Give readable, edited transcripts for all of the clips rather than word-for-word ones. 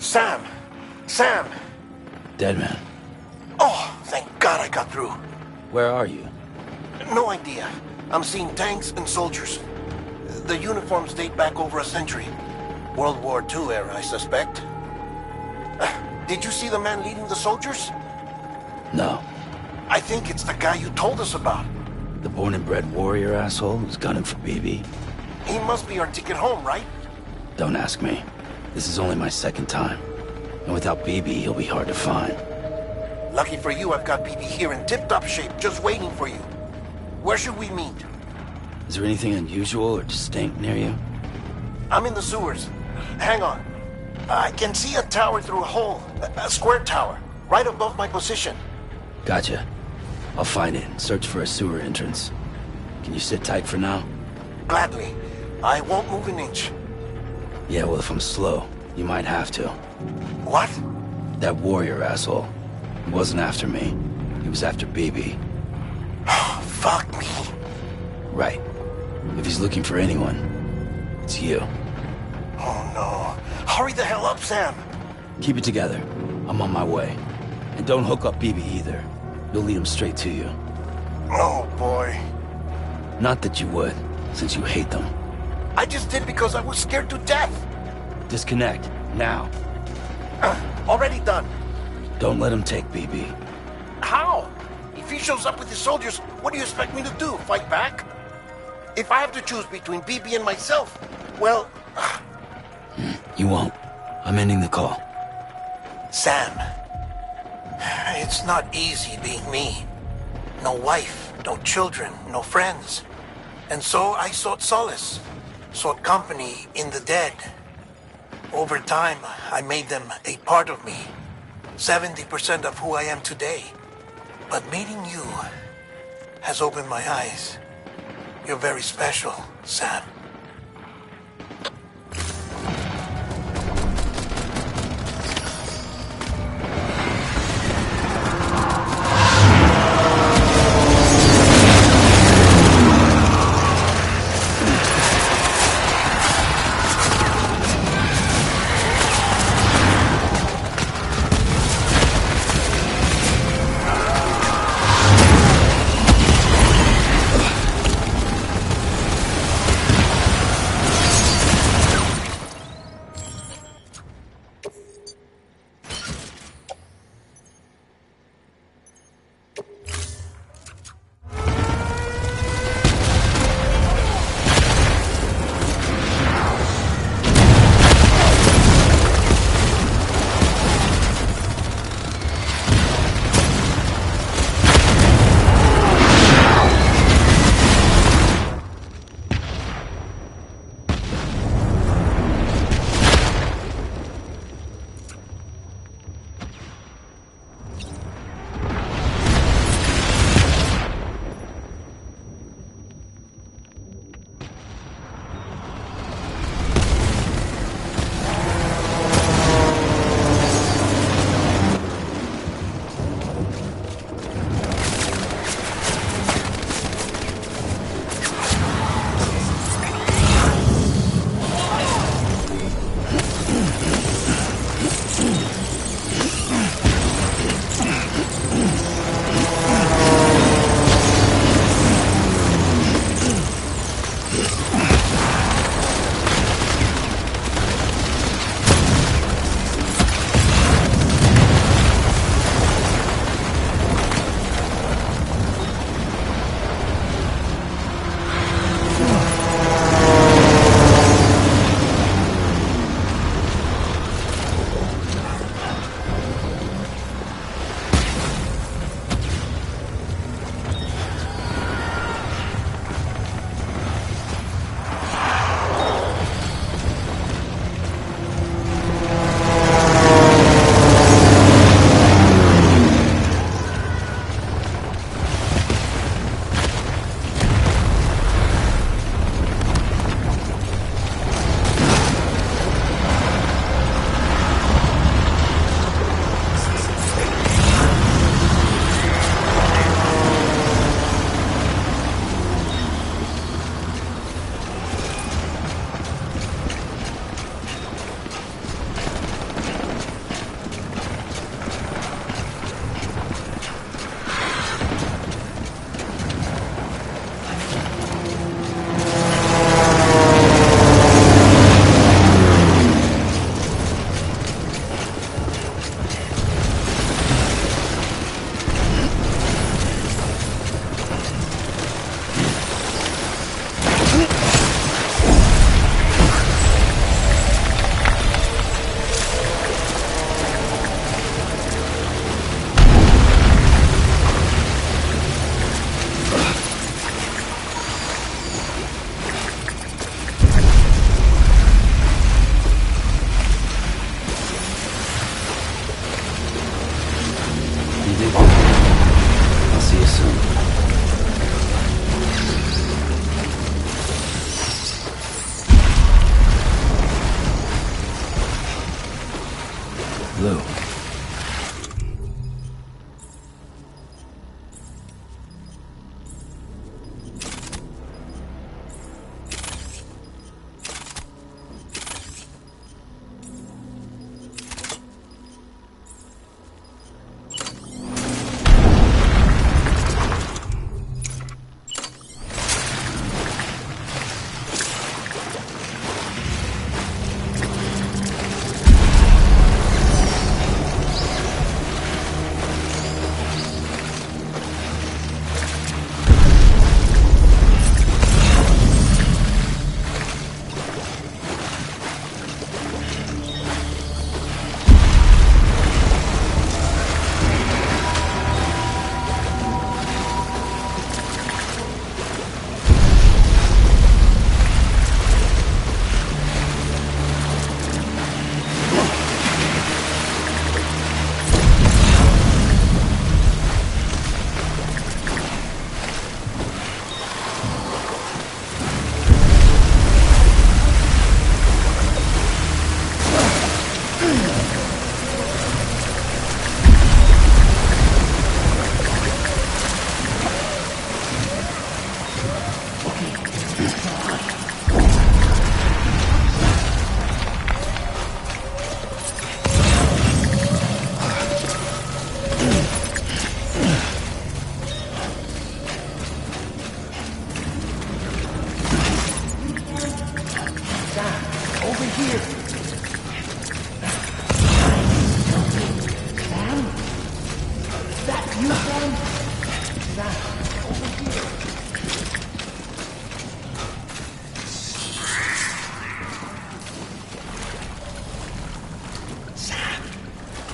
Sam! Sam! Dead man. Oh, thank God I got through. Where are you? No idea. I'm seeing tanks and soldiers. The uniforms date back over a century. World War II era, I suspect. Did you see the man leading the soldiers? No. I think it's the guy you told us about. The born and bred warrior asshole who's gunning for BB? He must be our ticket home, right? Don't ask me. This is only my second time. And without BB, he'll be hard to find. Lucky for you, I've got BB here in tip-top shape, just waiting for you. Where should we meet? Is there anything unusual or distinct near you? I'm in the sewers. Hang on. I can see a tower through a hole. A square tower. Right above my position. Gotcha. I'll find it and search for a sewer entrance. Can you sit tight for now? Gladly. I won't move an inch. Yeah, well, if I'm slow, you might have to. What? That warrior asshole. He wasn't after me. He was after BB. Fuck me. Right. If he's looking for anyone, it's you. Oh no. Hurry the hell up, Sam. Keep it together. I'm on my way. And don't hook up BB either. You'll lead him straight to you. Oh boy. Not that you would, since you hate them. I just did because I was scared to death. Disconnect, now. Already done. Don't let him take BB. How? If he shows up with his soldiers, what do you expect me to do? Fight back? If I have to choose between BB and myself, well... You won't. I'm ending the call. Sam, it's not easy being me. No wife, no children, no friends. And so I sought solace, sought company in the dead. Over time, I made them a part of me. 70% of who I am today. But meeting you has opened my eyes. You're very special, Sam. Lou.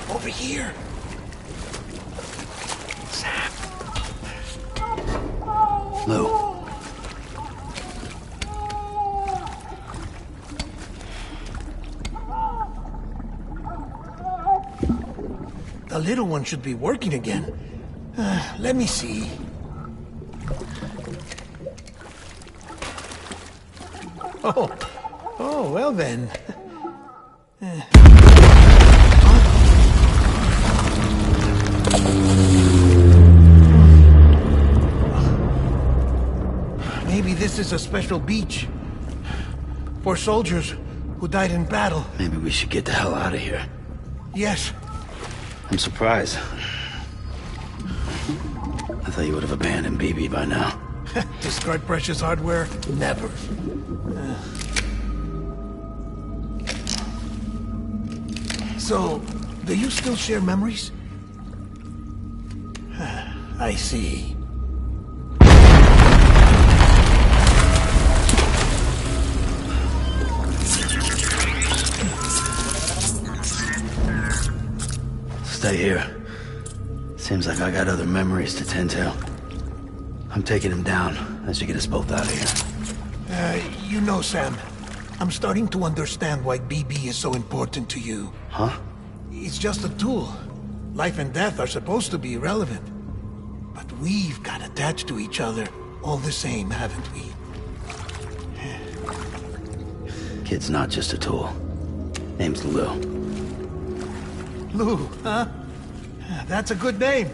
Over here. Sam. Lou. The little one should be working again. Let me see. Oh, well then. Maybe this is a special beach for soldiers who died in battle. Maybe we should get the hell out of here. Yes. I'm surprised. I thought you would have abandoned BB by now. Discard precious hardware? Never. So, do you still share memories? I see. Stay here. Seems like I got other memories to tend to. I'm taking him down. That should get us both out of here. You know, Sam, I'm starting to understand why BB is so important to you. Huh? It's just a tool. Life and death are supposed to be irrelevant. But we've got attached to each other all the same, haven't we? Kid's not just a tool. Name's Lou. Lou, huh? That's a good name.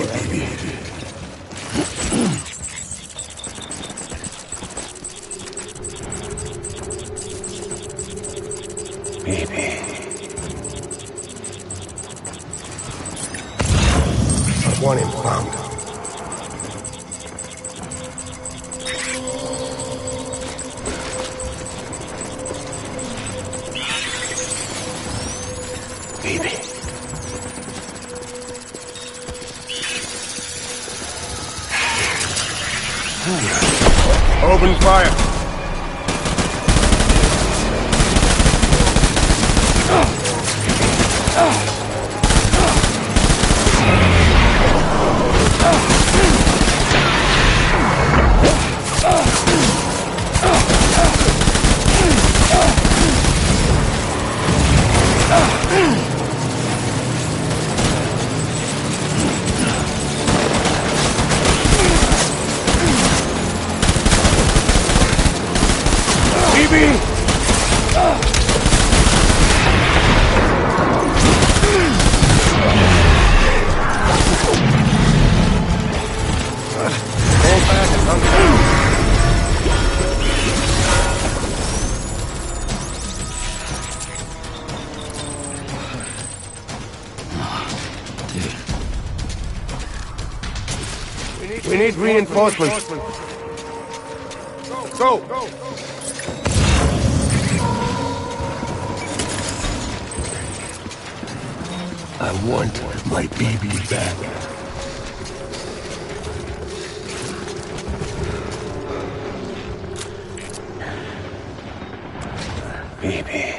I want him found. Baby. Open fire. We need reinforcements. Go! I want my baby back. Baby.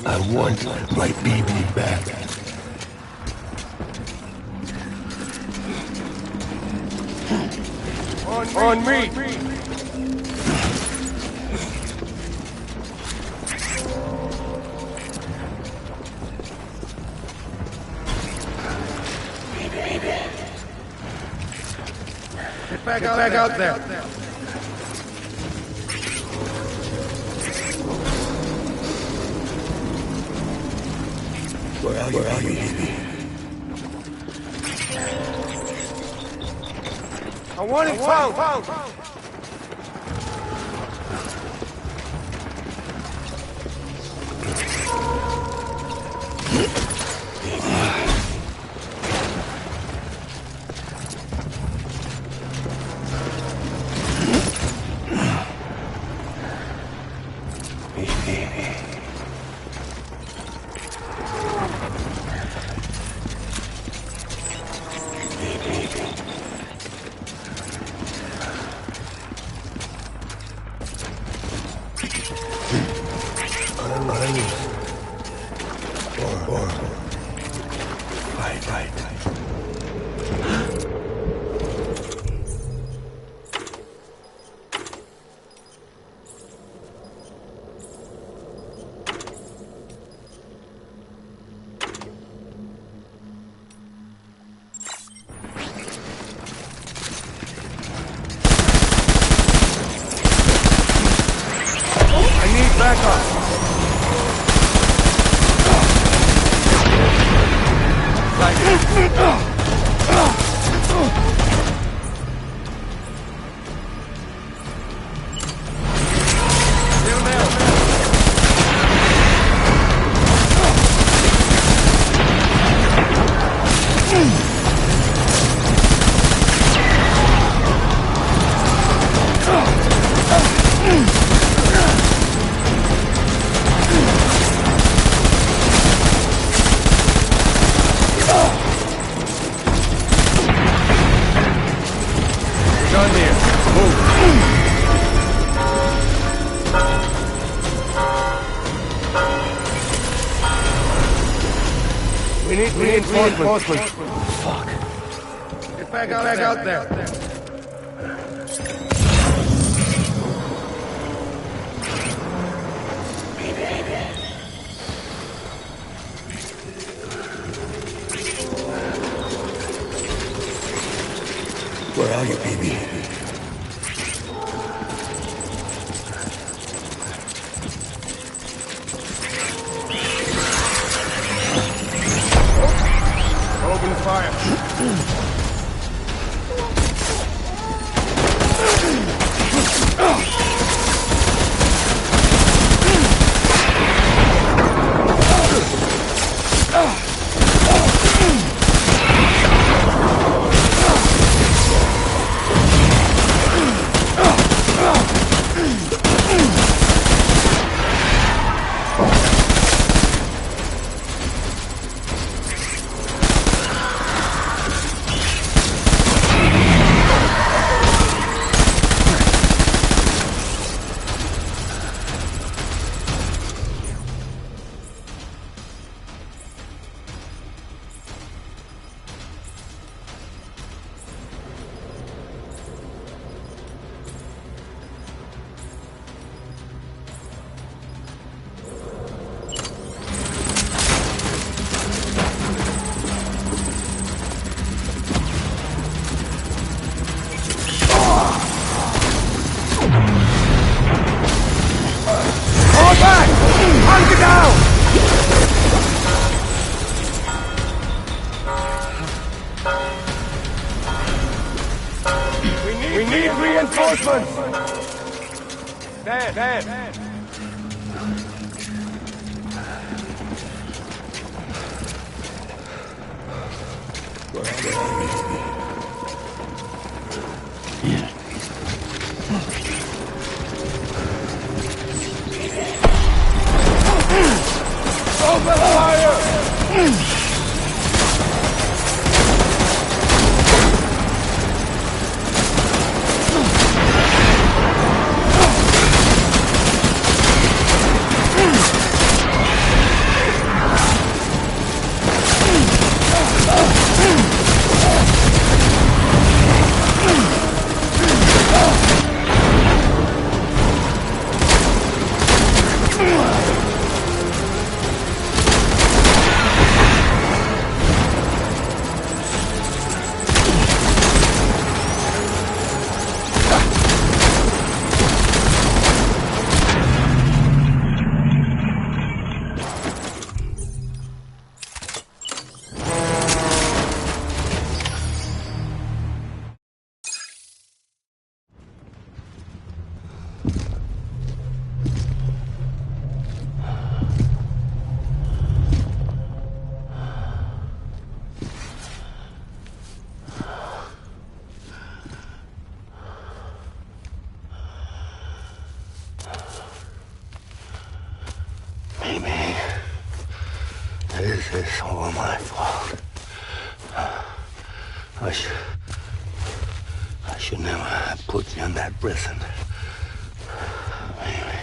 I want my baby back. On me! Baby. Get back out there. Where are you, baby? I want him found. Right. I need backup. Done here. Move. We need reinforcements. Fuck. Get back out there. get down! We need reinforcements! Dead. Open fire! Amy, this is all my fault. I should never have put you in that prison. Amy.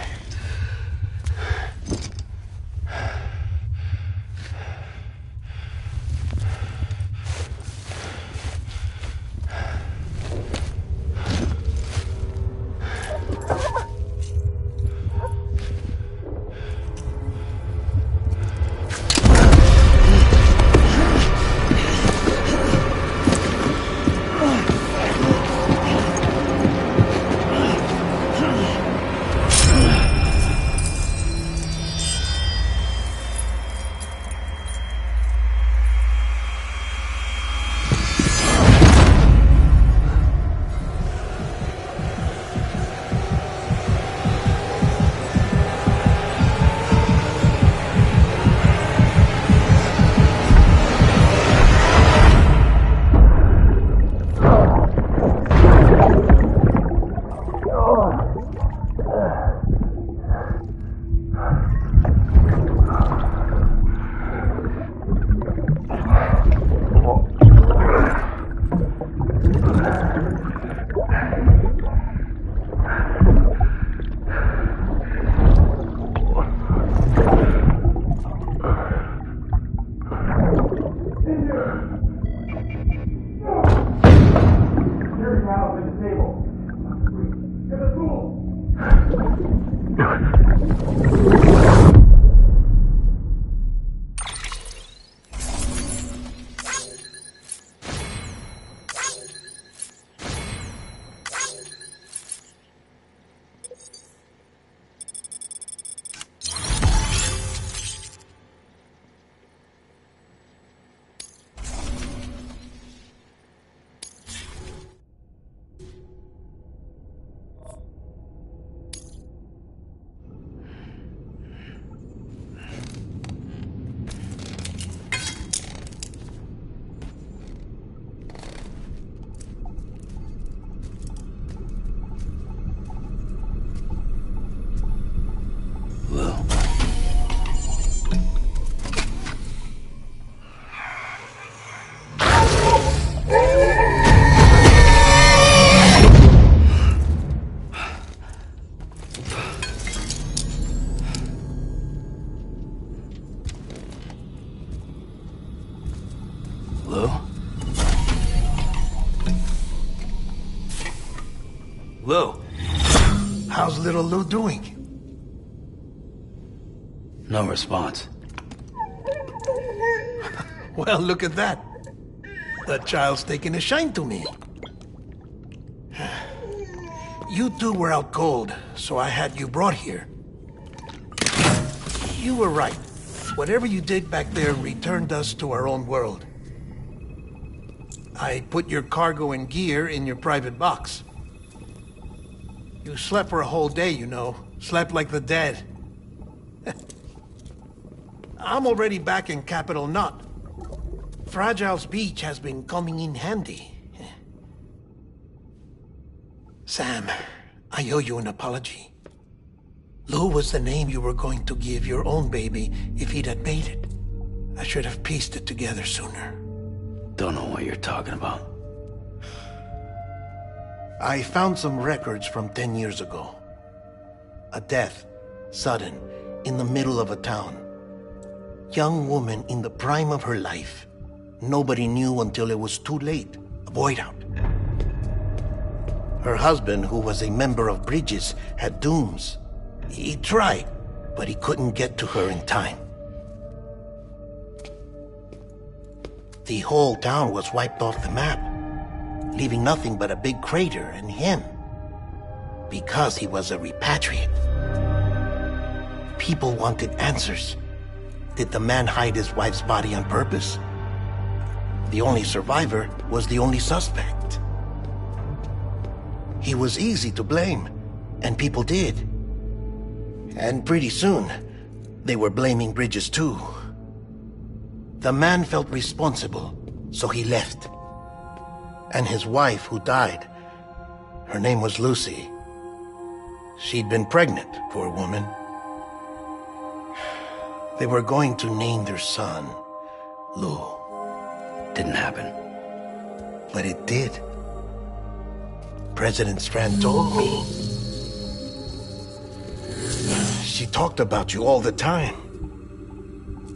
Lou, how's little Lou doing? No response. Well, look at that. That child's taking a shine to me. You two were out cold, so I had you brought here. You were right. Whatever you did back there returned us to our own world. I put your cargo and gear in your private box. You slept for a whole day, you know. Slept like the dead. I'm already back in Capital Knot. Fragile's beach has been coming in handy. Sam, I owe you an apology. Lou was the name you were going to give your own baby if he'd had made it. I should have pieced it together sooner. Don't know what you're talking about. I found some records from 10 years ago. A death, sudden, in the middle of a town. Young woman in the prime of her life. Nobody knew until it was too late. A void out. Her husband, who was a member of Bridges, had dooms. He tried, but he couldn't get to her in time. The whole town was wiped off the map, leaving nothing but a big crater and him. Because he was a repatriate. People wanted answers. Did the man hide his wife's body on purpose? The only survivor was the only suspect. He was easy to blame, and people did. And pretty soon, they were blaming Bridges too. The man felt responsible, so he left. And his wife, who died, her name was Lucy. She'd been pregnant, poor woman. They were going to name their son Lou. Didn't happen. But it did. President Strand told me. She talked about you all the time.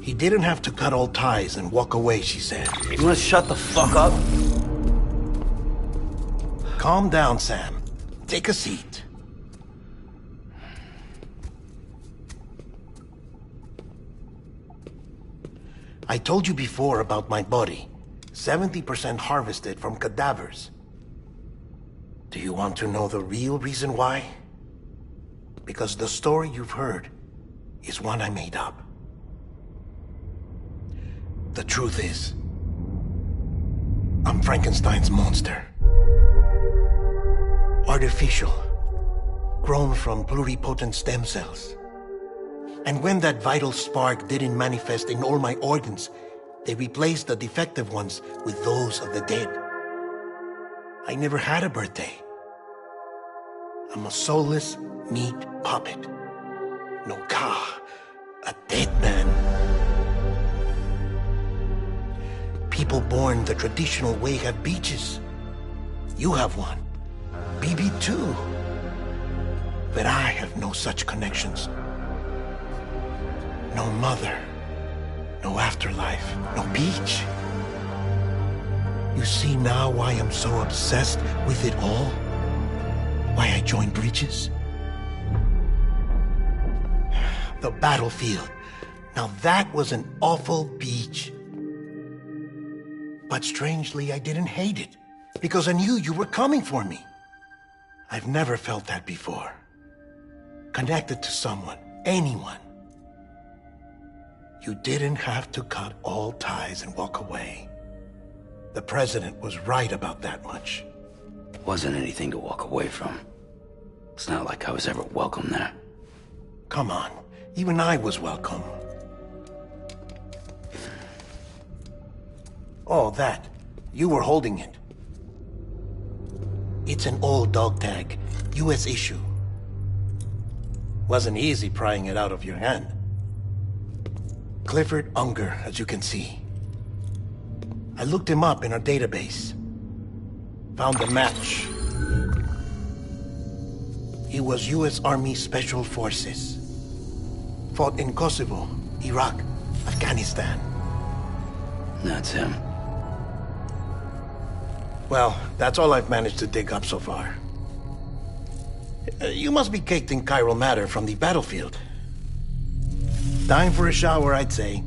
He didn't have to cut all ties and walk away, she said. You wanna shut the fuck up? Calm down, Sam. Take a seat. I told you before about my body. 70% harvested from cadavers. Do you want to know the real reason why? Because the story you've heard is one I made up. The truth is, I'm Frankenstein's monster. Artificial, grown from pluripotent stem cells. And when that vital spark didn't manifest in all my organs, they replaced the defective ones with those of the dead. I never had a birthday. I'm a soulless meat puppet. No car, a dead man. People born the traditional way have beaches. You have one. BB too. But I have no such connections. No mother. No afterlife. No beach. You see now why I'm so obsessed with it all? Why I joined Bridges? The battlefield. Now that was an awful beach. But strangely, I didn't hate it. Because I knew you were coming for me. I've never felt that before. Connected to someone, anyone. You didn't have to cut all ties and walk away. The president was right about that much. Wasn't anything to walk away from. It's not like I was ever welcome there. Come on, even I was welcome. Oh, that. You were holding it. It's an old dog tag, US issue. Wasn't easy prying it out of your hand. Clifford Unger, as you can see. I looked him up in our database. Found a match. He was US Army Special Forces. Fought in Kosovo, Iraq, Afghanistan. That's him. Well, that's all I've managed to dig up so far. You must be caked in chiral matter from the battlefield. Time for a shower, I'd say.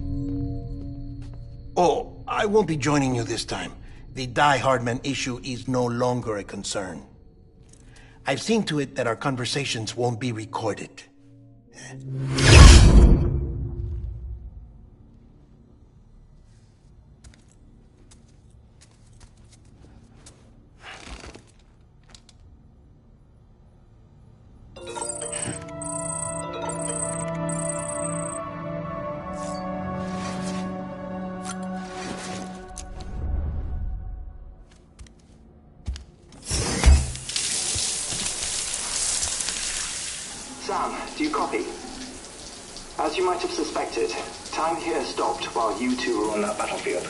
Oh, I won't be joining you this time. The Die Hardman issue is no longer a concern. I've seen to it that our conversations won't be recorded. As you might have suspected, time here stopped while you two were on that battlefield.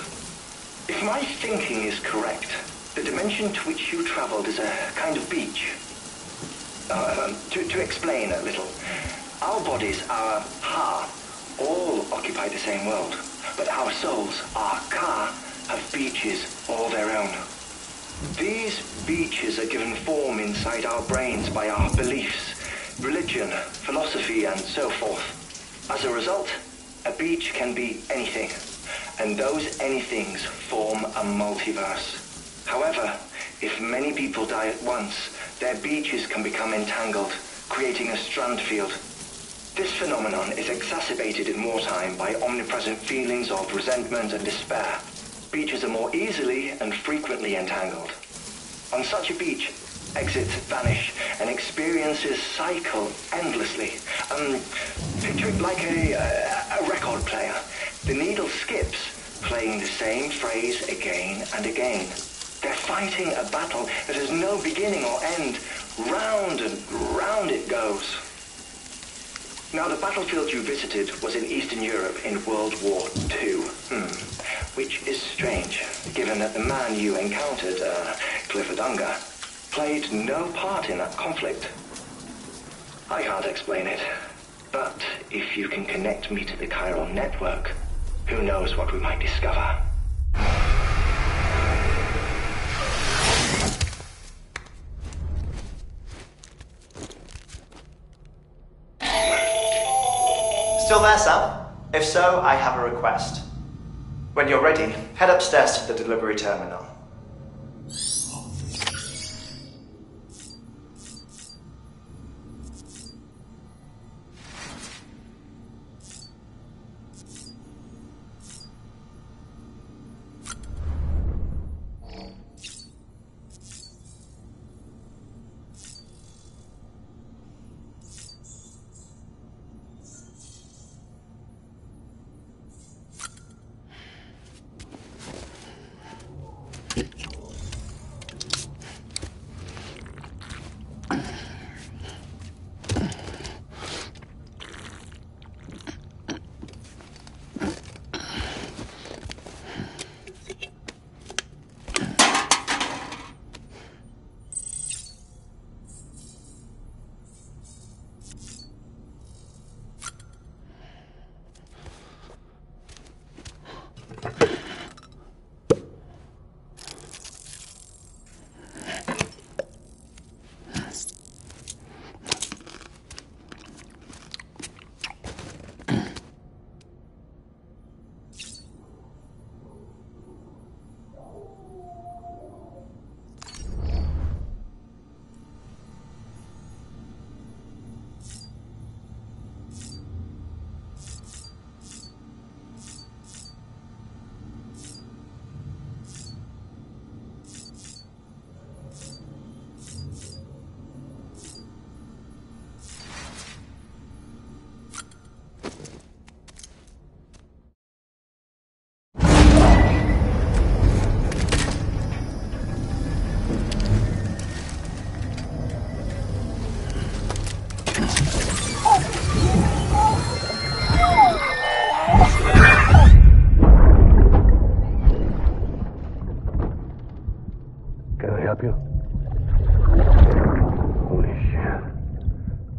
If my thinking is correct, the dimension to which you traveled is a kind of beach. To explain a little, our bodies, our ha, all occupy the same world, but our souls, our ka, have beaches all their own. These beaches are given form inside our brains by our beliefs, religion, philosophy, and so forth. As a result, a beach can be anything, and those anythings form a multiverse. However, if many people die at once, their beaches can become entangled, creating a strand field. This phenomenon is exacerbated in wartime by omnipresent feelings of resentment and despair. Beaches are more easily and frequently entangled. On such a beach, exits vanish and experiences cycle endlessly. Picture it like a record player. The needle skips, playing the same phrase again and again. They're fighting a battle that has no beginning or end. Round and round it goes. Now, the battlefield you visited was in Eastern Europe in World War II. Which is strange, given that the man you encountered, Clifford Unger, played no part in that conflict. I can't explain it, but if you can connect me to the chiral network, who knows what we might discover. Still there, Sam? If so, I have a request. When you're ready, head upstairs to the delivery terminal.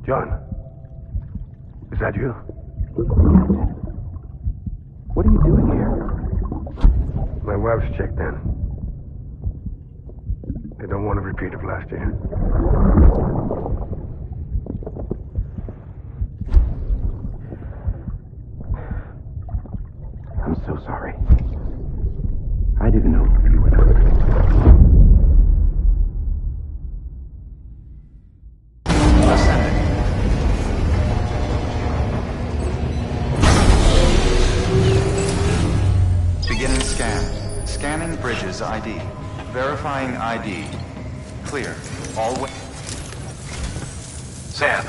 John, is that you? What are you doing here? My wife's checked in. They don't want a repeat of last year. I'm so sorry. I didn't know you were not. Beginning scan. Scanning bridges ID. Verifying ID. Clear. All way. Sam,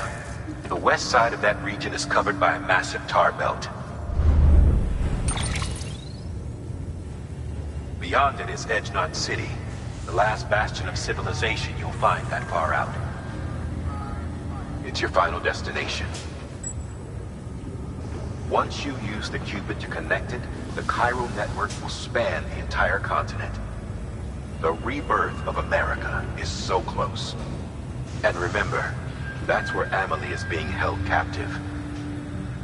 the west side of that region is covered by a massive tar belt. Beyond it is Edgenot City, the last bastion of civilization you'll find that far out. It's your final destination. Once you use the Cupid to connect it, the chiral network will span the entire continent. The rebirth of America is so close. And remember, that's where Amelie is being held captive.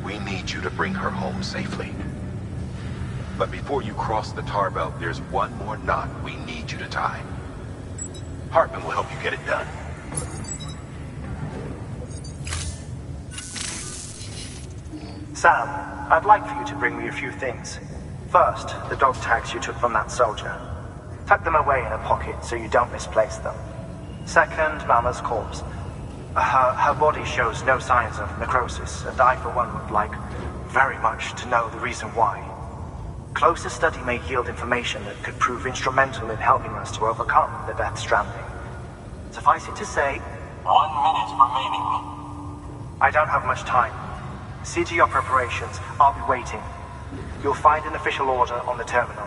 We need you to bring her home safely. But before you cross the tar belt, there's one more knot we need you to tie. Hartman will help you get it done. Sam, I'd like for you to bring me a few things. First, the dog tags you took from that soldier. Tuck them away in a pocket so you don't misplace them. Second, Mama's corpse. Her body shows no signs of necrosis, and I, for one, would like very much to know the reason why. Closer study may yield information that could prove instrumental in helping us to overcome the Death Stranding. Suffice it to say, 1 minute remaining. I don't have much time. See to your preparations. I'll be waiting. You'll find an official order on the terminal.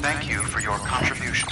Thank you for your contribution.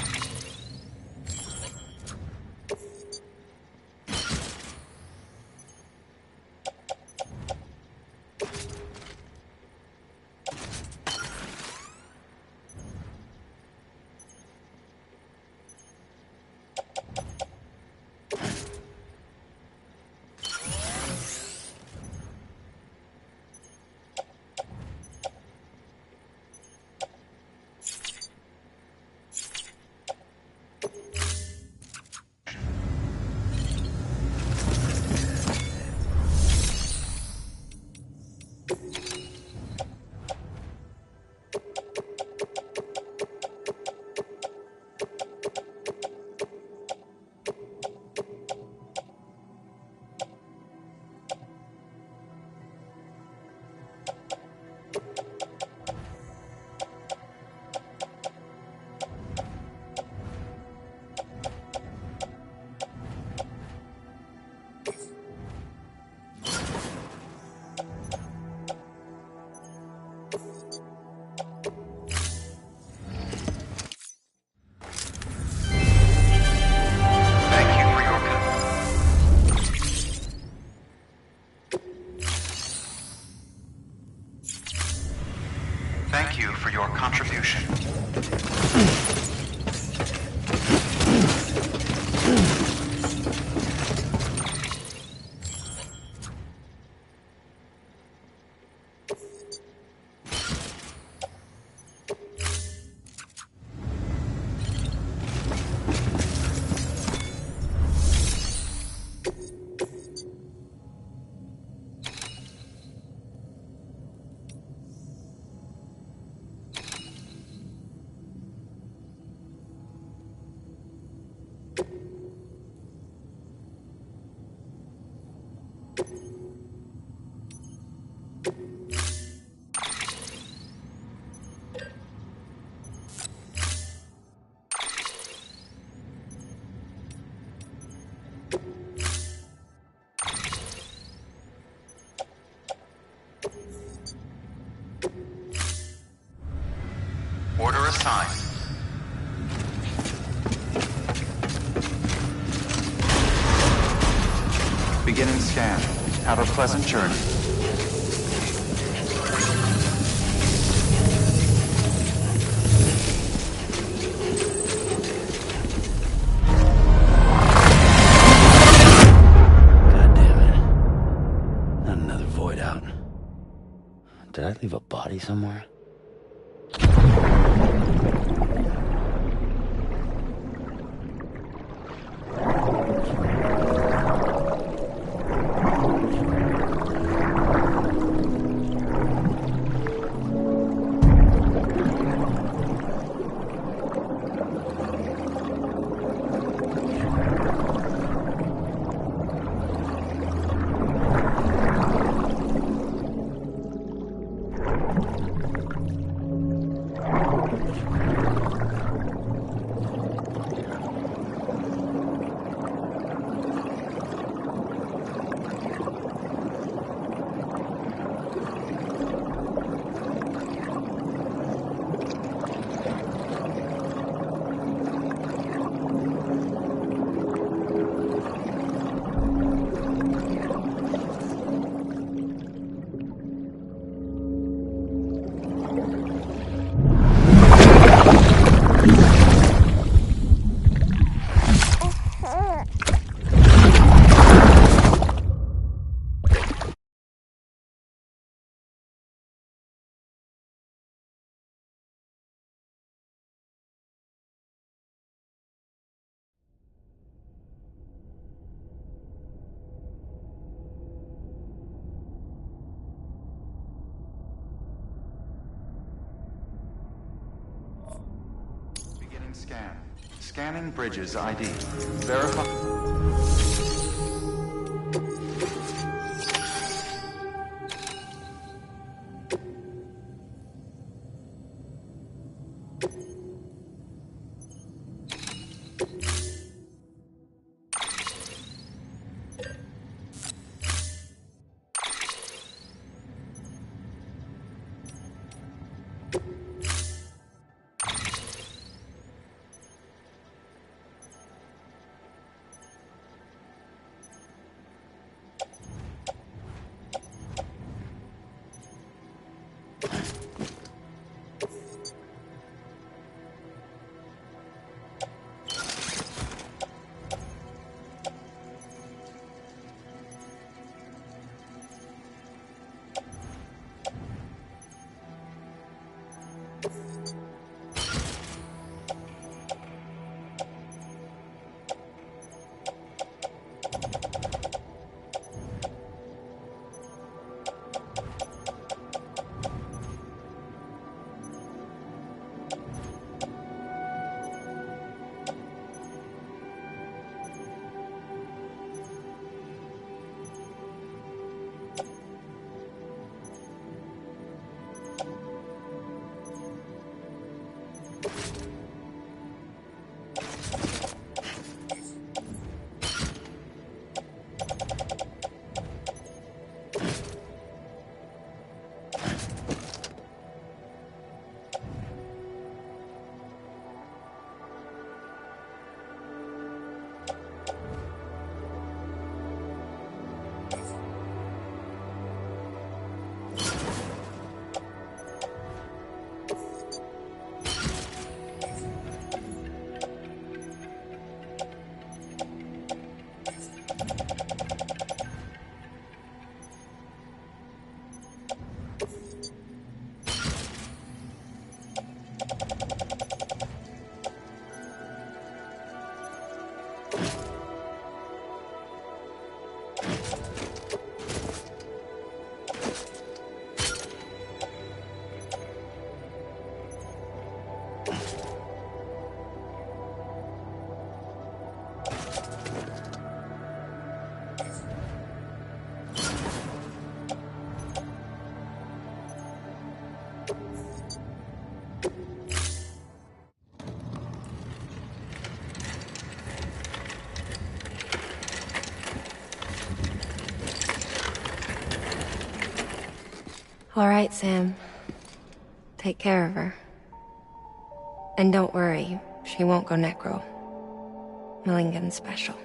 Beginning scan. Have a pleasant journey. God damn it. Not another void out. Did I leave a body somewhere? Beginning scan. Scanning Bridges ID. Verify. All right, Sam. Take care of her. And don't worry, she won't go necro. Milligan special.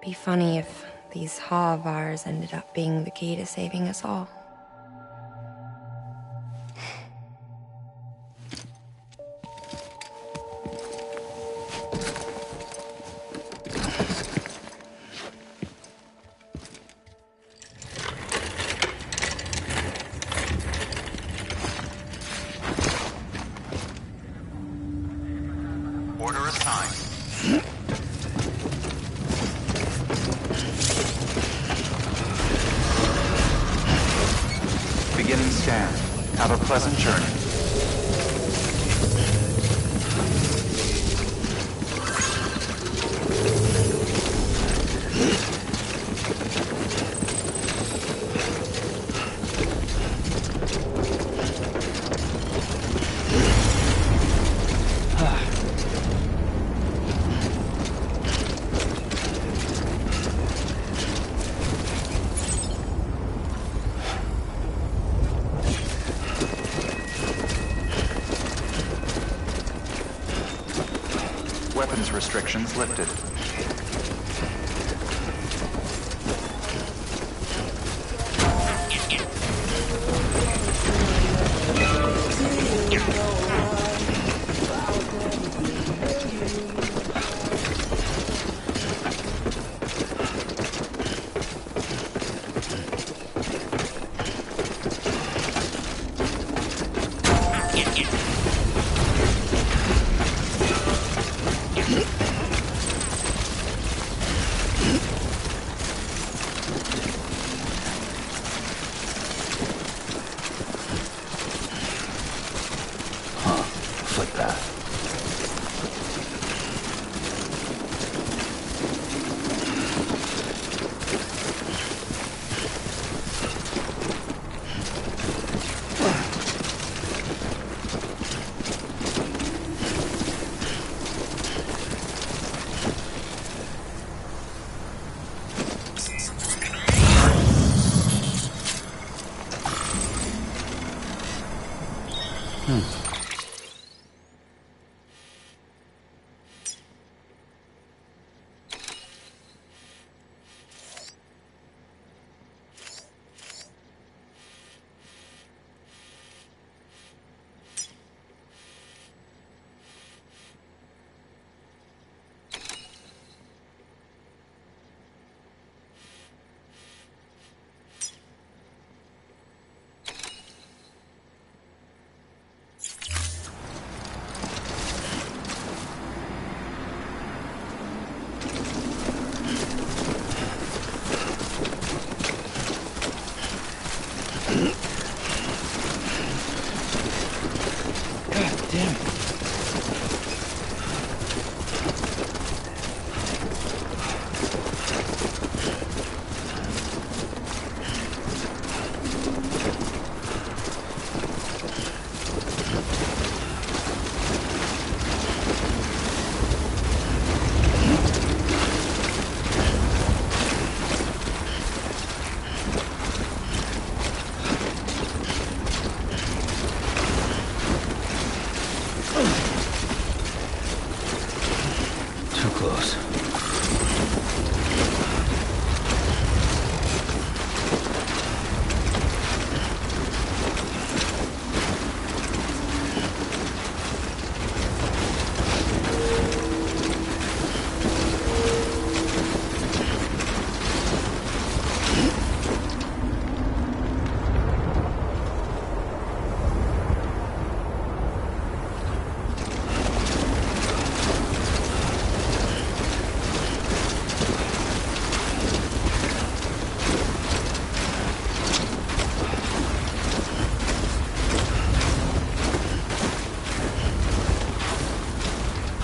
Be funny if these Ha of ours ended up being the key to saving us all. Order assigned. Beginning scan. Have a pleasant journey. Weapons restrictions lifted. Like that.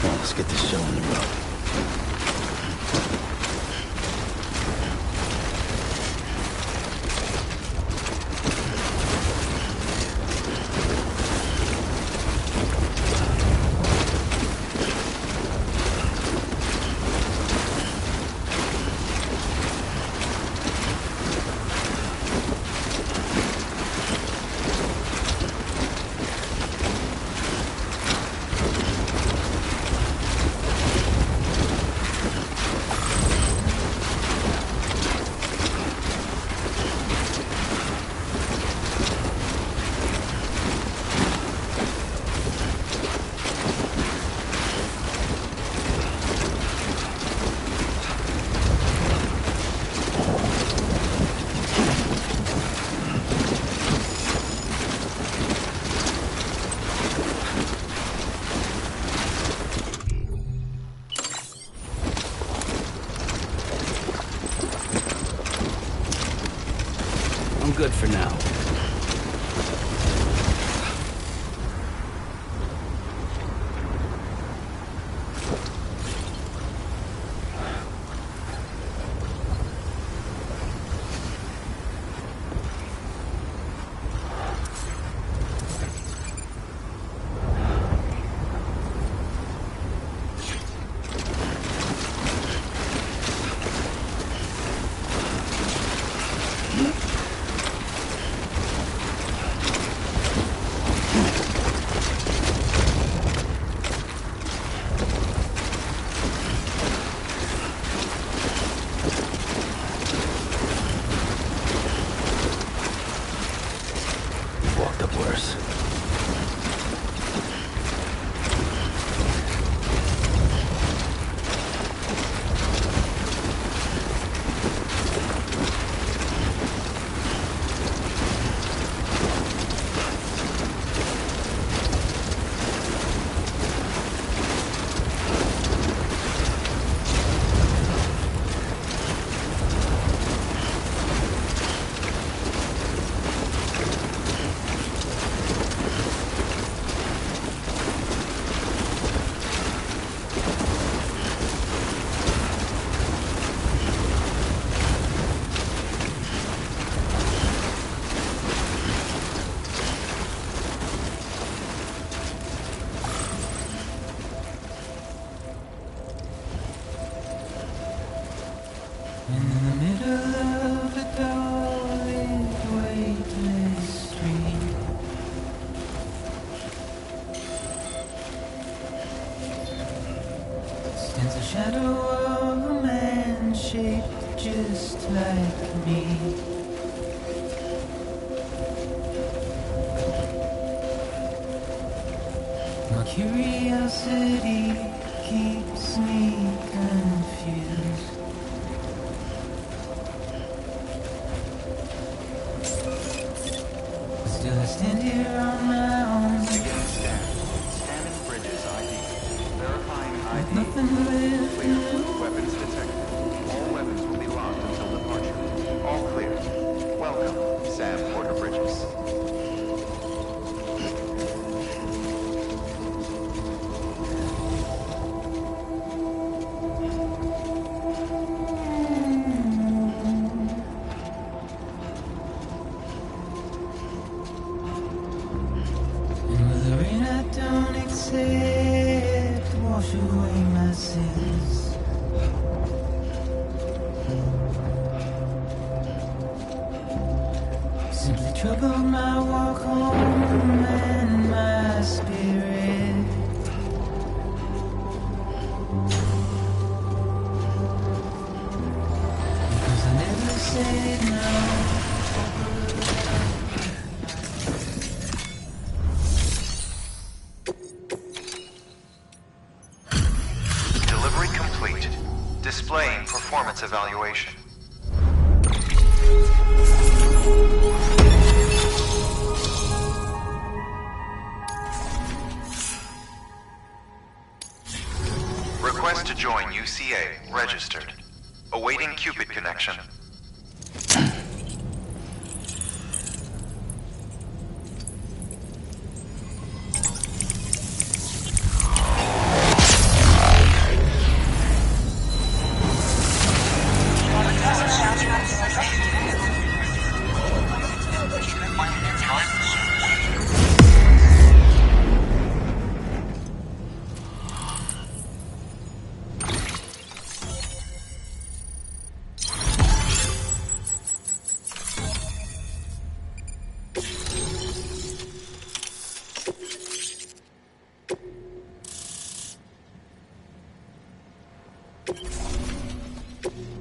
Let's get this show on the road. good for now. Walked up worse. Stands the shadow of a man shaped just like me. My curiosity keeps me confused. But still I stand here on my own. Scanning bridges ID. Verifying ID. Nothing left. Clear. Weapons detected. All weapons will be locked until departure. All clear. Welcome, Sam Porter Bridges. And with the rain I don't accept, wash away my sins. Simply troubled my walk home and my spirit. Because I never said no. Delivery complete. Displaying performance evaluation. Request to join UCA. Registered. Awaiting Cupid connection.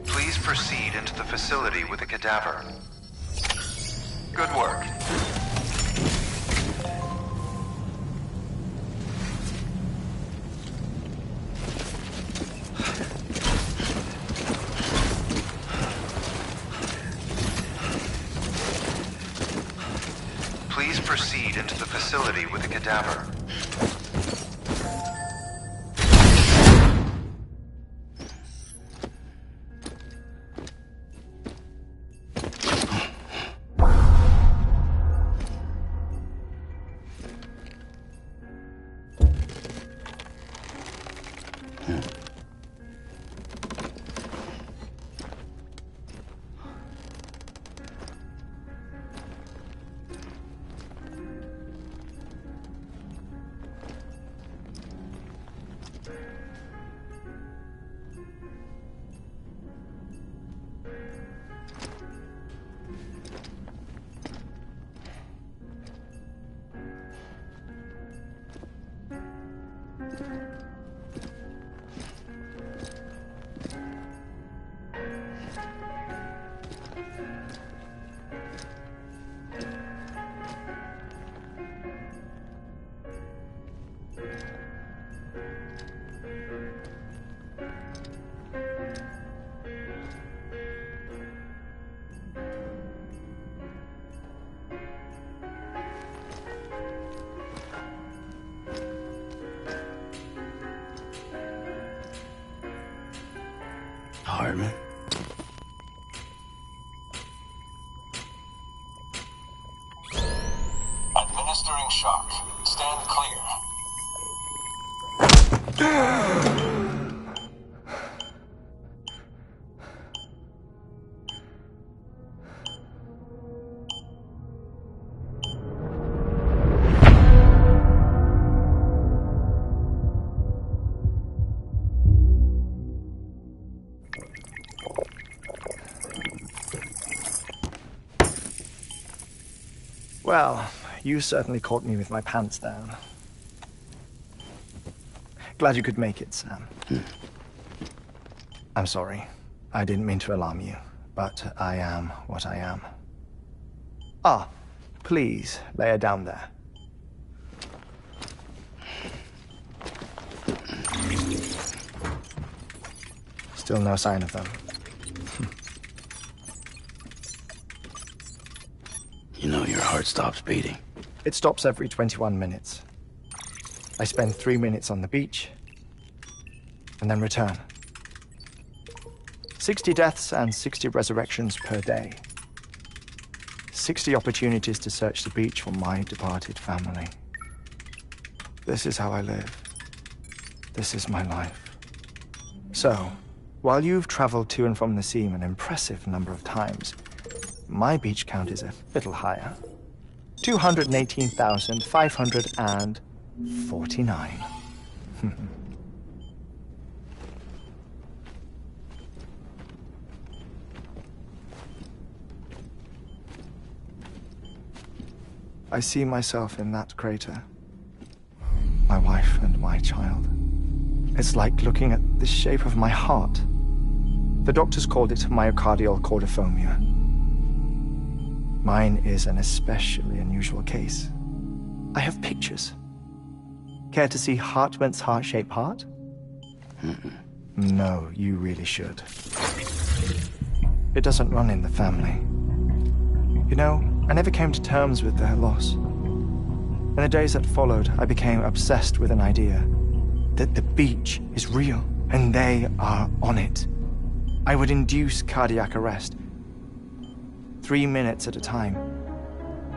Please proceed into the facility with the cadaver. Good work. Please proceed into the facility with the cadaver. Hartman? Administering shock. Stand clear. Well, you certainly caught me with my pants down. Glad you could make it, Sam. I'm sorry. I didn't mean to alarm you, but I am what I am. Ah, please, lay her down there. Still no sign of them. You know your heart stops beating. It stops every 21 minutes. I spend 3 minutes on the beach, and then return. 60 deaths and 60 resurrections per day. 60 opportunities to search the beach for my departed family. This is how I live. This is my life. So, while you've traveled to and from the scene an impressive number of times, my beach count is a little higher. 218,549. I see myself in that crater. My wife and my child. It's like looking at the shape of my heart. The doctors called it myocardial cordiformia. Mine is an especially unusual case. I have pictures. Care to see Hartman's heart-shaped heart? No, you really should. It doesn't run in the family. You know, I never came to terms with their loss. In the days that followed, I became obsessed with an idea that the beach is real and they are on it. I would induce cardiac arrest, 3 minutes at a time,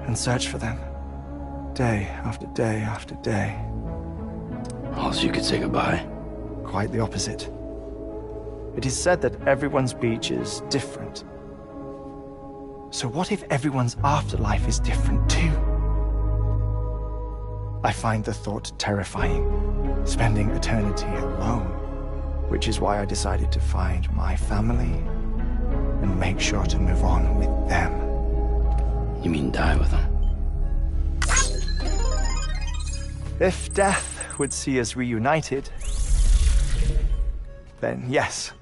and search for them, day after day after day. Also, you could say goodbye. Quite the opposite. It is said that everyone's beach is different. So what if everyone's afterlife is different too? I find the thought terrifying, spending eternity alone, which is why I decided to find my family and make sure to move on with them. You mean die with them? If death would see us reunited, then yes.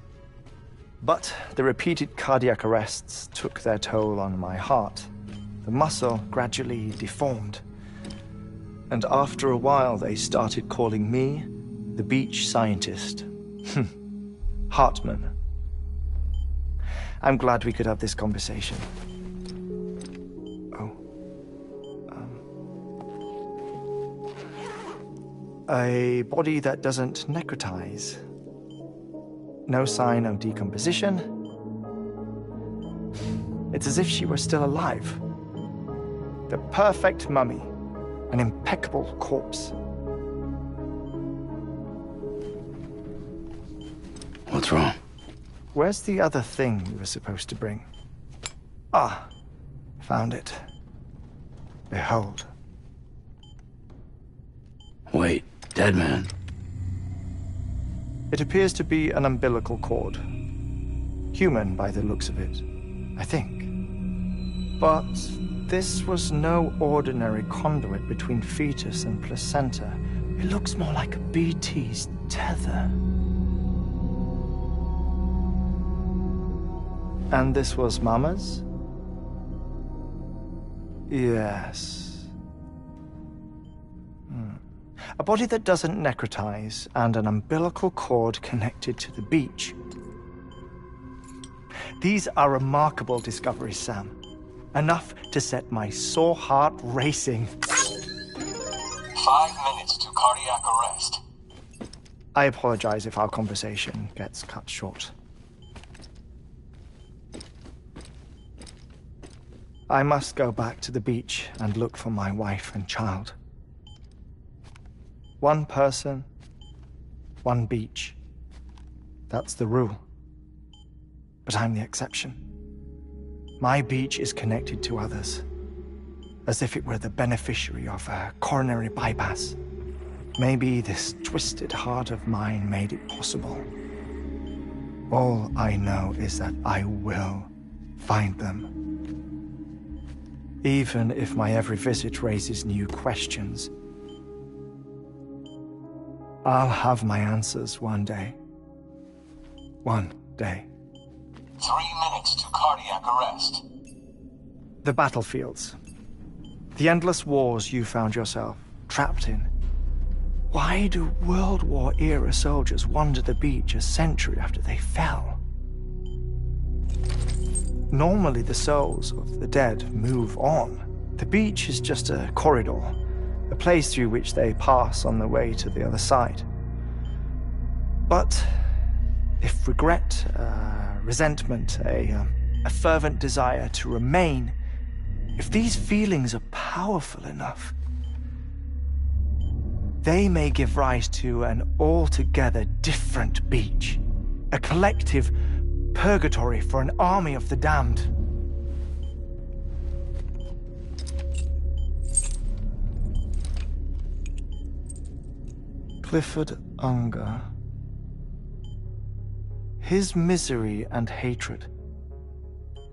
But the repeated cardiac arrests took their toll on my heart. The muscle gradually deformed. And after a while, they started calling me the beach scientist. Hartman. I'm glad we could have this conversation. A body that doesn't necrotize. No sign of decomposition. It's as if she were still alive. The perfect mummy. An impeccable corpse. What's wrong? Where's the other thing you were supposed to bring? Ah, found it. Behold. Wait, dead man? It appears to be an umbilical cord. Human by the looks of it, I think. But this was no ordinary conduit between fetus and placenta. It looks more like a BT's tether. And this was Mama's? Yes. A body that doesn't necrotize, and an umbilical cord connected to the beach. These are remarkable discoveries, Sam. Enough to set my sore heart racing. 5 minutes to cardiac arrest. I apologize if our conversation gets cut short. I must go back to the beach and look for my wife and child. One person, one beach. That's the rule. But I'm the exception. My beach is connected to others, as if it were the beneficiary of a coronary bypass. Maybe this twisted heart of mine made it possible. All I know is that I will find them. Even if my every visit raises new questions, I'll have my answers one day. One day. 3 minutes to cardiac arrest. The battlefields. The endless wars you found yourself trapped in. Why do World War-era soldiers wander the beach a century after they fell? Normally the souls of the dead move on. The beach is just a corridor, a place through which they pass on the way to the other side. But if regret, resentment, a fervent desire to remain, if these feelings are powerful enough, they may give rise to an altogether different beach, a collective purgatory for an army of the damned. Clifford Unger. His misery and hatred,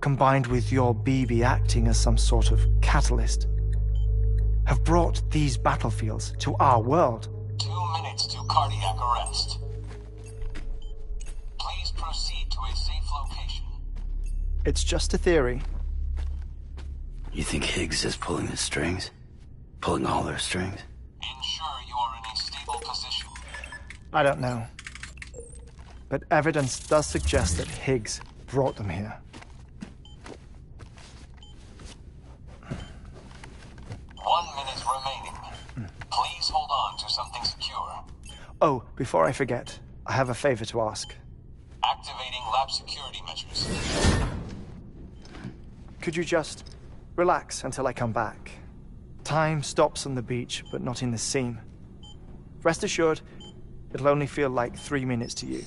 combined with your BB acting as some sort of catalyst, have brought these battlefields to our world. 2 minutes to cardiac arrest. Please proceed to a safe location. It's just a theory. You think Higgs is pulling the strings? Pulling all their strings? Ensure you are in a stable position. I don't know. But evidence does suggest that Higgs brought them here. 1 minute remaining. Please hold on to something secure. Oh, before I forget, I have a favor to ask. Activating lab security measures. Could you just relax until I come back? Time stops on the beach, but not in the scene. Rest assured, it'll only feel like 3 minutes to you.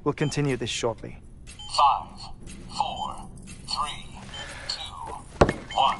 We'll continue this shortly. 5, 4, 3, 2, 1.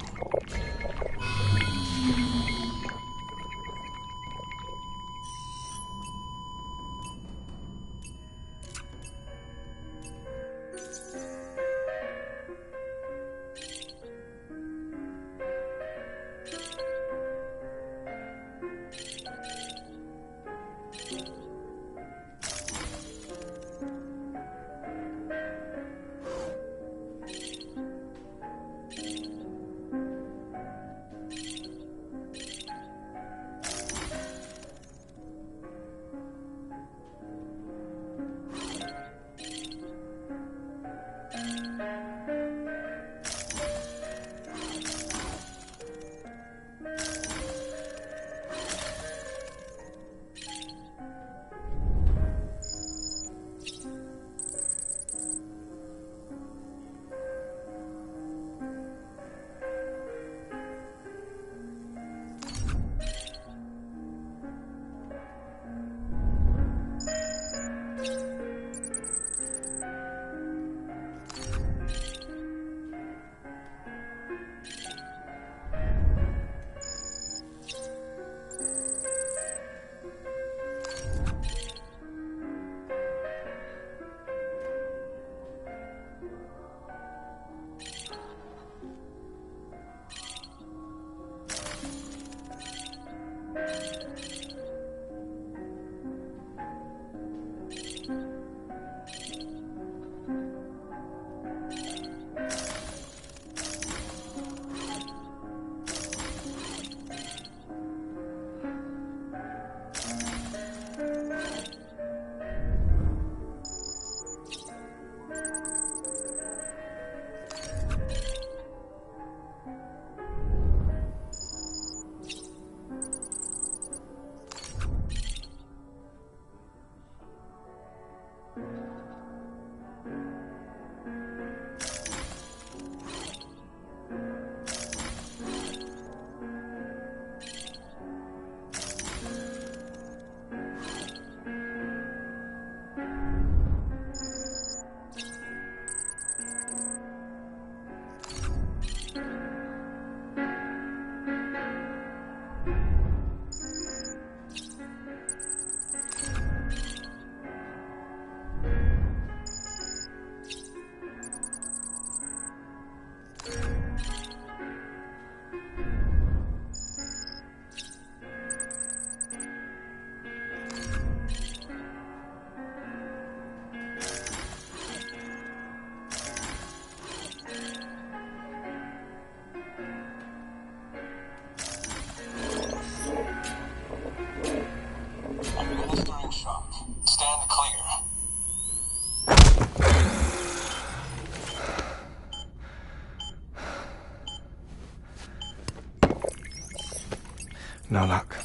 No luck.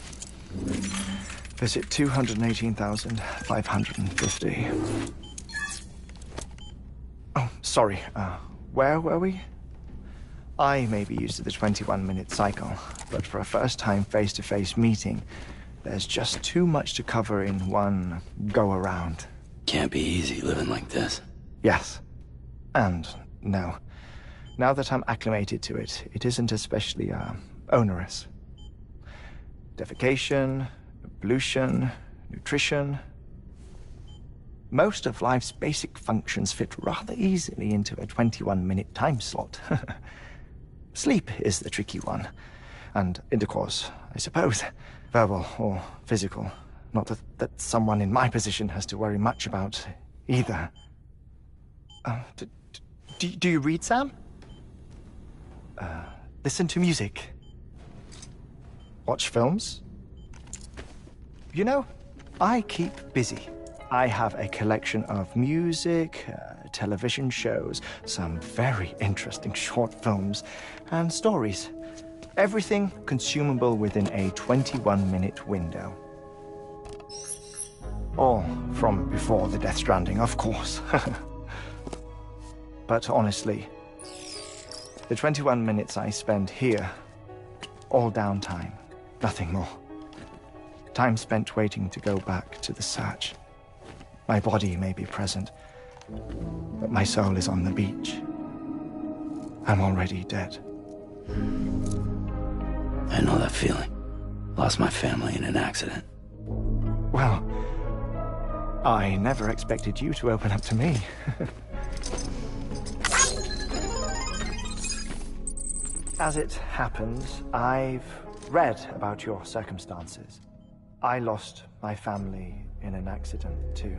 Visit 218,550. Oh, sorry. Where were we? I may be used to the 21-minute cycle, but for a first-time face-to-face meeting, there's just too much to cover in one go-around. Can't be easy living like this. Yes. And no. Now that I'm acclimated to it, it isn't especially, onerous. Defecation, pollution, nutrition. Most of life's basic functions fit rather easily into a 21-minute time slot. Sleep is the tricky one. And intercourse, I suppose. Verbal or physical. Not that someone in my position has to worry much about either. Do you read, Sam? Listen to music. Watch films? You know, I keep busy. I have a collection of music, television shows, some very interesting short films, and stories. Everything consumable within a 21-minute window. All from before the Death Stranding, of course. But honestly, the 21 minutes I spend here, all downtime, nothing more. Time spent waiting to go back to the search. My body may be present, but my soul is on the beach. I'm already dead. I know that feeling. Lost my family in an accident. Well, I never expected you to open up to me. As it happens, I've read about your circumstances. I lost my family in an accident, too.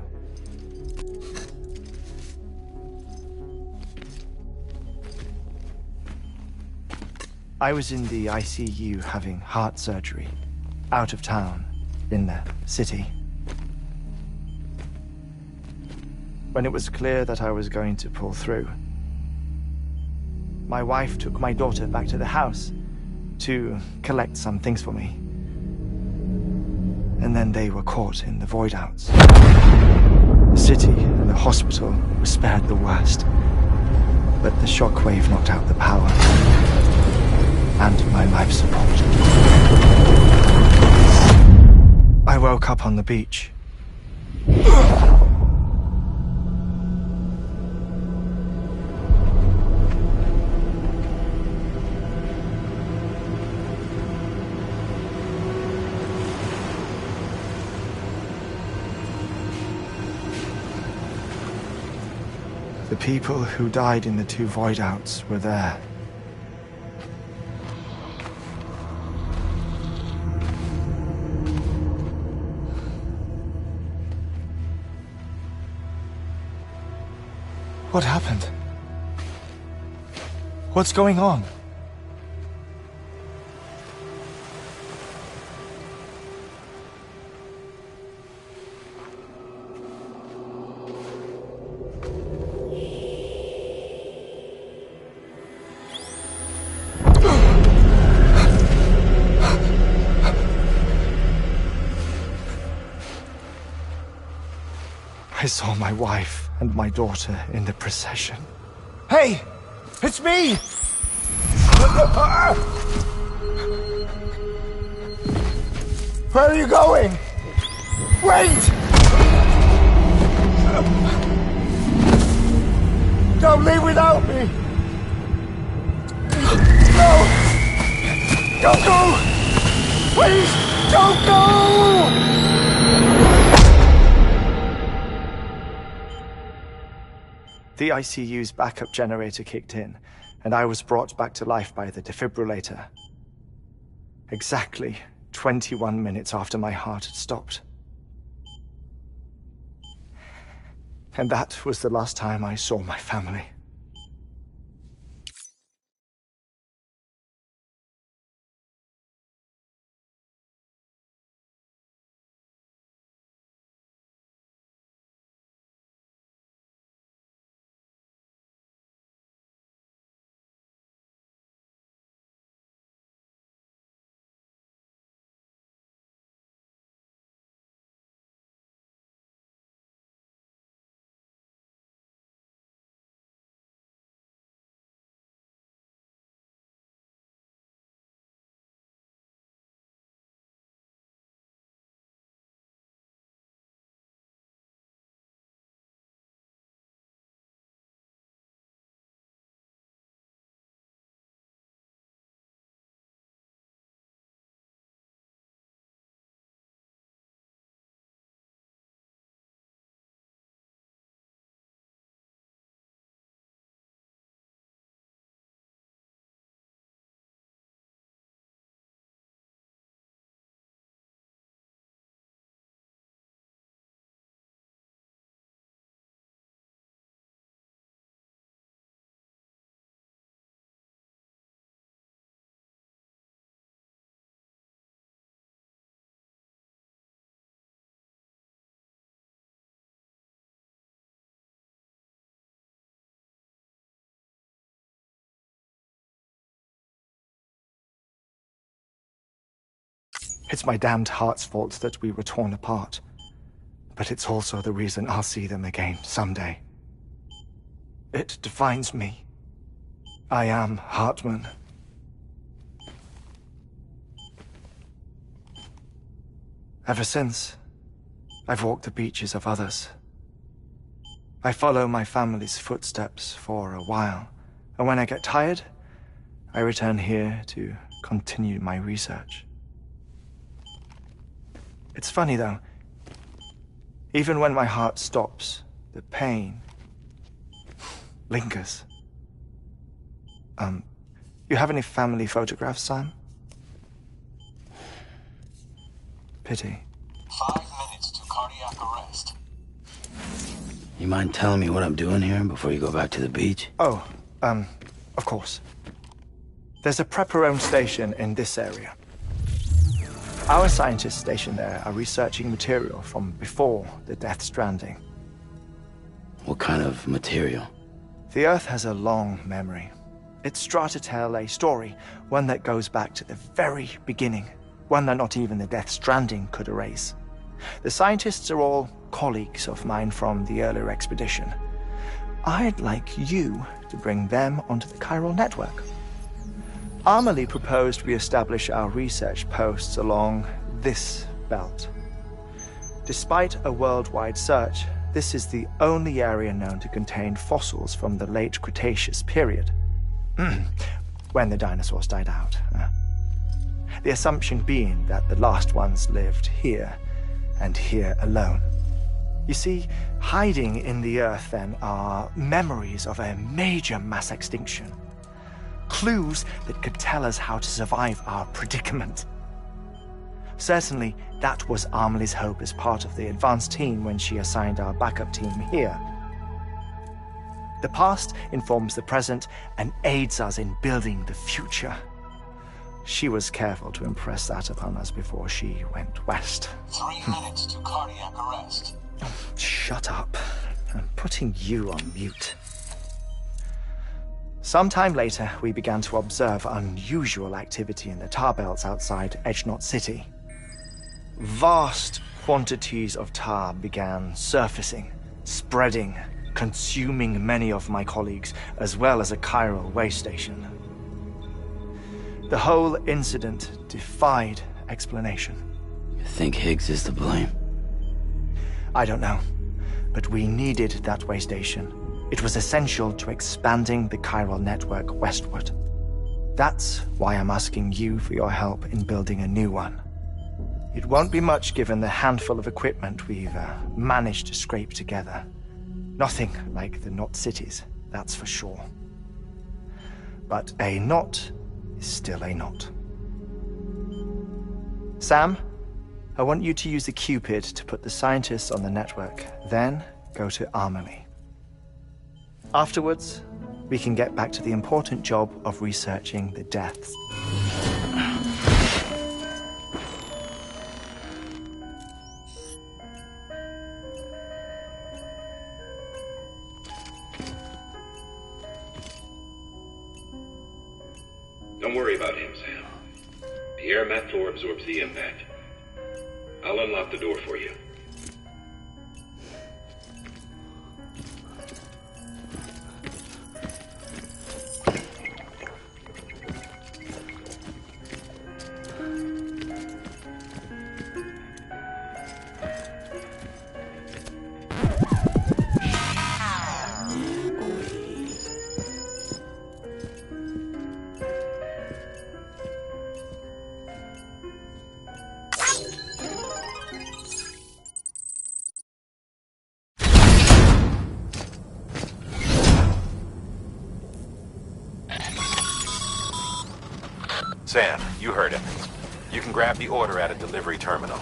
I was in the ICU having heart surgery, out of town, in the city. When it was clear that I was going to pull through, my wife took my daughter back to the house to collect some things for me. And then they were caught in the void outs. The city and the hospital were spared the worst, but the shockwave knocked out the power and my life support. I woke up on the beach. The people who died in the two void outs were there. What happened? What's going on? I saw my wife and my daughter in the procession. Hey! It's me! Where are you going? Wait! Don't leave without me! No! Don't go! Please, don't go! The ICU's backup generator kicked in, and I was brought back to life by the defibrillator. Exactly 21 minutes after my heart had stopped. And that was the last time I saw my family. It's my damned heart's fault that we were torn apart. But it's also the reason I'll see them again someday. It defines me. I am Hartman. Ever since, I've walked the beaches of others. I follow my family's footsteps for a while, and when I get tired, I return here to continue my research. It's funny though, even when my heart stops, the pain lingers. You have any family photographs, Sam? Pity. 5 minutes to cardiac arrest. You mind telling me what I'm doing here before you go back to the beach? Oh, of course. There's a prepper-owned station in this area. Our scientists stationed there are researching material from before the Death Stranding. What kind of material? The Earth has a long memory. It's trying to tell a story, one that goes back to the very beginning, one that not even the Death Stranding could erase. The scientists are all colleagues of mine from the earlier expedition. I'd like you to bring them onto the chiral network. Amelie proposed we establish our research posts along this belt. Despite a worldwide search, this is the only area known to contain fossils from the late Cretaceous period. When the dinosaurs died out. The assumption being that the last ones lived here, and here alone. You see, hiding in the Earth then are memories of a major mass extinction. Clues that could tell us how to survive our predicament. Certainly, that was Amelie's hope as part of the advanced team when she assigned our backup team here. The past informs the present and aids us in building the future. She was careful to impress that upon us before she went west. 3 minutes to cardiac arrest. Shut up. I'm putting you on mute. Sometime later, we began to observe unusual activity in the tar belts outside Edgenot City. Vast quantities of tar began surfacing, spreading, consuming many of my colleagues, as well as a chiral way station. The whole incident defied explanation. You think Higgs is to blame? I don't know, but we needed that way station. It was essential to expanding the chiral network westward. That's why I'm asking you for your help in building a new one. It won't be much given the handful of equipment we've managed to scrape together. Nothing like the knot cities, that's for sure. But a knot is still a knot. Sam, I want you to use the Cupid to put the scientists on the network, then go to Amelie. Afterwards, we can get back to the important job of researching the deaths. Don't worry about him, Sam. The air mat floor absorbs the impact. I'll unlock the door for you. Sam, you heard him. You can grab the order at a delivery terminal.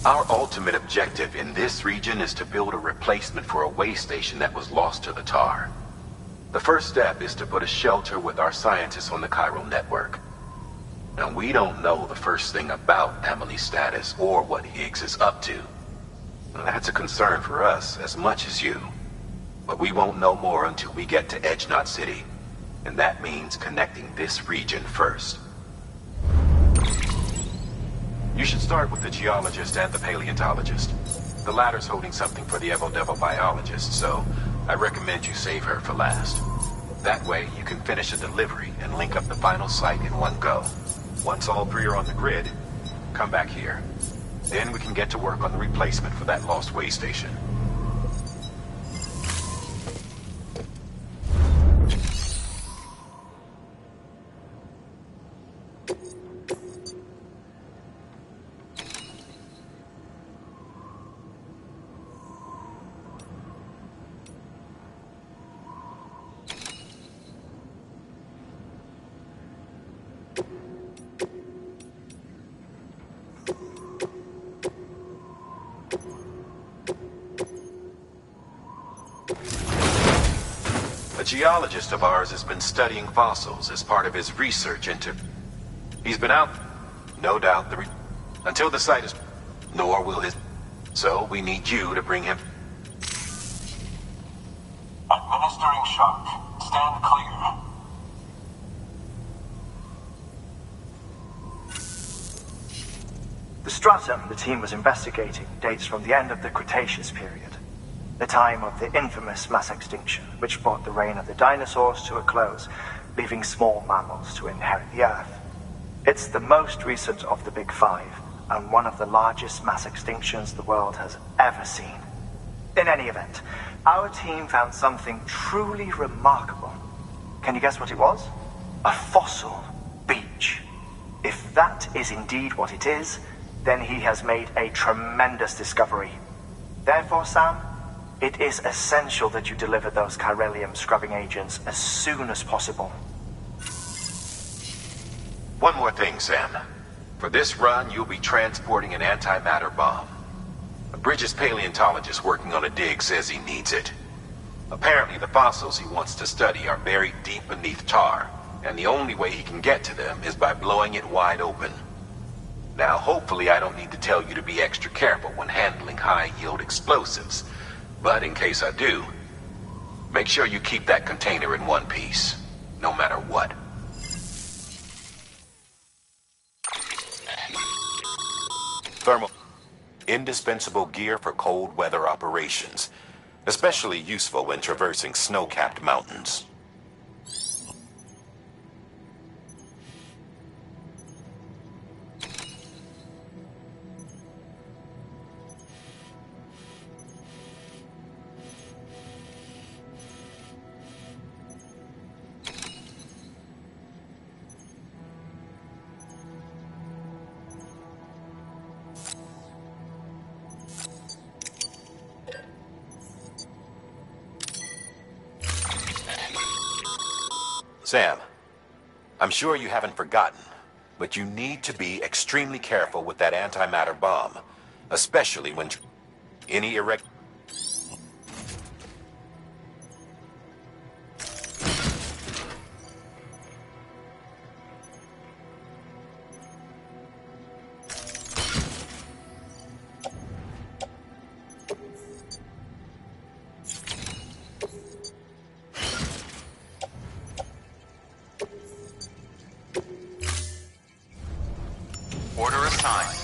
Our ultimate objective in this region is to build a replacement for a way station that was lost to the tar. The first step is to put a shelter with our scientists on the chiral network. Now, we don't know the first thing about Emily's status or what Higgs is up to. Now, that's a concern for us as much as you. But we won't know more until we get to Edge Knot City. And that means connecting this region first. You should start with the geologist and the paleontologist. The latter's holding something for the Evo-Devo biologist, so I recommend you save her for last. That way, you can finish the delivery and link up the final site in one go. Once all three are on the grid, come back here. Then we can get to work on the replacement for that lost way station. A geologist of ours has been studying fossils as part of his research into... He's been out, no doubt, until the site is... Nor will his... So we need you to bring him... Administering shock. Stand clear. The stratum the team was investigating dates from the end of the Cretaceous period, the time of the infamous mass extinction, which brought the reign of the dinosaurs to a close, leaving small mammals to inherit the Earth. It's the most recent of the Big Five, and one of the largest mass extinctions the world has ever seen. In any event, our team found something truly remarkable. Can you guess what it was? A fossil beach. If that is indeed what it is, then he has made a tremendous discovery. Therefore, Sam, it is essential that you deliver those chiralium scrubbing agents as soon as possible. One more thing, Sam. For this run, you'll be transporting an antimatter bomb. Bridges' paleontologist working on a dig says he needs it. Apparently, the fossils he wants to study are buried deep beneath tar, and the only way he can get to them is by blowing it wide open. Now, hopefully I don't need to tell you to be extra careful when handling high-yield explosives. But in case I do, make sure you keep that container in one piece, no matter what. Thermal. Indispensable gear for cold weather operations, especially useful when traversing snow-capped mountains. Sam, I'm sure you haven't forgotten, but you need to be extremely careful with that antimatter bomb, especially when any erect... Order assigned.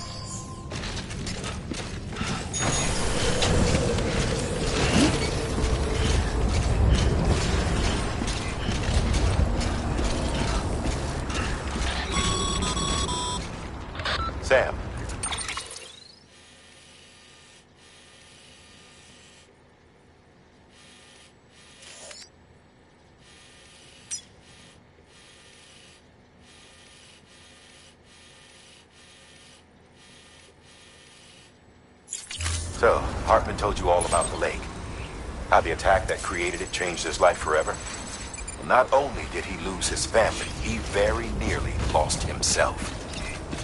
Sam. So, Hartman told you all about the lake. How the attack that created it changed his life forever. Well, not only did he lose his family, he very nearly lost himself.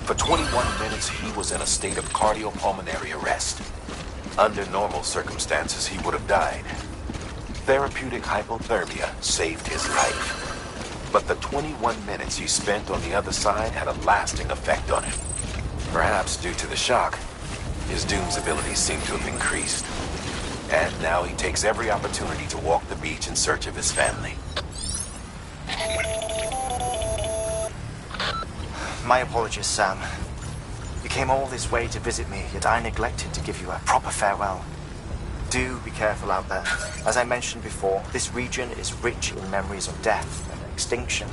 For 21 minutes, he was in a state of cardiopulmonary arrest. Under normal circumstances, he would have died. Therapeutic hypothermia saved his life. But the 21 minutes he spent on the other side had a lasting effect on him. Perhaps due to the shock, his Doom's abilities seem to have increased. And now he takes every opportunity to walk the beach in search of his family. My apologies, Sam. You came all this way to visit me, yet I neglected to give you a proper farewell. Do be careful out there. As I mentioned before, this region is rich in memories of death and extinction.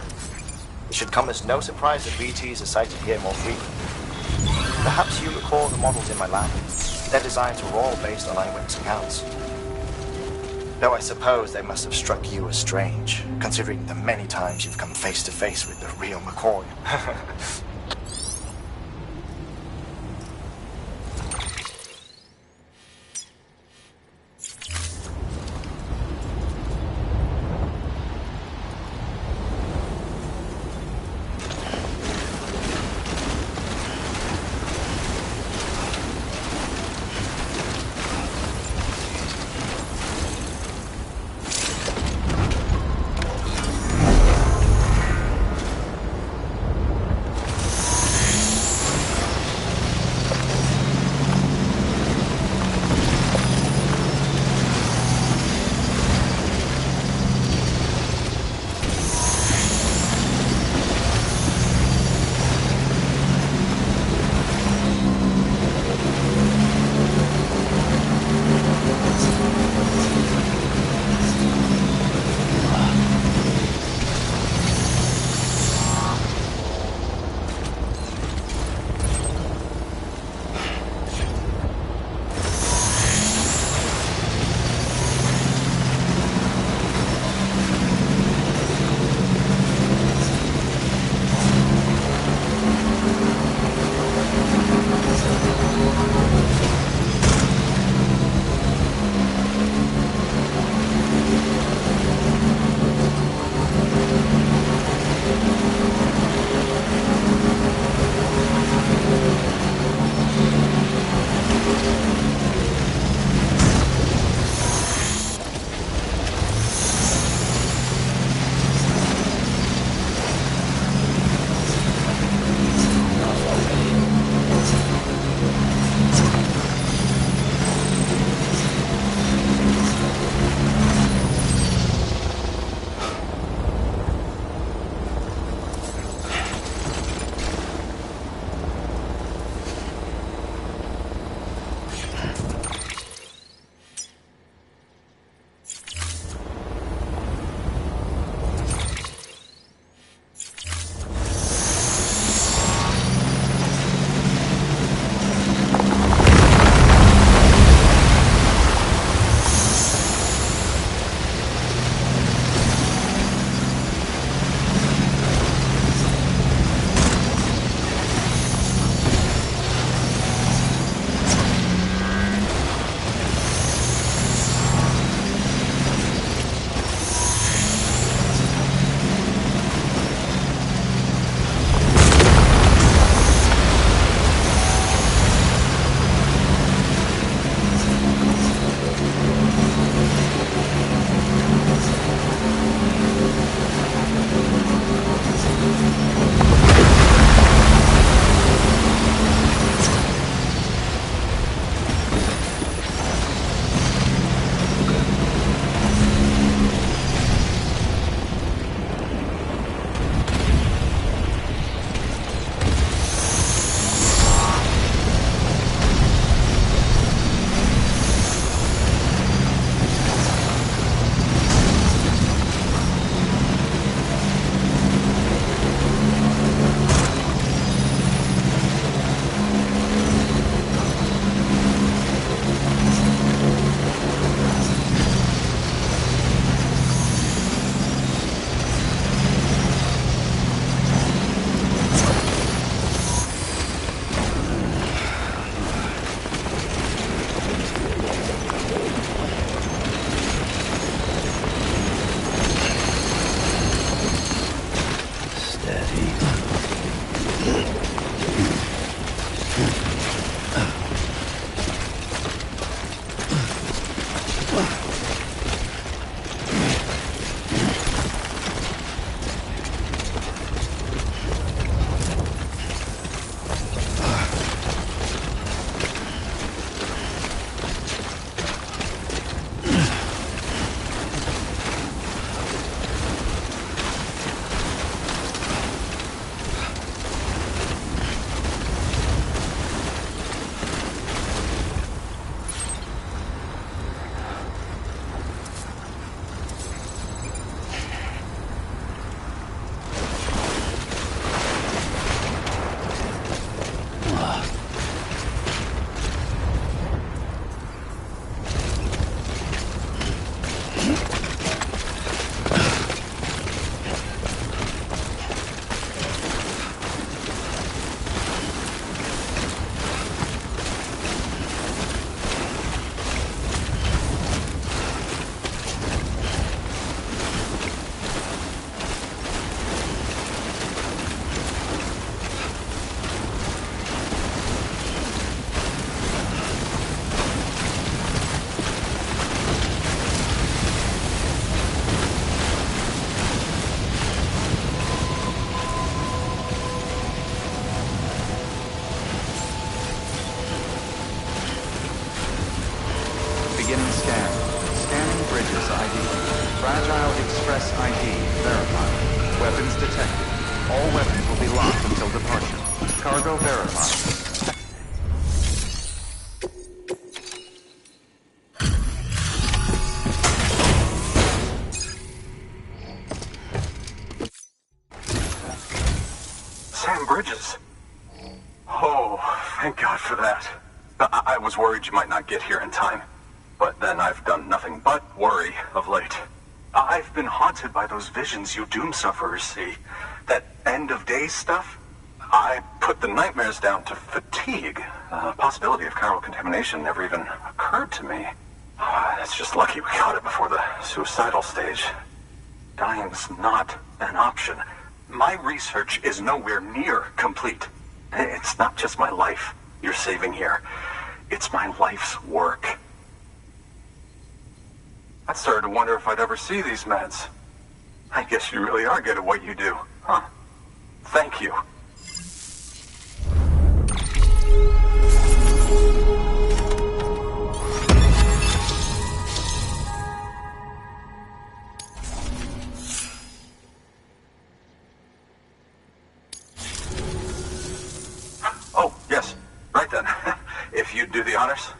It should come as no surprise that BTs are sighted here more frequently. Perhaps you recall the models in my lab. Their designs were all based on eyewitness accounts. Though I suppose they must have struck you as strange, considering the many times you've come face to face with the real McCoy. All weapons will be locked until departure. Cargo verified. Sam Bridges. Oh, thank God for that. I was worried you might not get here in time. But then I've done nothing but worry of late. I've been haunted by those visions you doom sufferers see. That end of days stuff. I put the nightmares down to fatigue. The possibility of chiral contamination never even occurred to me. It's just lucky we got it before the suicidal stage. Dying's not an option. My research is nowhere near complete. It's not just my life you're saving here. It's my life's work. I started to wonder if I'd ever see these meds. I guess you really are good at what you do, huh? Thank you. Oh, yes. Right then. If you'd do the honors.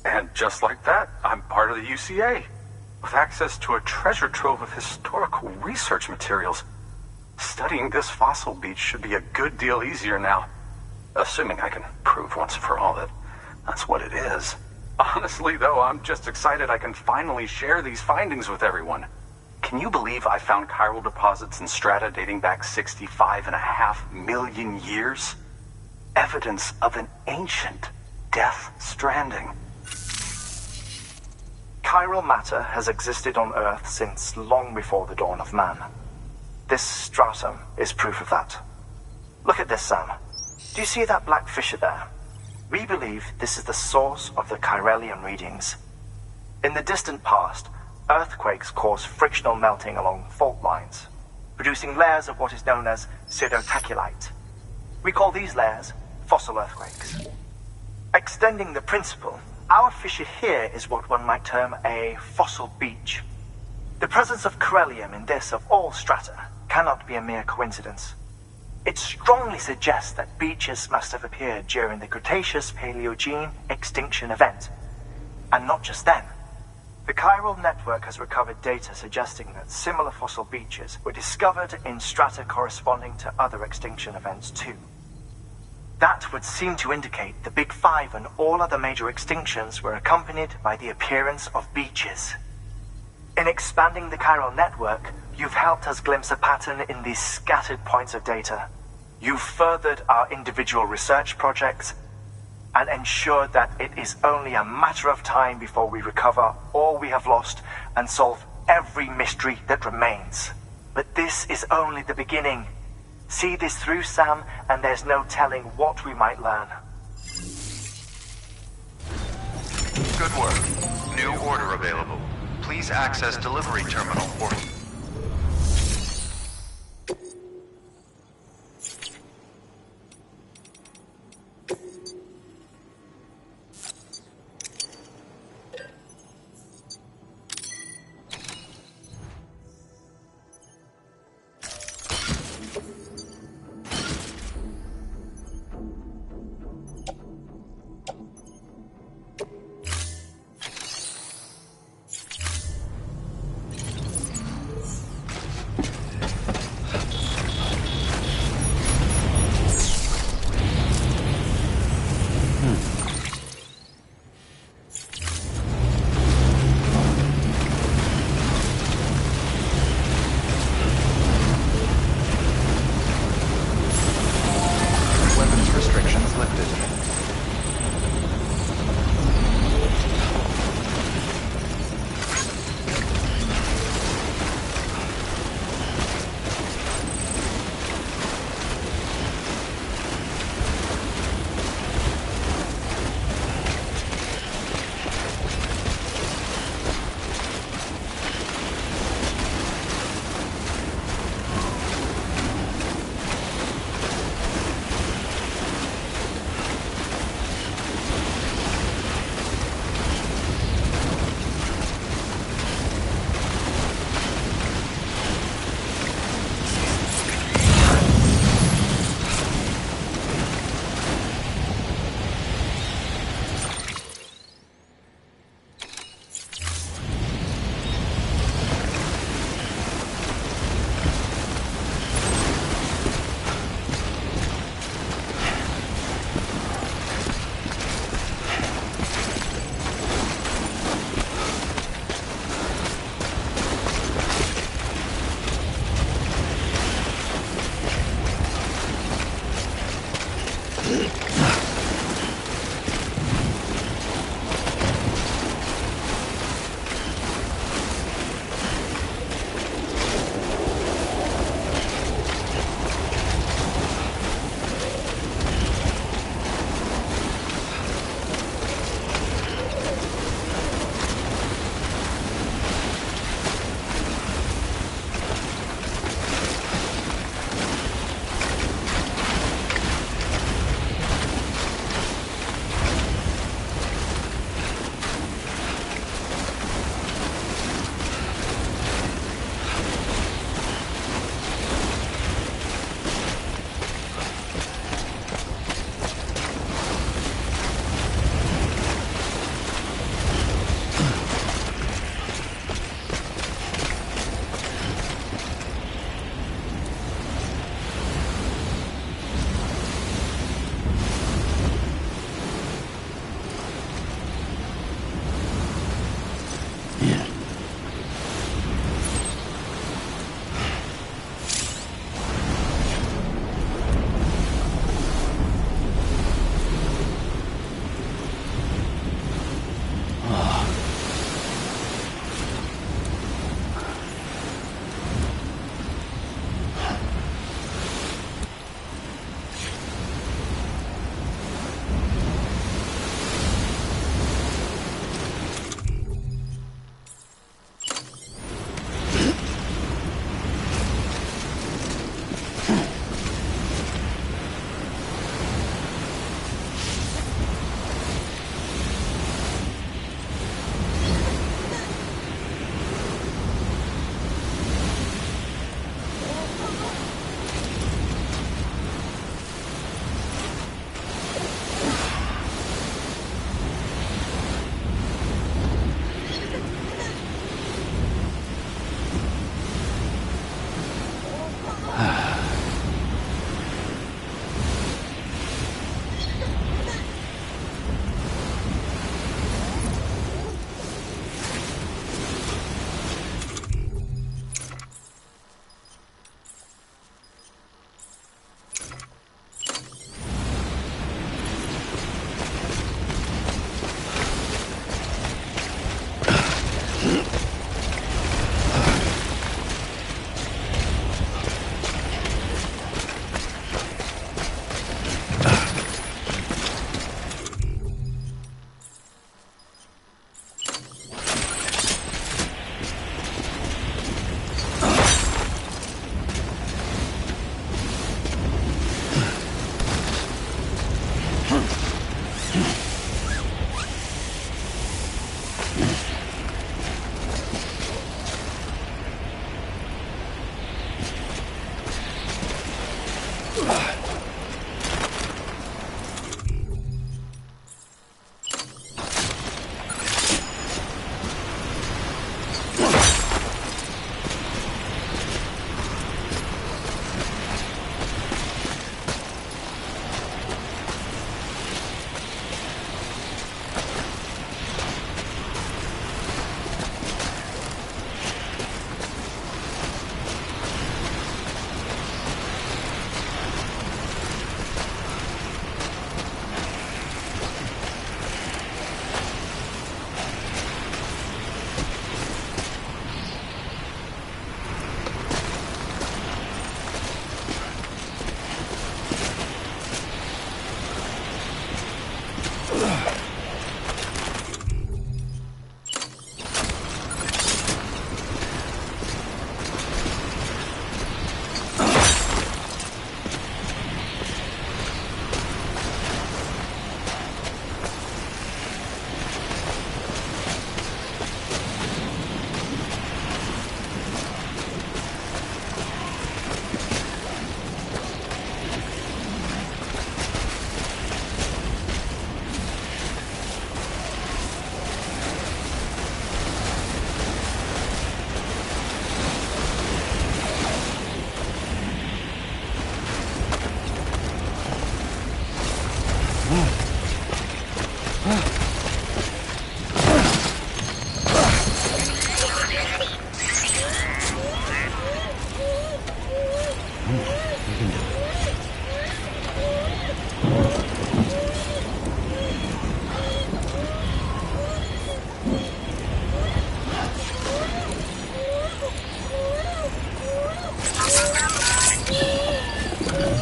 And just like that, I'm part of the UCA, with access to a treasure trove of historical research materials. Studying this fossil beach should be a good deal easier now, assuming I can prove once and for all that that's what it is. Honestly, though, I'm just excited I can finally share these findings with everyone. Can you believe I found chiral deposits in strata dating back 65.5 million years? Evidence of an ancient death stranding. Chiral matter has existed on Earth since long before the dawn of man. This stratum is proof of that. Look at this, Sam. Do you see that black fissure there? We believe this is the source of the Chiralian readings. In the distant past, earthquakes cause frictional melting along fault lines, producing layers of what is known as pseudotachylite. We call these layers fossil earthquakes. Extending the principle, our fissure here is what one might term a fossil beach. The presence of chiralium in this of all strata cannot be a mere coincidence. It strongly suggests that beaches must have appeared during the Cretaceous-Paleogene extinction event. And not just then. The chiral network has recovered data suggesting that similar fossil beaches were discovered in strata corresponding to other extinction events too. That would seem to indicate the Big Five and all other major extinctions were accompanied by the appearance of beaches. In expanding the chiral network, you've helped us glimpse a pattern in these scattered points of data. You've furthered our individual research projects and ensured that it is only a matter of time before we recover all we have lost and solve every mystery that remains. But this is only the beginning. See this through, Sam, and there's no telling what we might learn. Good work. New order available. Please access delivery terminal or...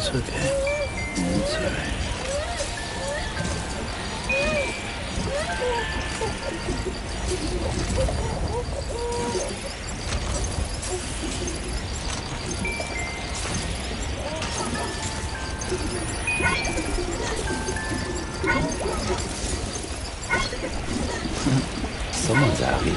It's okay. It's alright. Someone's happy.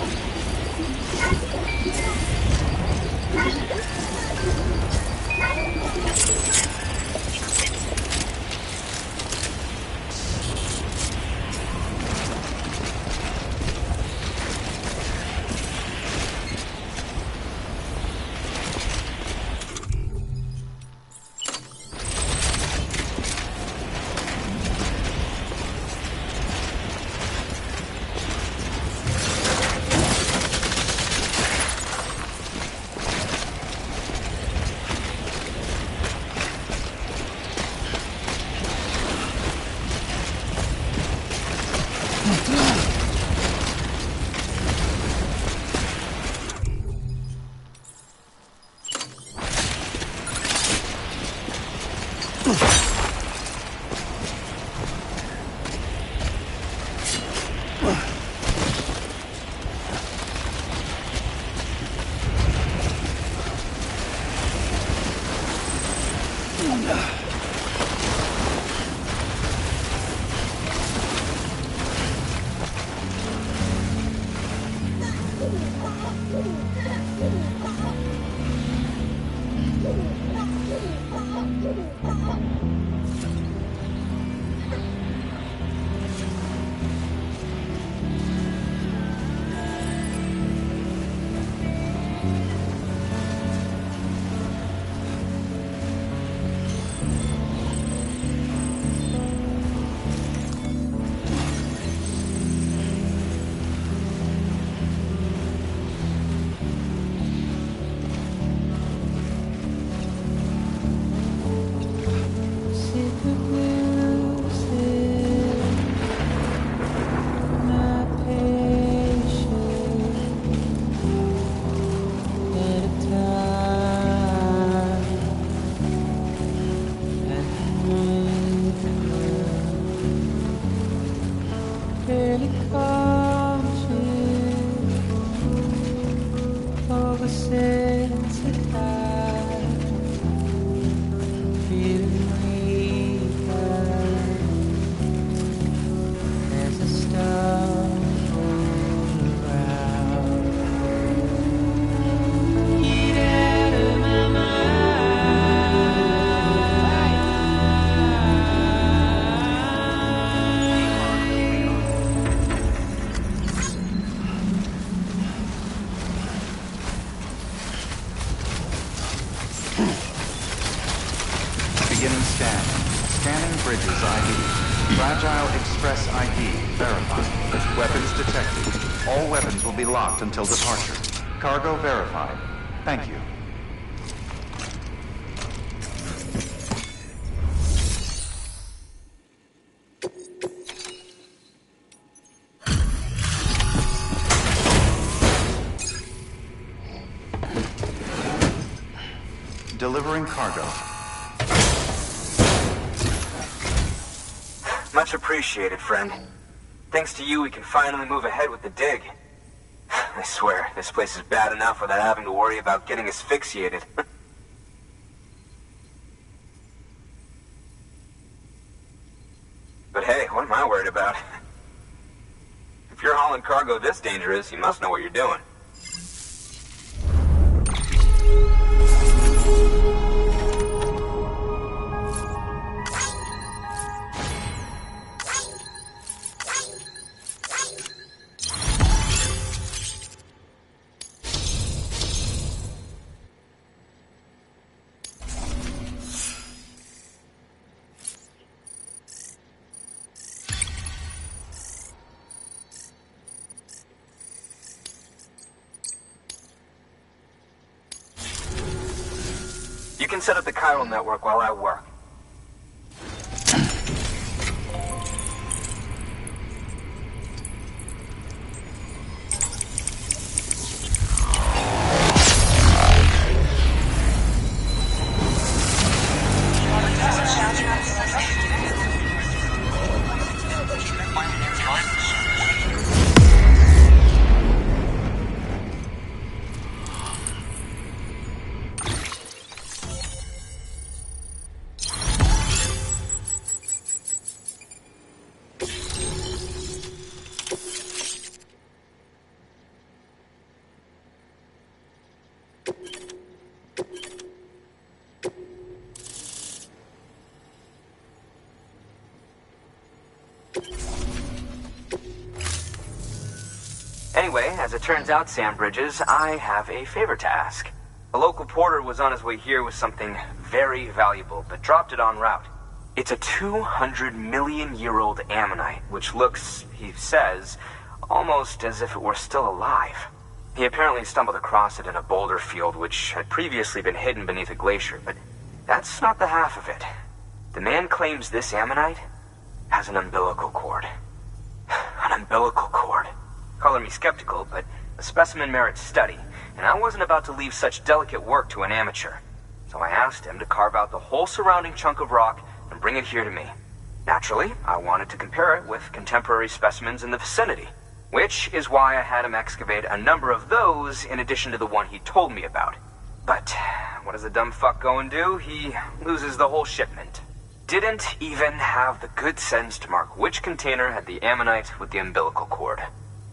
Beginning scan. Scanning bridges ID. Fragile Express ID verified. Weapons detected. All weapons will be locked until departure. Cargo verified. Thank you. Delivering cargo. Much appreciated, friend. Thanks to you, we can finally move ahead with the dig. I swear, this place is bad enough without having to worry about getting asphyxiated. But hey, what am I worried about? If you're hauling cargo this dangerous, you must know what you're doing. You can set up the chiral network while I work. Anyway, as it turns out, Sam Bridges, I have a favor to ask. A local porter was on his way here with something very valuable, but dropped it en route. It's a 200-million-year-old ammonite, which looks, he says, almost as if it were still alive. He apparently stumbled across it in a boulder field which had previously been hidden beneath a glacier, but that's not the half of it. The man claims this ammonite has an umbilical cord. An umbilical cord. Color me skeptical, but the specimen merits study, and I wasn't about to leave such delicate work to an amateur. So I asked him to carve out the whole surrounding chunk of rock and bring it here to me. Naturally, I wanted to compare it with contemporary specimens in the vicinity, which is why I had him excavate a number of those in addition to the one he told me about. But what does the dumb fuck go and do? He loses the whole shipment. Didn't even have the good sense to mark which container had the ammonite with the umbilical cord.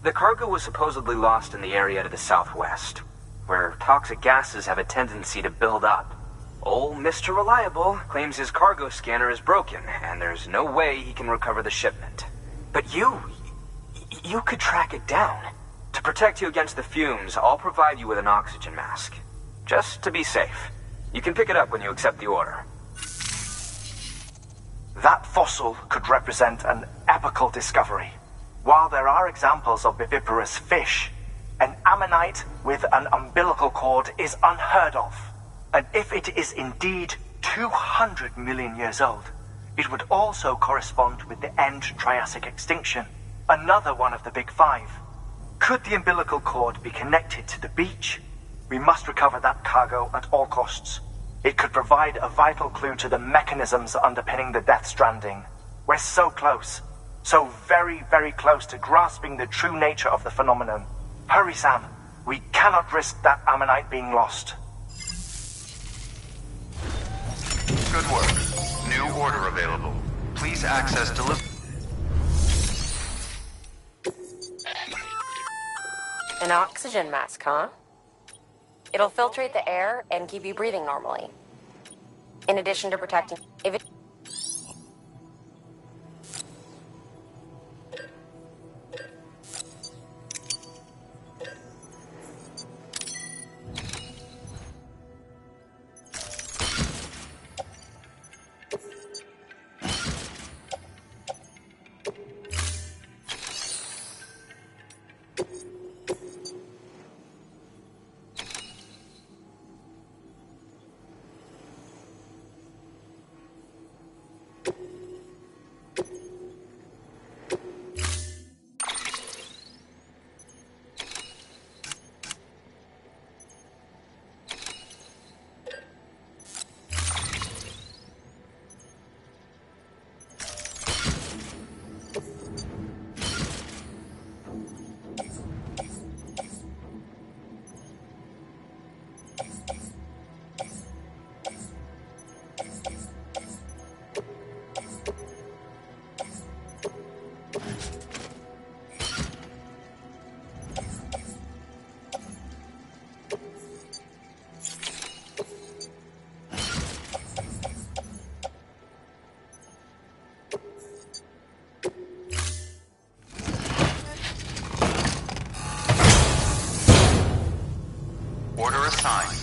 The cargo was supposedly lost in the area to the southwest, where toxic gases have a tendency to build up. Old Mr. Reliable claims his cargo scanner is broken, and there's no way he can recover the shipment. But you could track it down. To protect you against the fumes, I'll provide you with an oxygen mask. Just to be safe. You can pick it up when you accept the order. That fossil could represent an epochal discovery. While there are examples of viviparous fish, an ammonite with an umbilical cord is unheard of. And if it is indeed 200 million years old, it would also correspond with the end Triassic extinction, another one of the big five. Could the umbilical cord be connected to the beach? We must recover that cargo at all costs. It could provide a vital clue to the mechanisms underpinning the Death Stranding. We're so close. So very, very close to grasping the true nature of the phenomenon. Hurry, Sam. We cannot risk that ammonite being lost. Good work. New order available. Please access delivery. An oxygen mask, huh? It'll filtrate the air and keep you breathing normally. In addition to protecting... If it... Order assigned.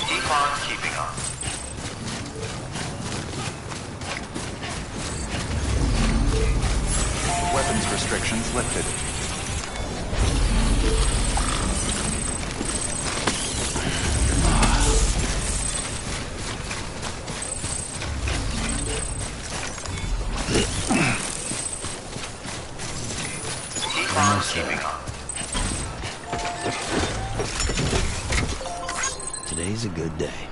Keep on keeping on. Weapons restrictions lifted. Keep on keeping on. Today's a good day.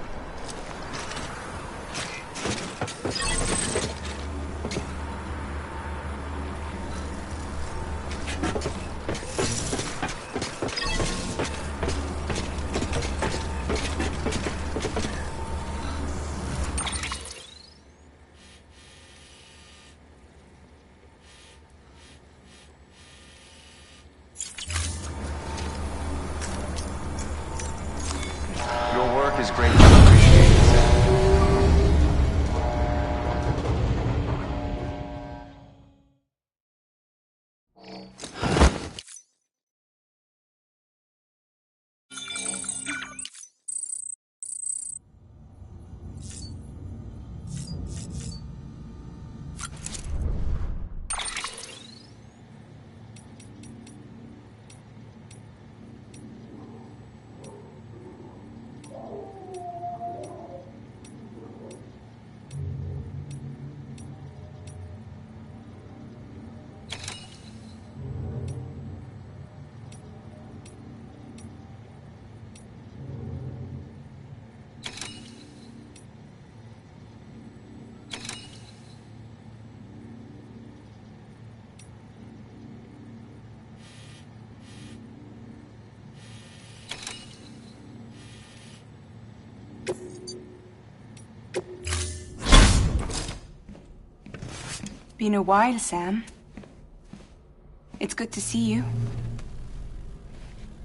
Been a while, Sam. It's good to see you.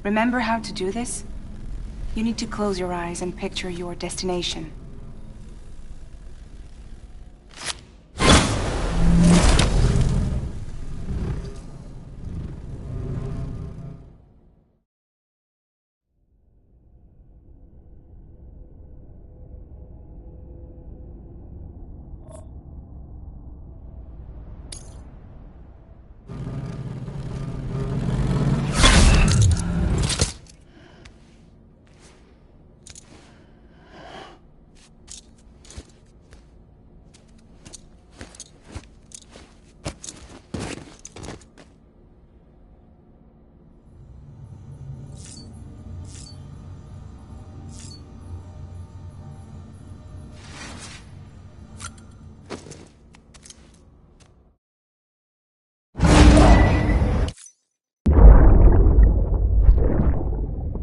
Remember how to do this? You need to close your eyes and picture your destination.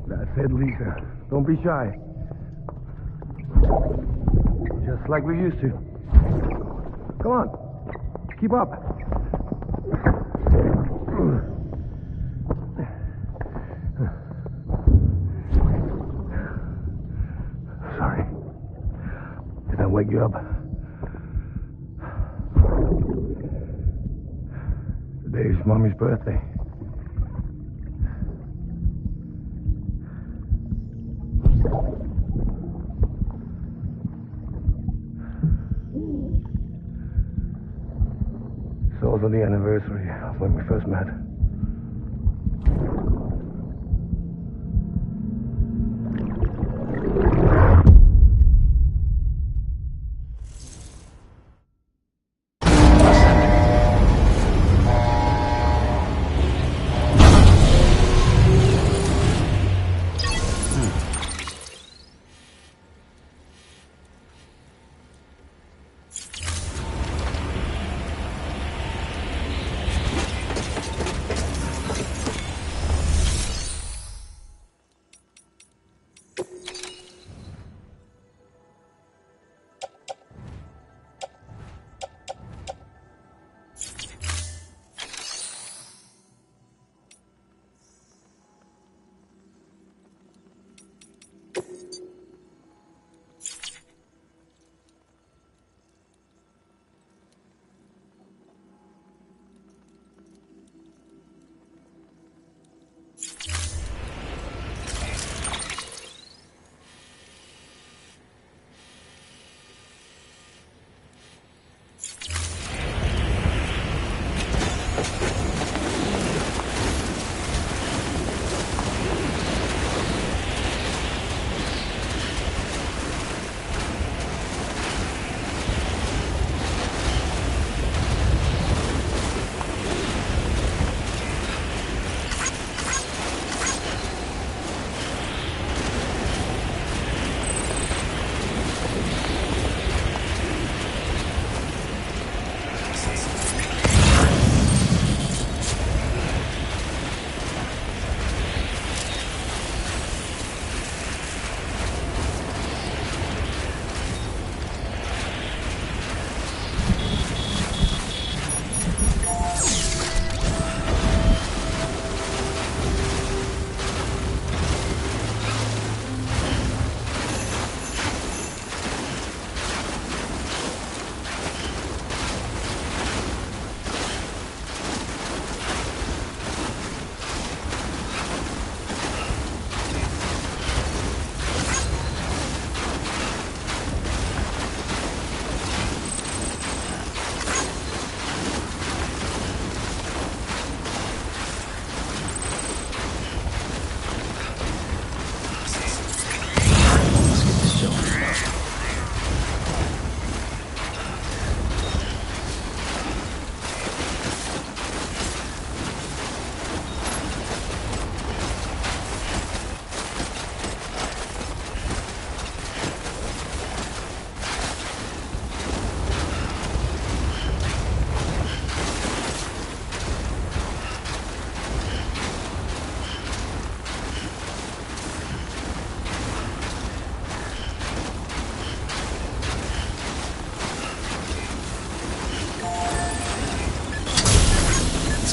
That's it, Lisa. Don't be shy. Just like we used to. Come on. Keep up. Sorry. Did I wake you up? Today's Mommy's birthday. It's also the anniversary of when we first met.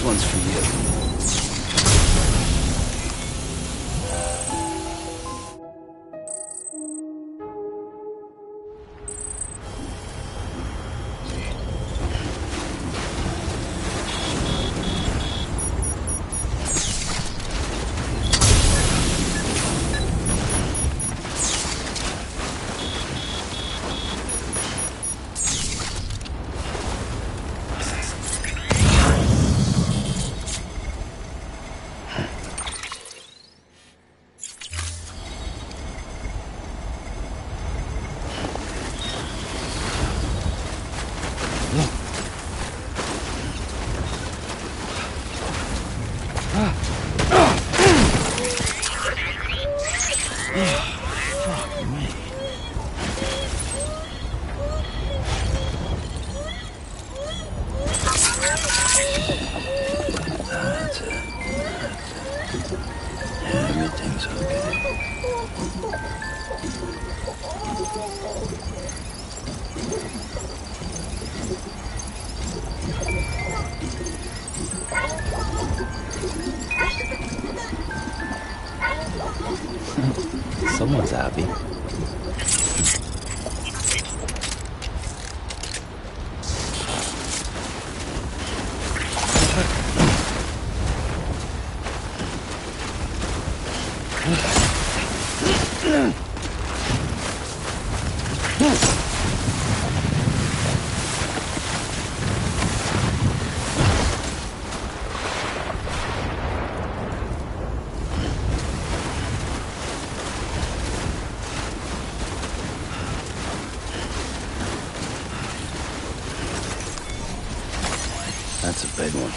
This one's for you. Someone's happy. That's a big one.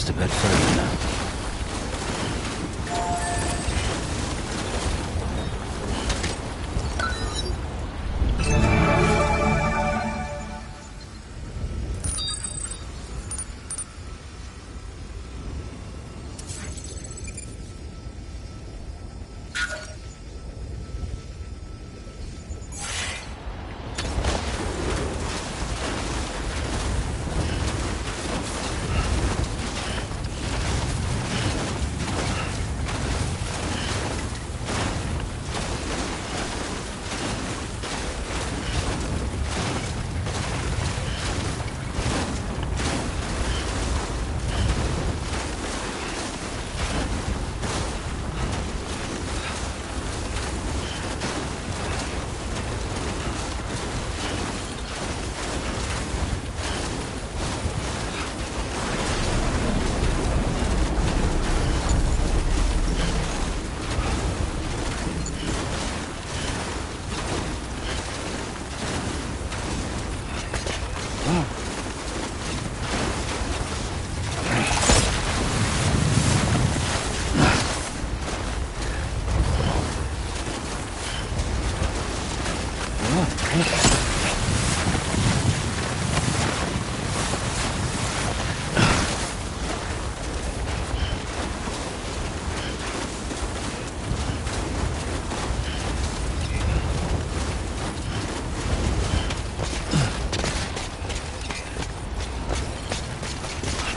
A bit further now.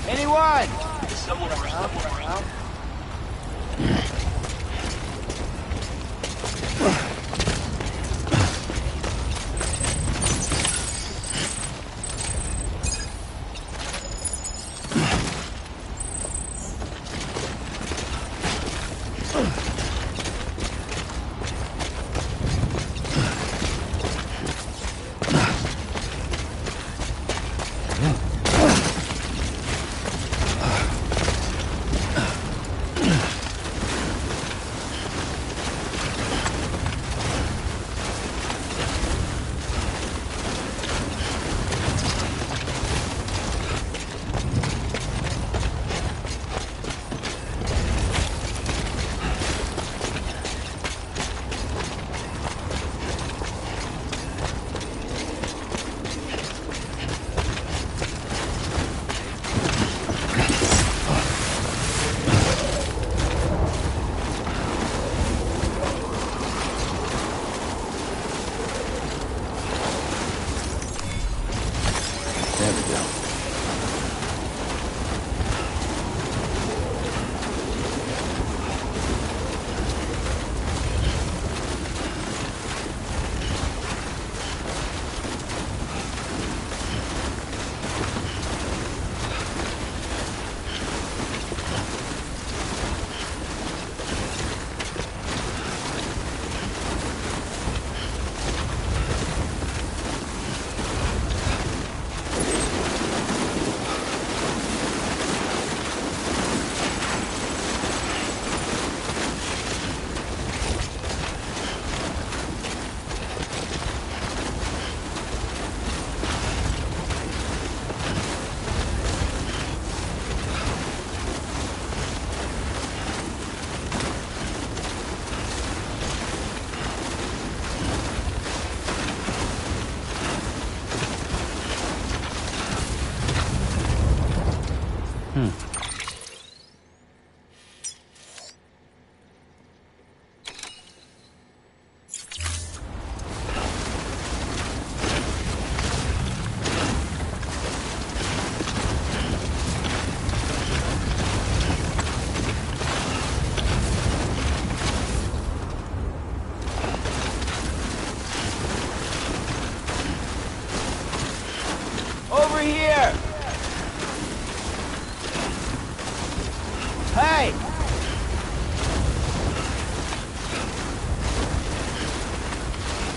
Anyone? Someone around?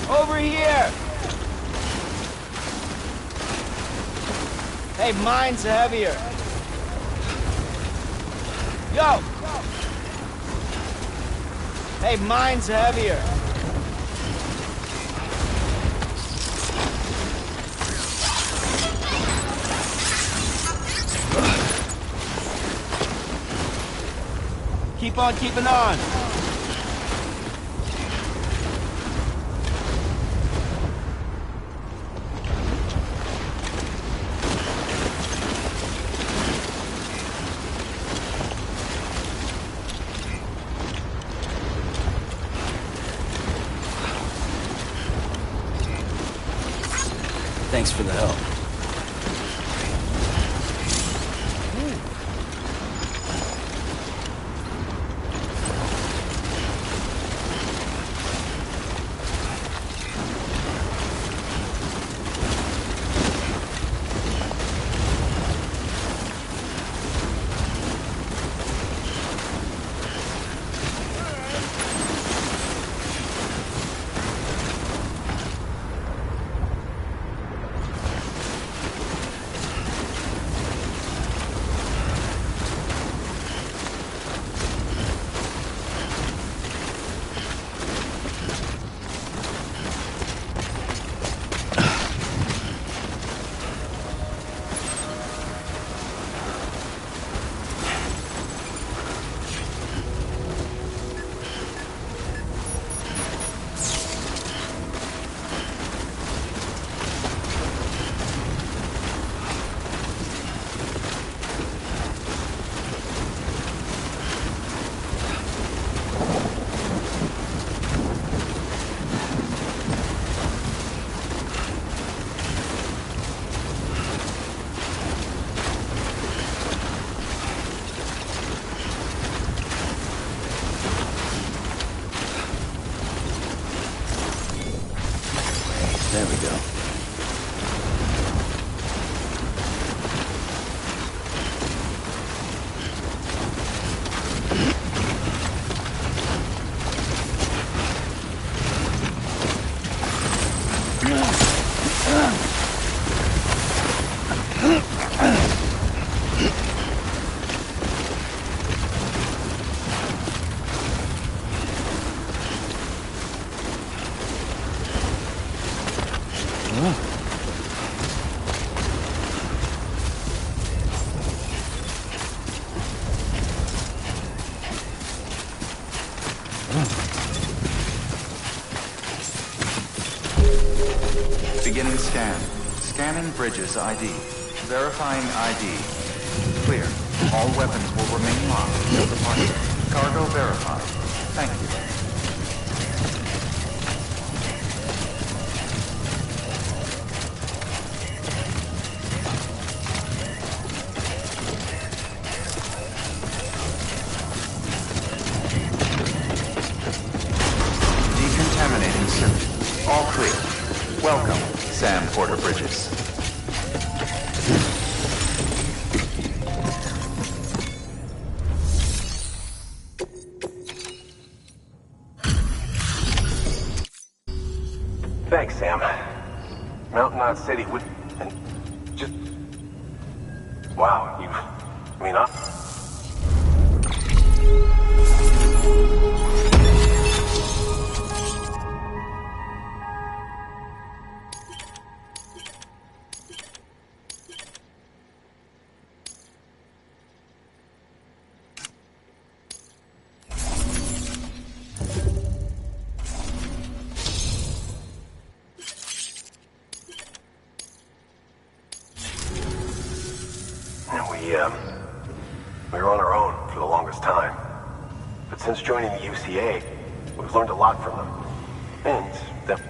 Over here! Hey, mine's heavier. Yo! Hey, mine's heavier. Keep on keeping on. Thanks for the help. There we go. Beginning scan. Scanning bridges ID. Verifying ID. Clear. All weapons will remain locked until departure. Cargo verified. Thank you. Decontaminating suit. All clear. Welcome, Sam Porter Bridges. Thanks, Sam. Mountain Knot City would... and just... Wow, I mean, we were on our own for the longest time. But since joining the UCA, we've learned a lot from them. And that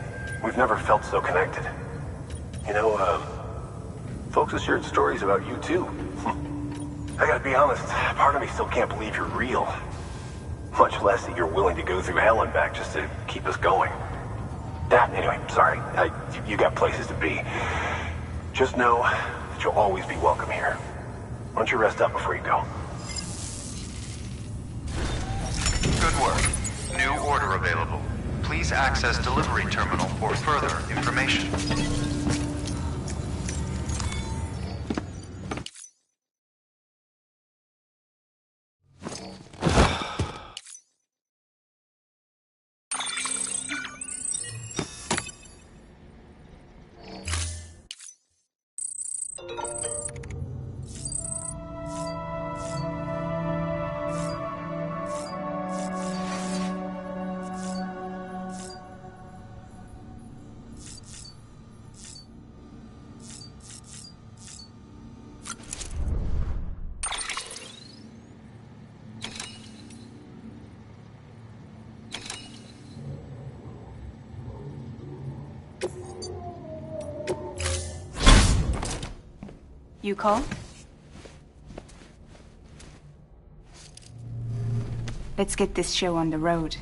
we've never felt so connected. You know, folks have shared stories about you too. I gotta be honest, part of me still can't believe you're real. Much less that you're willing to go through hell and back just to keep us going. Anyway, sorry. You got places to be. Just know that you'll always be welcome here. Why don't you rest up before you go? Good work. New order available. Please access delivery terminal for further information. You call? Let's get this show on the road.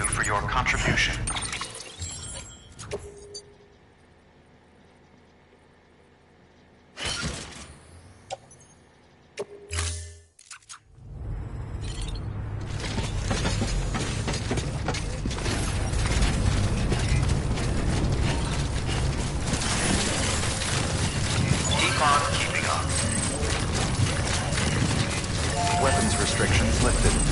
you for your contribution. Keep on keeping on. Weapons restrictions lifted.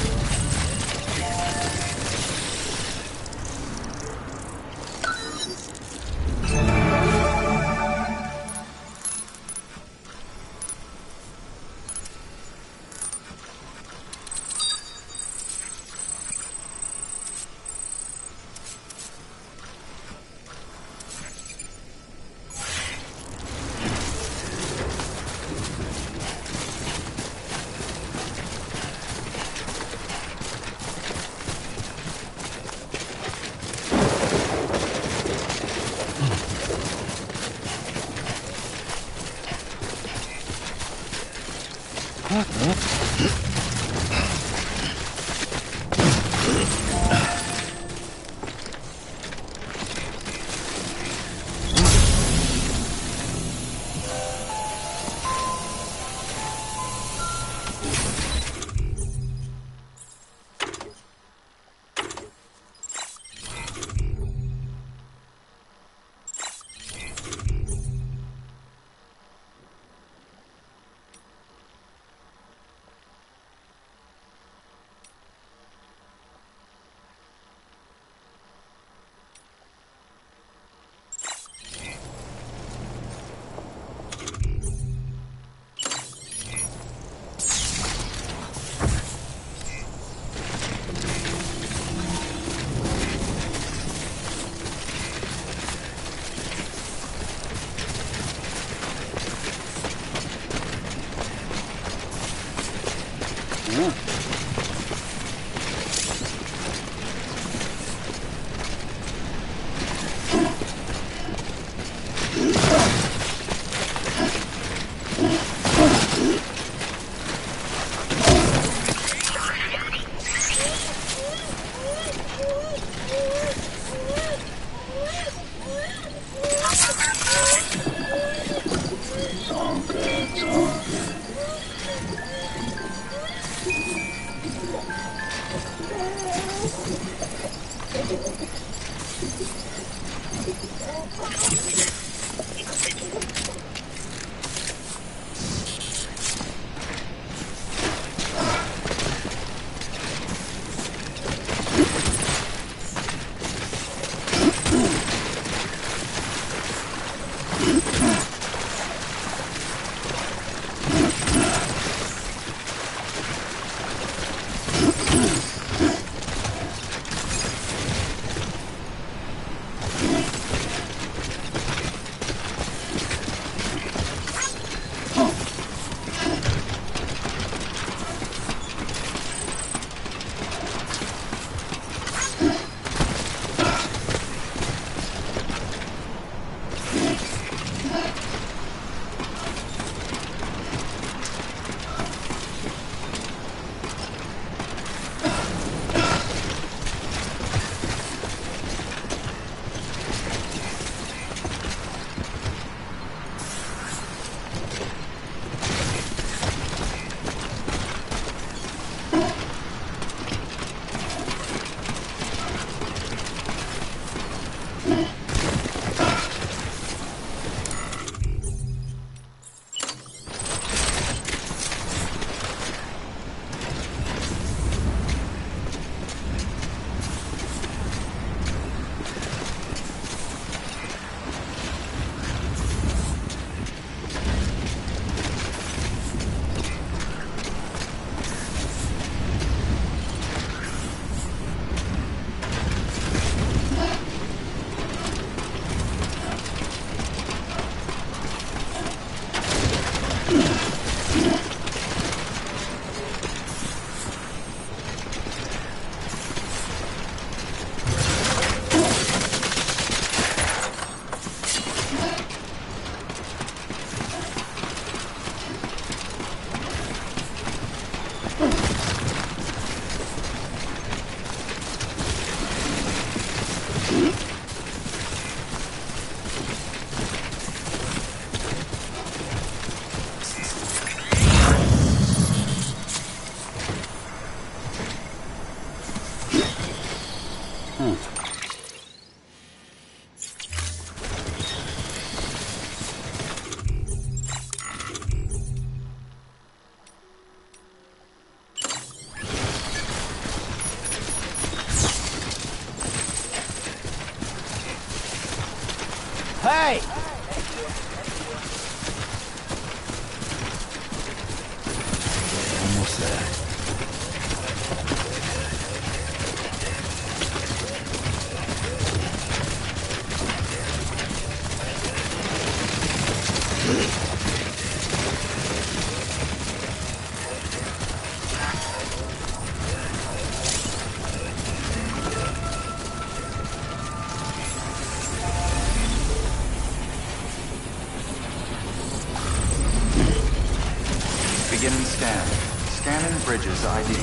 Beginning scan. Scanning bridges ID.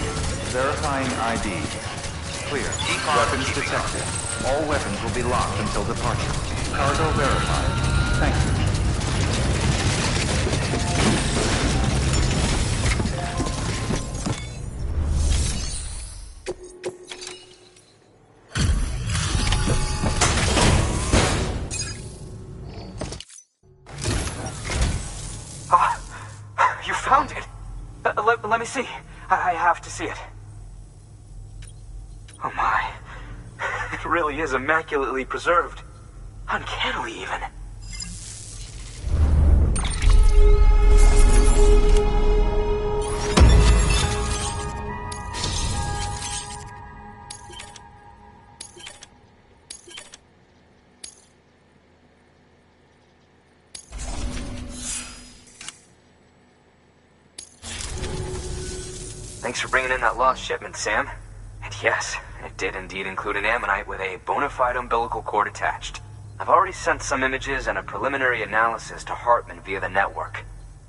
Verifying ID. Clear. Weapons detected. All weapons will be locked until departure. Cargo verified. Thank you. You found it! Let me see. I have to see it. Oh my. It really is immaculately preserved. Uncannily, even. Thanks for bringing in that lost shipment, Sam. And yes, it did indeed include an ammonite with a bona fide umbilical cord attached. I've already sent some images and a preliminary analysis to Hartman via the network.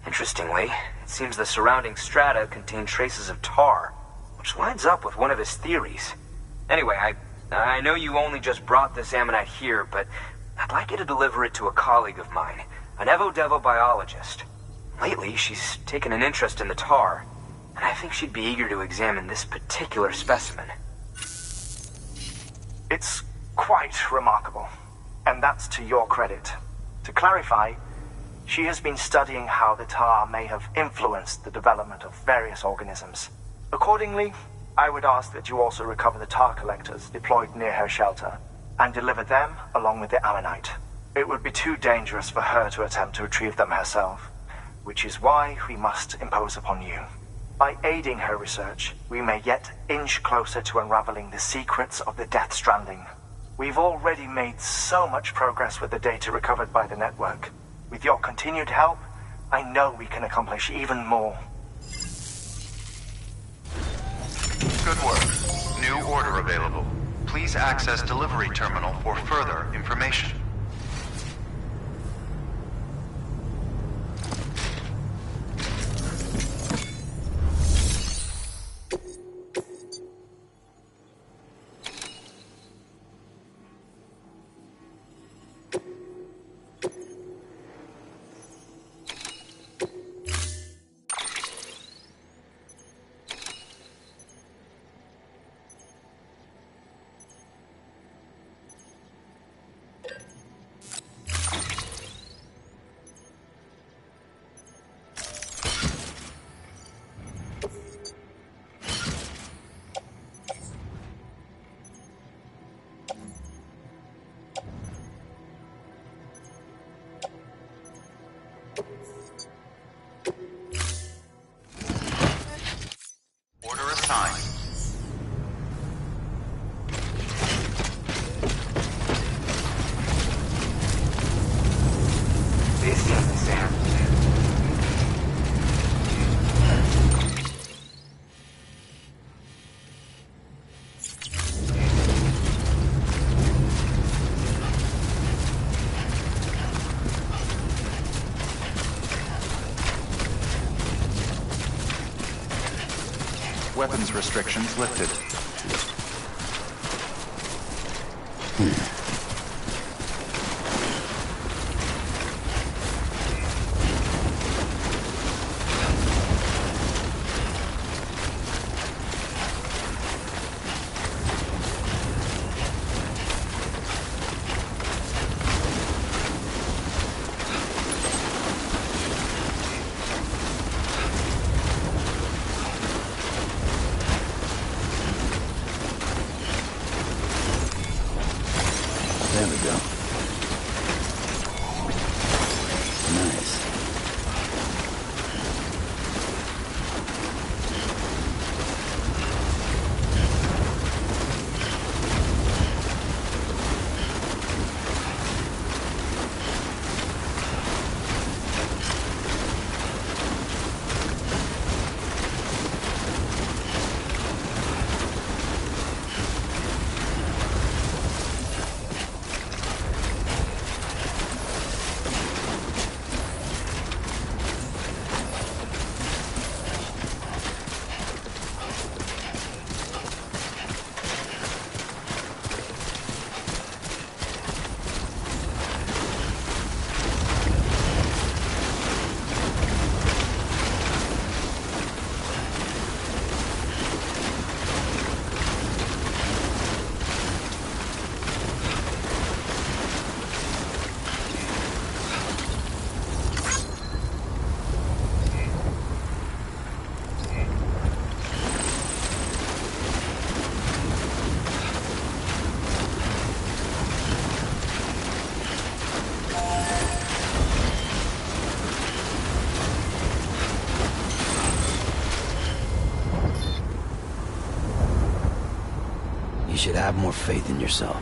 Interestingly, it seems the surrounding strata contain traces of tar, which lines up with one of his theories. Anyway, I know you only just brought this ammonite here, but I'd like you to deliver it to a colleague of mine, an Evo-Devo biologist. Lately, she's taken an interest in the tar, and I think she'd be eager to examine this particular specimen. It's quite remarkable, and that's to your credit. To clarify, she has been studying how the tar may have influenced the development of various organisms. Accordingly, I would ask that you also recover the tar collectors deployed near her shelter, and deliver them along with the ammonite. It would be too dangerous for her to attempt to retrieve them herself, which is why we must impose upon you. By aiding her research, we may yet inch closer to unraveling the secrets of the Death Stranding. We've already made so much progress with the data recovered by the network. With your continued help, I know we can accomplish even more. Good work. New order available. Please access delivery terminal for further information. Order assigned. This is Sam. Weapons restrictions lifted. You should have more faith in yourself.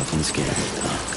fucking scary, huh?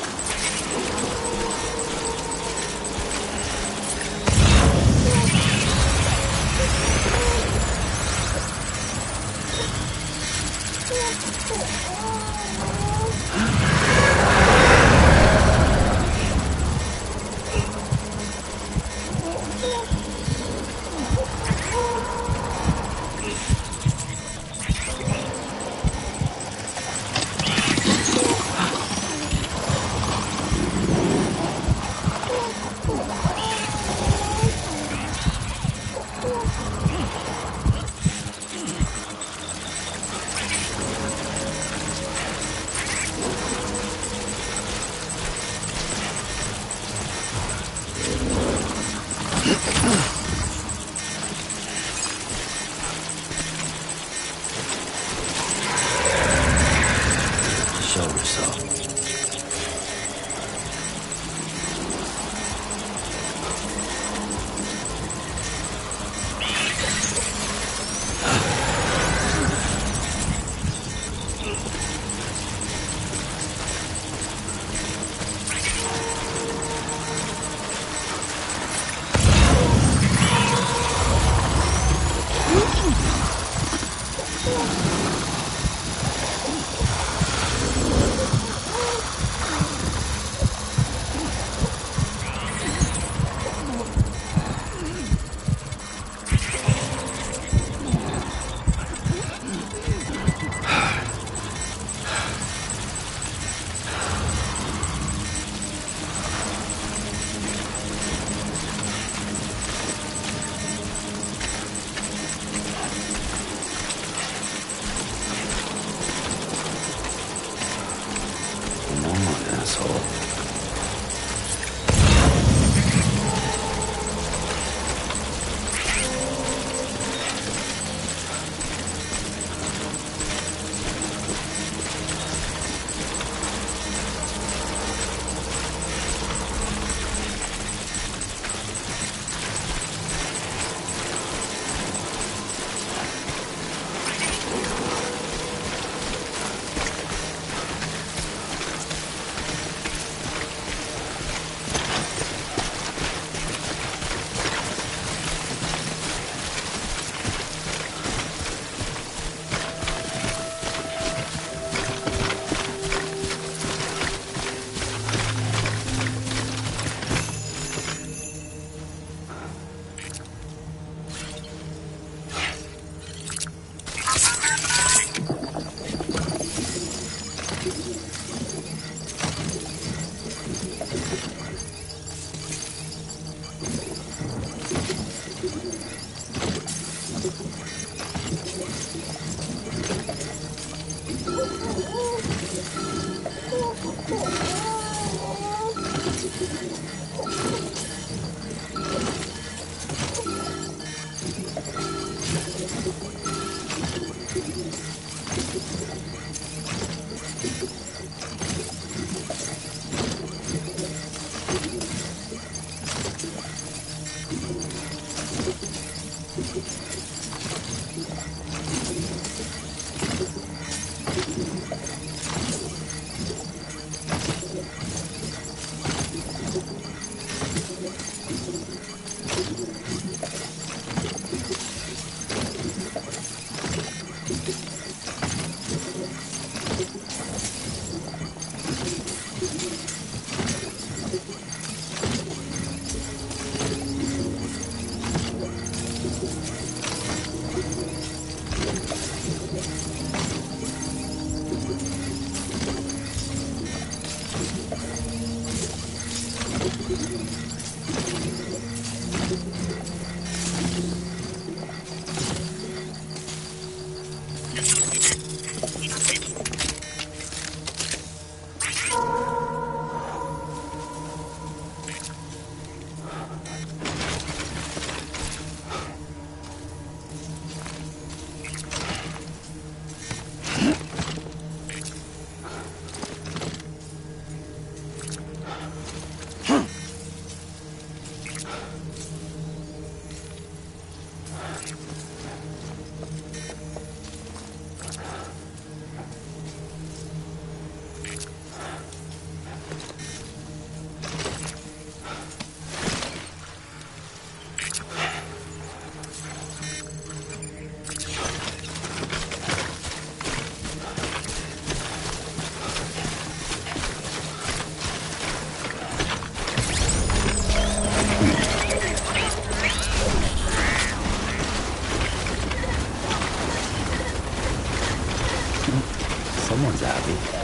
Someone's happy.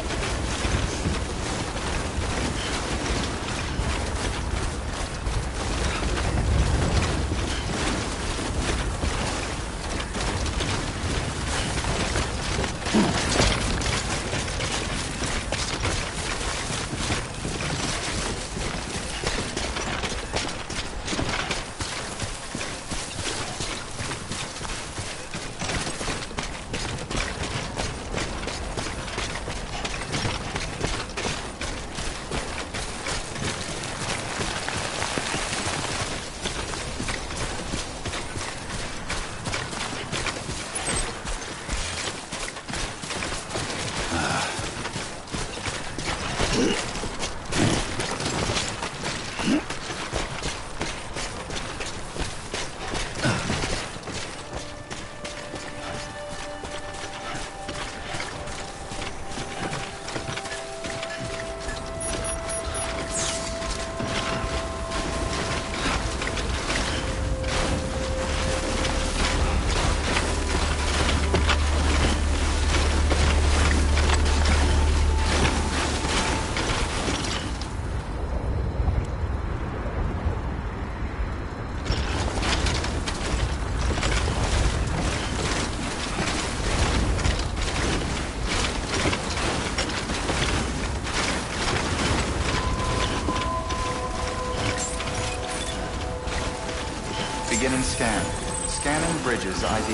Beginning scan. Scanning bridges ID.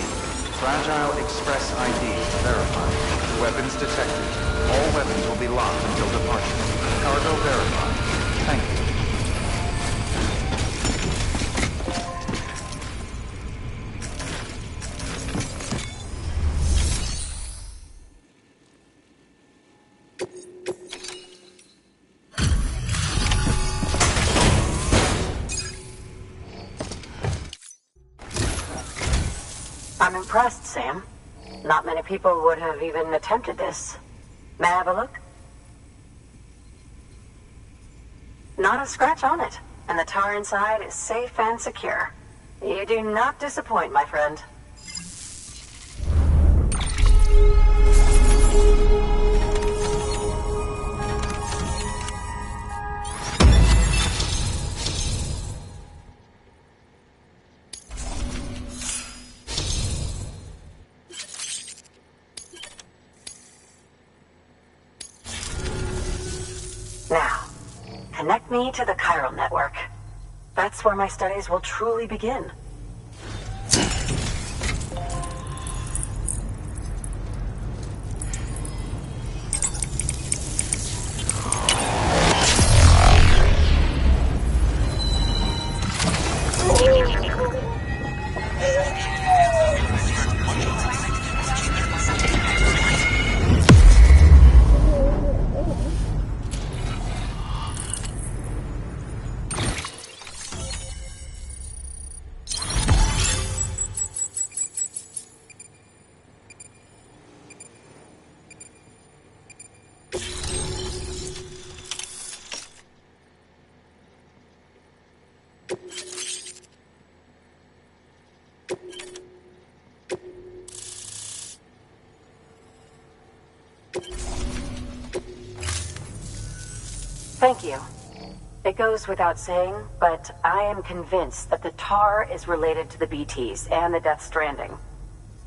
Fragile Express ID verified. Weapons detected. All weapons will be locked until departure. Cargo verified. Thank you. I'm impressed, Sam. Not many people would have even attempted this. May I have a look? Not a scratch on it, and the tar inside is safe and secure. You do not disappoint, my friend. Now, connect me to the chiral network. That's where my studies will truly begin. Thank you. It goes without saying, but I am convinced that the tar is related to the BTs and the Death Stranding.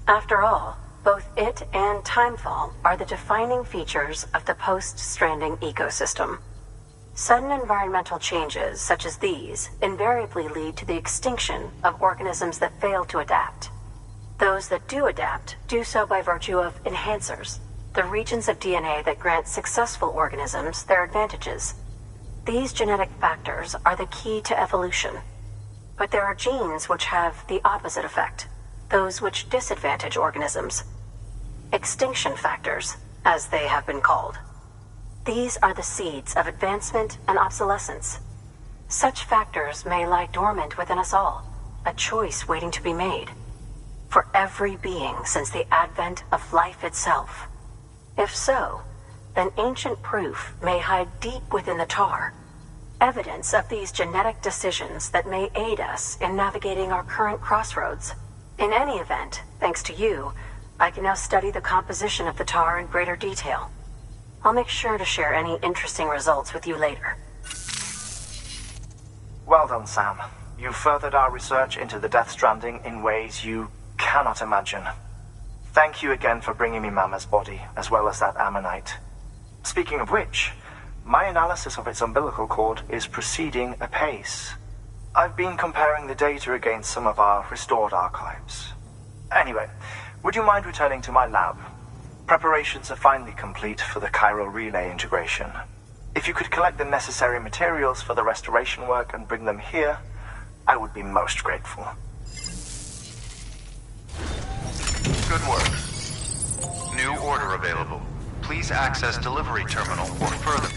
After all, both it and Timefall are the defining features of the post-Stranding ecosystem. Sudden environmental changes such as these invariably lead to the extinction of organisms that fail to adapt. Those that do adapt do so by virtue of enhancers, the regions of DNA that grant successful organisms their advantages. These genetic factors are the key to evolution. But there are genes which have the opposite effect, those which disadvantage organisms. Extinction factors, as they have been called. These are the seeds of advancement and obsolescence. Such factors may lie dormant within us all, a choice waiting to be made. For every being since the advent of life itself. If so, then ancient proof may hide deep within the tar. Evidence of these genetic decisions that may aid us in navigating our current crossroads. In any event, thanks to you, I can now study the composition of the tar in greater detail. I'll make sure to share any interesting results with you later. Well done, Sam. You furthered our research into the Death Stranding in ways you cannot imagine. Thank you again for bringing me Mama's body, as well as that ammonite. Speaking of which, my analysis of its umbilical cord is proceeding apace. I've been comparing the data against some of our restored archives. Anyway, would you mind returning to my lab? Preparations are finally complete for the chiral relay integration. If you could collect the necessary materials for the restoration work and bring them here, I would be most grateful. Good work. New order available. Please access delivery terminal or further.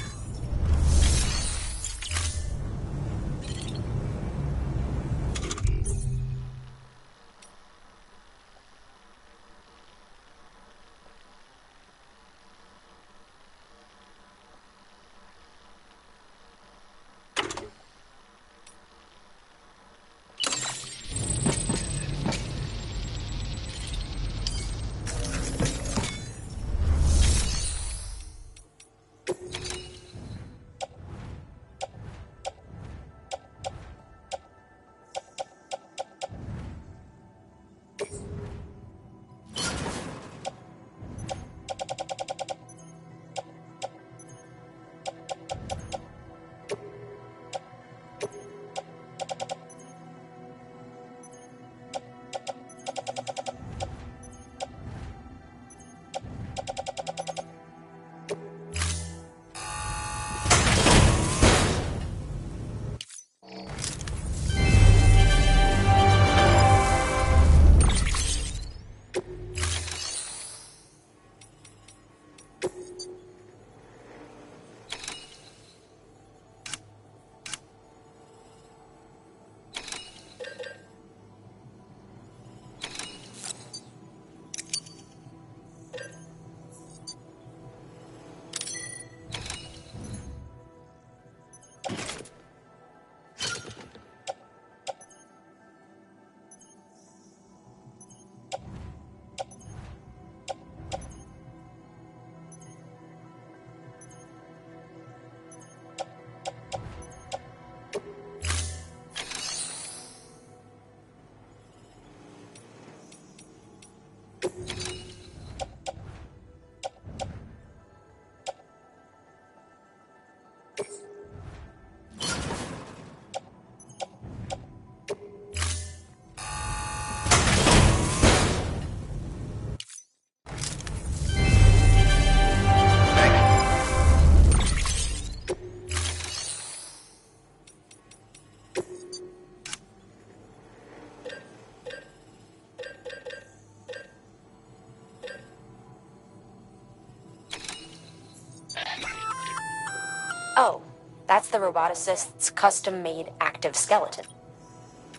Oh, that's the roboticist's custom-made active skeleton.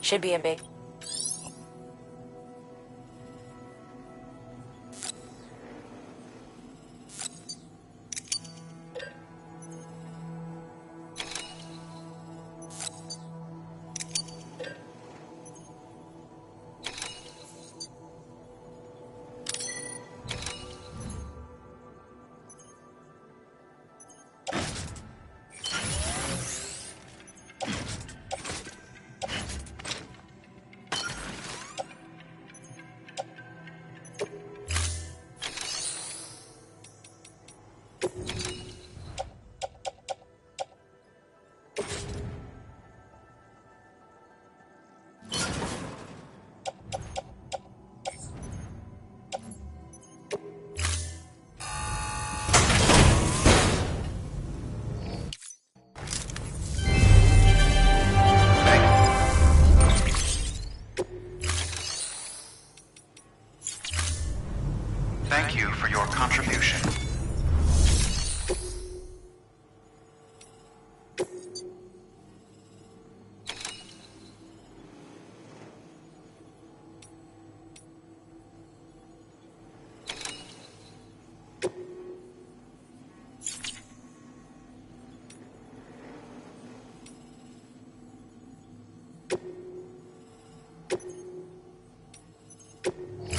Should be a big... Thank you for your contribution.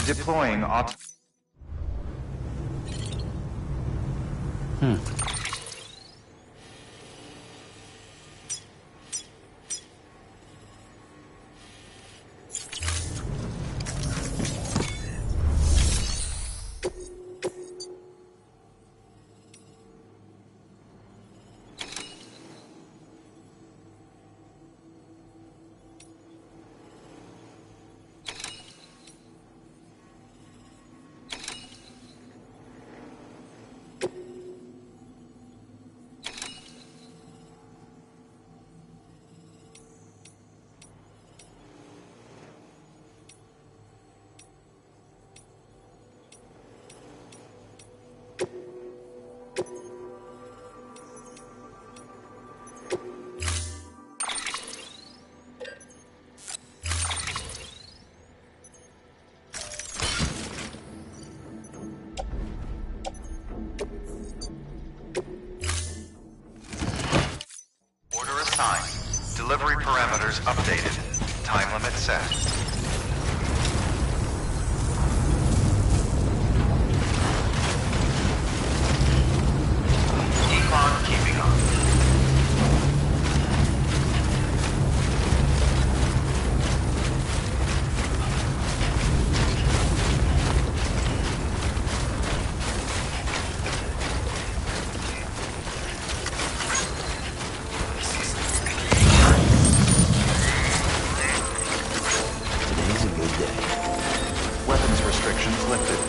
Deploying Order assigned. Delivery parameters updated. Time limit set. Keep on keeping on. Today's a good day. Weapons restrictions lifted.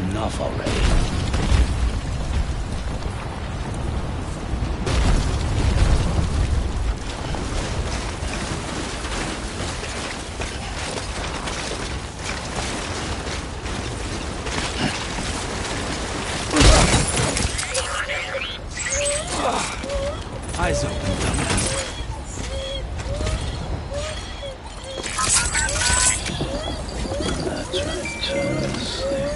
Enough already. Eyes open, dumbass. That's right, just sleep.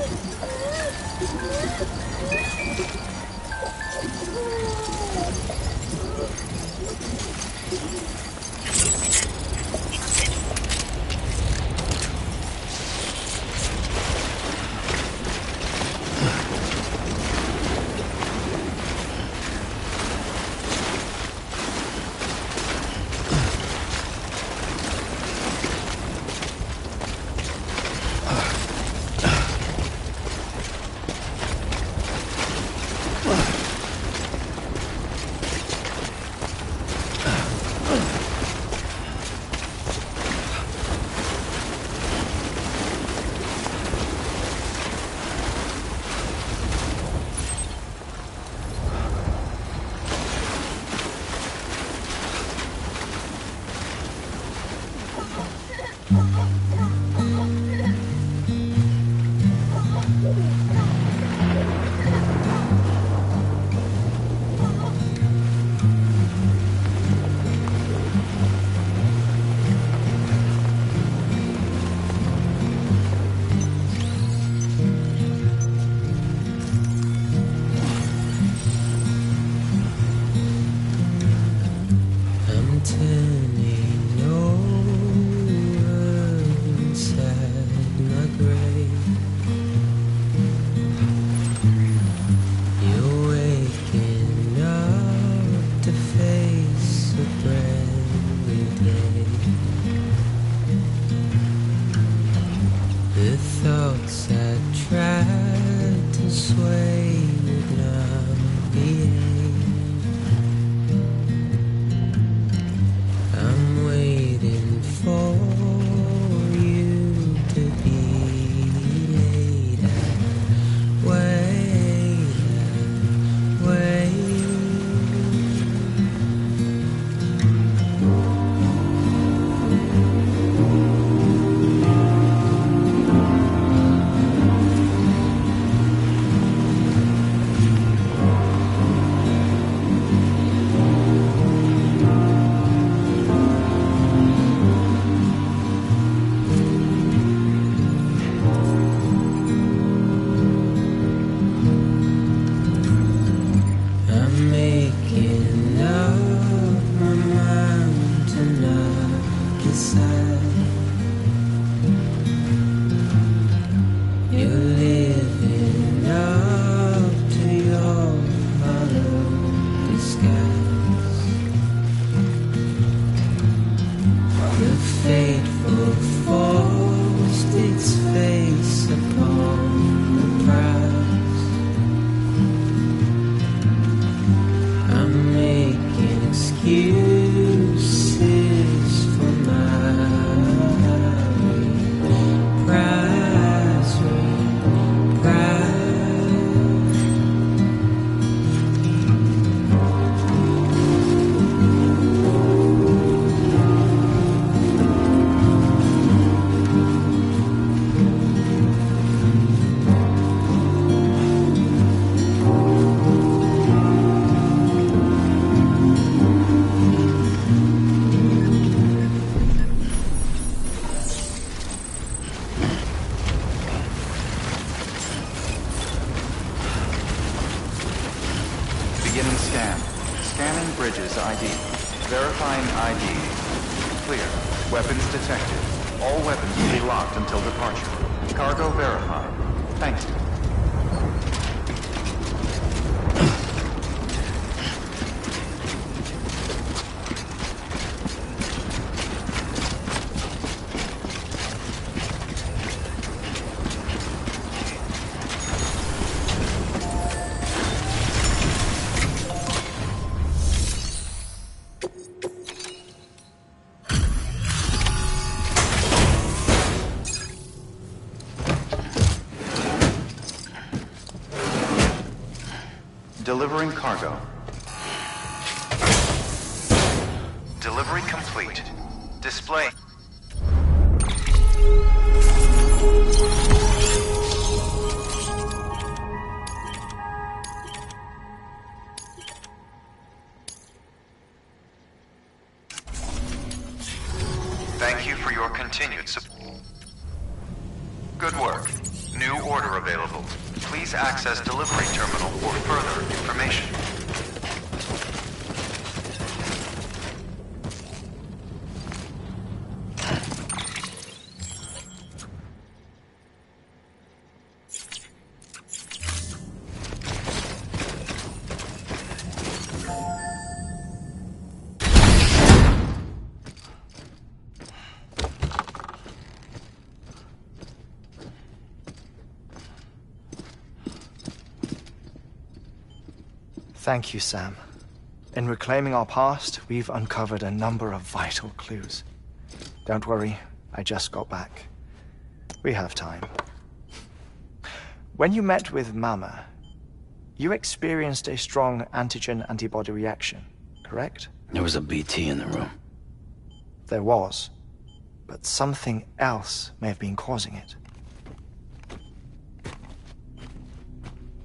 Delivering cargo. Delivery complete. Display. Thank you for your continued support. Good work. New order available. Please access delivery terminal for further information. Thank you, Sam. In reclaiming our past, we've uncovered a number of vital clues. Don't worry, I just got back. We have time. When you met with Mama, you experienced a strong antigen-antibody reaction, correct? There was a BT in the room. There was, but something else may have been causing it.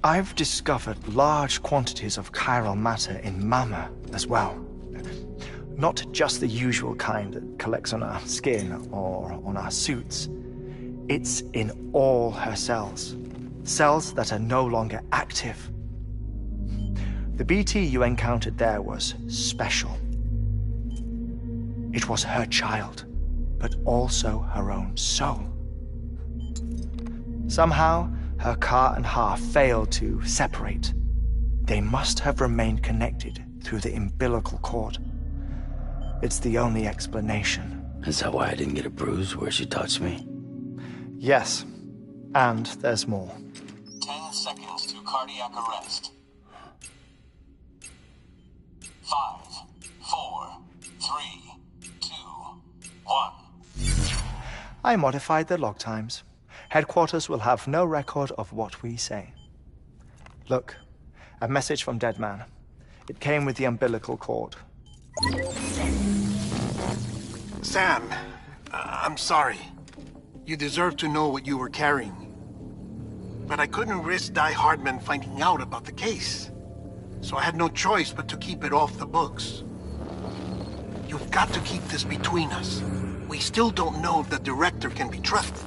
I've discovered large quantities of chiral matter in Mama as well. Not just the usual kind that collects on our skin or on our suits. It's in all her cells. Cells that are no longer active. The BT you encountered there was special. It was her child, but also her own soul. Somehow, her car and half failed to separate. They must have remained connected through the umbilical cord. It's the only explanation. Is that why I didn't get a bruise where she touched me? Yes, and there's more. 10 seconds to cardiac arrest. 5, 4, 3, 2, 1. I modified the log times. Headquarters will have no record of what we say. Look, a message from Dead Man. It came with the umbilical cord. Sam, I'm sorry. You deserve to know what you were carrying. But I couldn't risk Die Hardman finding out about the case. So I had no choice but to keep it off the books. You've got to keep this between us. We still don't know if the director can be trusted.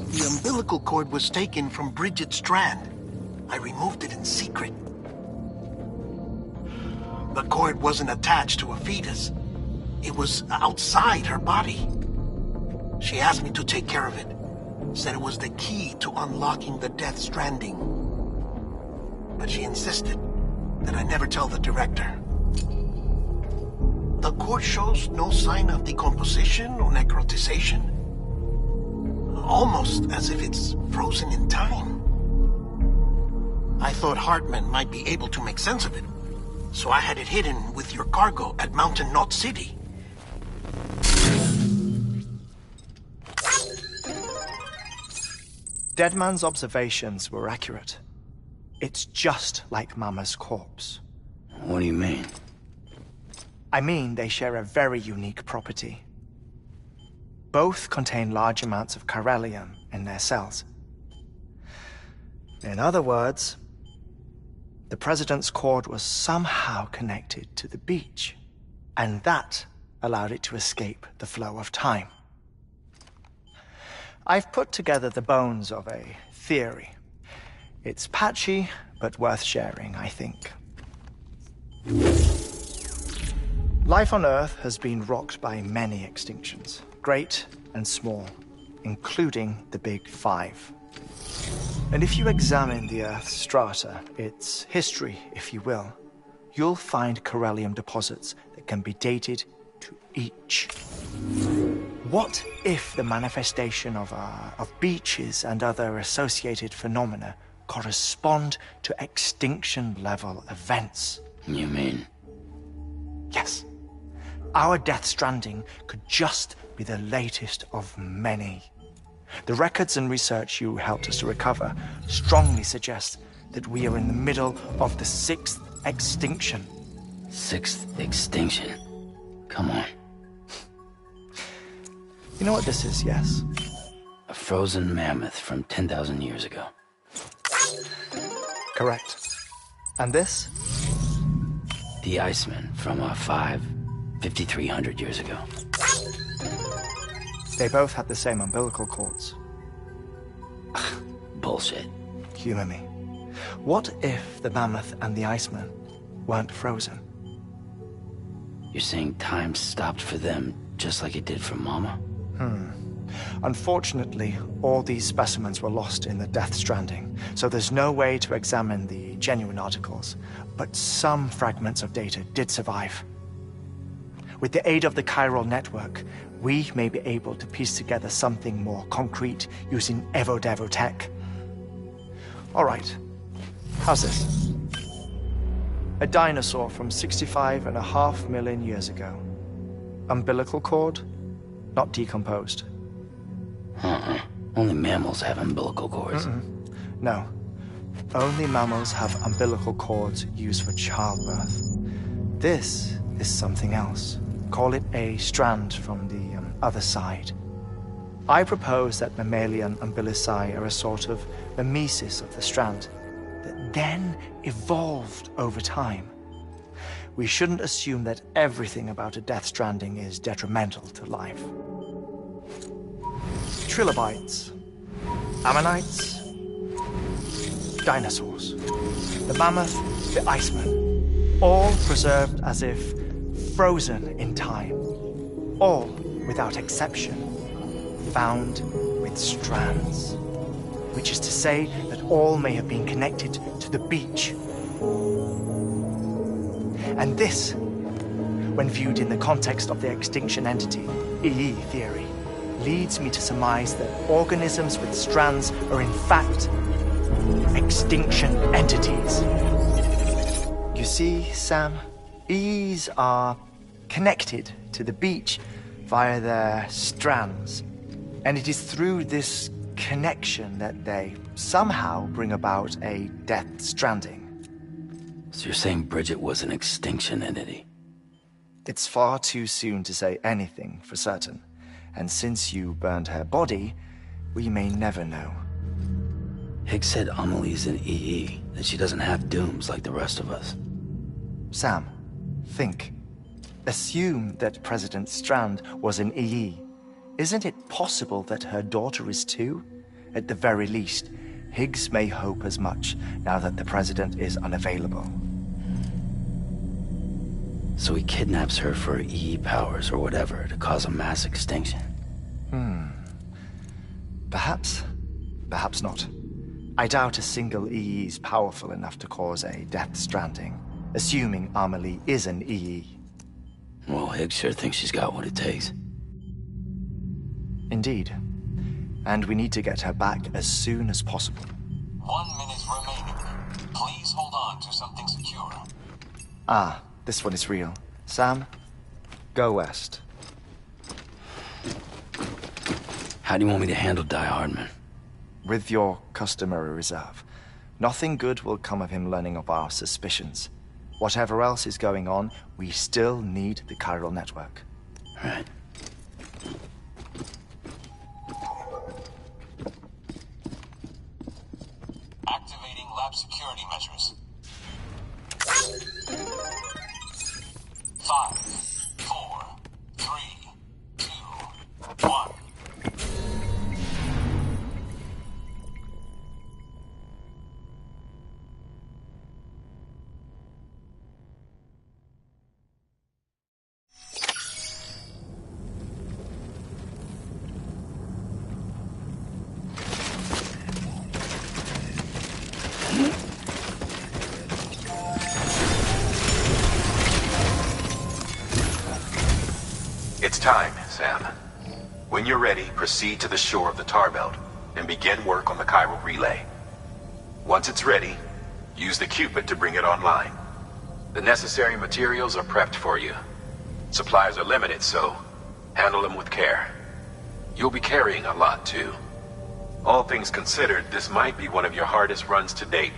The umbilical cord was taken from Bridget Strand. I removed it in secret. The cord wasn't attached to a fetus. It was outside her body. She asked me to take care of it. Said it was the key to unlocking the Death Stranding. But she insisted that I never tell the director. The cord shows no sign of decomposition or necrotization. Almost as if it's frozen in time. I thought Hartman might be able to make sense of it, so I had it hidden with your cargo at Mountain Knot City. Deadman's observations were accurate. It's just like Mama's corpse. What do you mean? I mean they share a very unique property. Both contain large amounts of chiralium in their cells. In other words, the President's cord was somehow connected to the beach, and that allowed it to escape the flow of time. I've put together the bones of a theory. It's patchy, but worth sharing, I think. Life on Earth has been rocked by many extinctions, great and small, including the Big Five. And if you examine the Earth's strata, its history, if you will, you'll find chiralium deposits that can be dated to each. What if the manifestation of beaches and other associated phenomena correspond to extinction-level events? You mean? Yes. Our Death Stranding could just be the latest of many. The records and research you helped us to recover strongly suggest that we are in the middle of the 6th extinction. 6th extinction? Come on. You know what this is, yes? A frozen mammoth from 10,000 years ago. Correct. And this? The Iceman from 5,300 years ago. They both had the same umbilical cords. Bullshit. Humor me. What if the mammoth and the Iceman weren't frozen? You're saying time stopped for them just like it did for Mama? Unfortunately, all these specimens were lost in the Death Stranding, so there's no way to examine the genuine articles, but some fragments of data did survive. With the aid of the chiral network, we may be able to piece together something more concrete using Evo-Devo tech. All right, how's this? A dinosaur from 65.5 million years ago. Umbilical cord, not decomposed. Only mammals have umbilical cords. No. Only mammals have umbilical cords used for childbirth. This is something else. Call it a strand from the other side. I propose that mammalian umbilici are a sort of mimesis of the strand that then evolved over time. We shouldn't assume that everything about a death stranding is detrimental to life. Trilobites, ammonites, dinosaurs, the mammoth, the iceman, all preserved as if frozen in time, all, without exception, found with strands, which is to say that all may have been connected to the beach. And this, when viewed in the context of the extinction entity, EE theory, leads me to surmise that organisms with strands are in fact extinction entities. You see, Sam, EEs are connected to the beach via their strands, and it is through this connection that they somehow bring about a death stranding. So you're saying Bridget was an extinction entity? It's far too soon to say anything for certain, and since you burned her body, we may never know. Higgs said Amelie's an EE, that she doesn't have dooms like the rest of us. Sam, think. Assume that President Strand was an EE. Isn't it possible that her daughter is too? At the very least, Higgs may hope as much now that the President is unavailable. So he kidnaps her for EE powers or whatever to cause a mass extinction. Perhaps. Perhaps not. I doubt a single EE is powerful enough to cause a death stranding, assuming Amelie is an EE. Well, Higgs sure thinks she's got what it takes. Indeed. And we need to get her back as soon as possible. 1 minute remaining. Please hold on to something secure. Ah, this one is real. Sam, go west. How do you want me to handle Die Hardman? With your customary reserve. Nothing good will come of him learning of our suspicions. Whatever else is going on, we still need the chiral network. Right. Activating lab security measures. 5, 4, 3, 2, 1. It's time, Sam. When you're ready, proceed to the shore of the tar belt and begin work on the chiral relay. Once it's ready, use the Cupid to bring it online. The necessary materials are prepped for you. Supplies are limited, so handle them with care. You'll be carrying a lot, too. All things considered, this might be one of your hardest runs to date.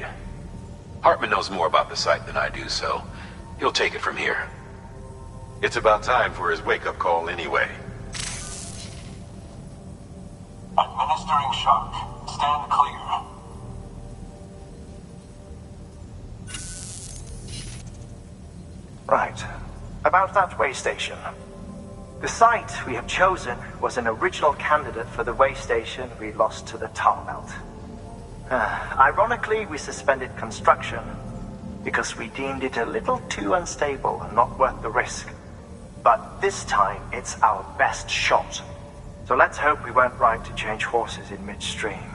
Hartman knows more about the site than I do, so he'll take it from here. It's about time for his wake-up call anyway. Administering shock. Stand clear. Right. About that way station. The site we have chosen was an original candidate for the way station we lost to the tar belt. Ironically, we suspended construction because we deemed it a little too unstable and not worth the risk. But this time, it's our best shot. So let's hope we weren't right to change horses in midstream.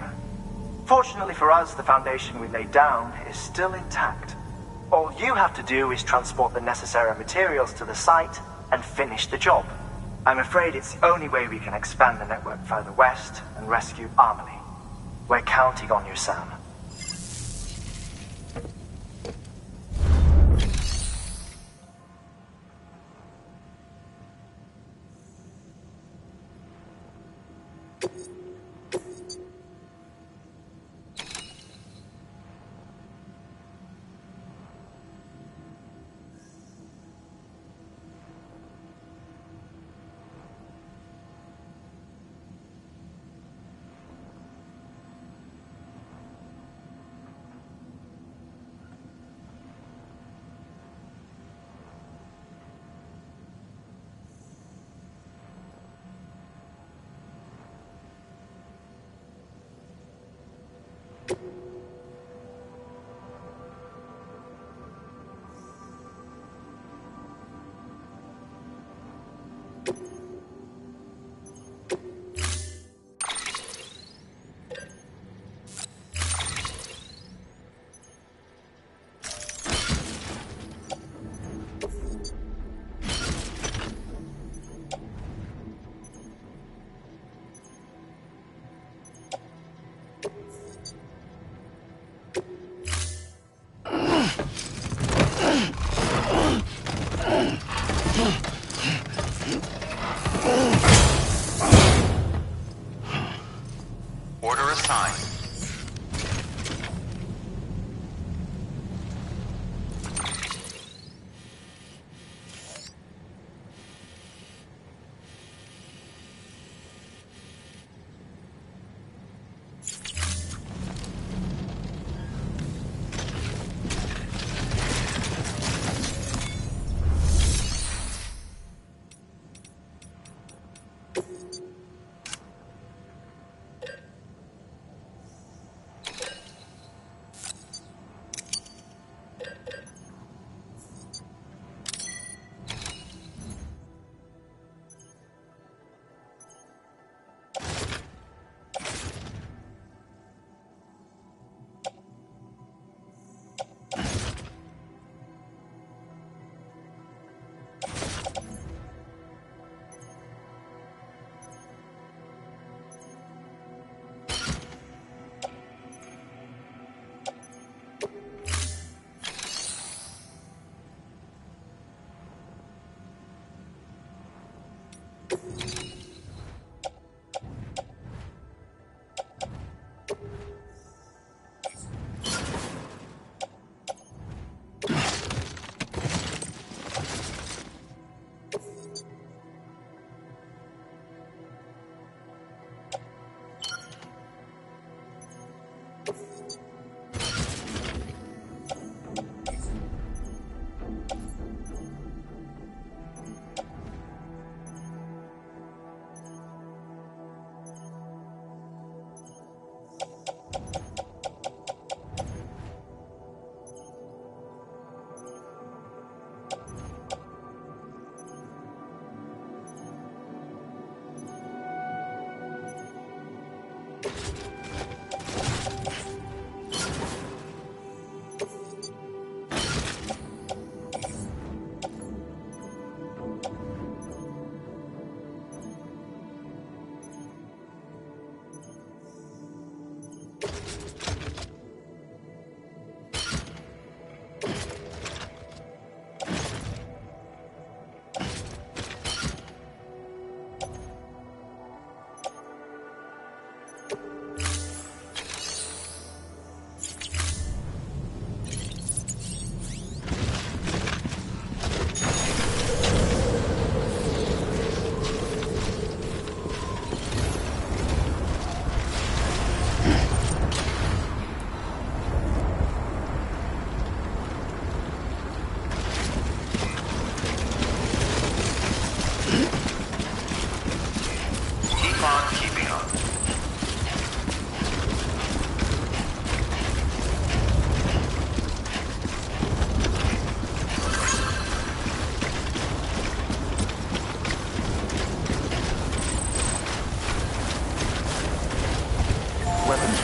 Fortunately for us, the foundation we laid down is still intact. All you have to do is transport the necessary materials to the site and finish the job. I'm afraid it's the only way we can expand the network further west and rescue Amelie. We're counting on you, Sam.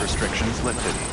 Restrictions lifted.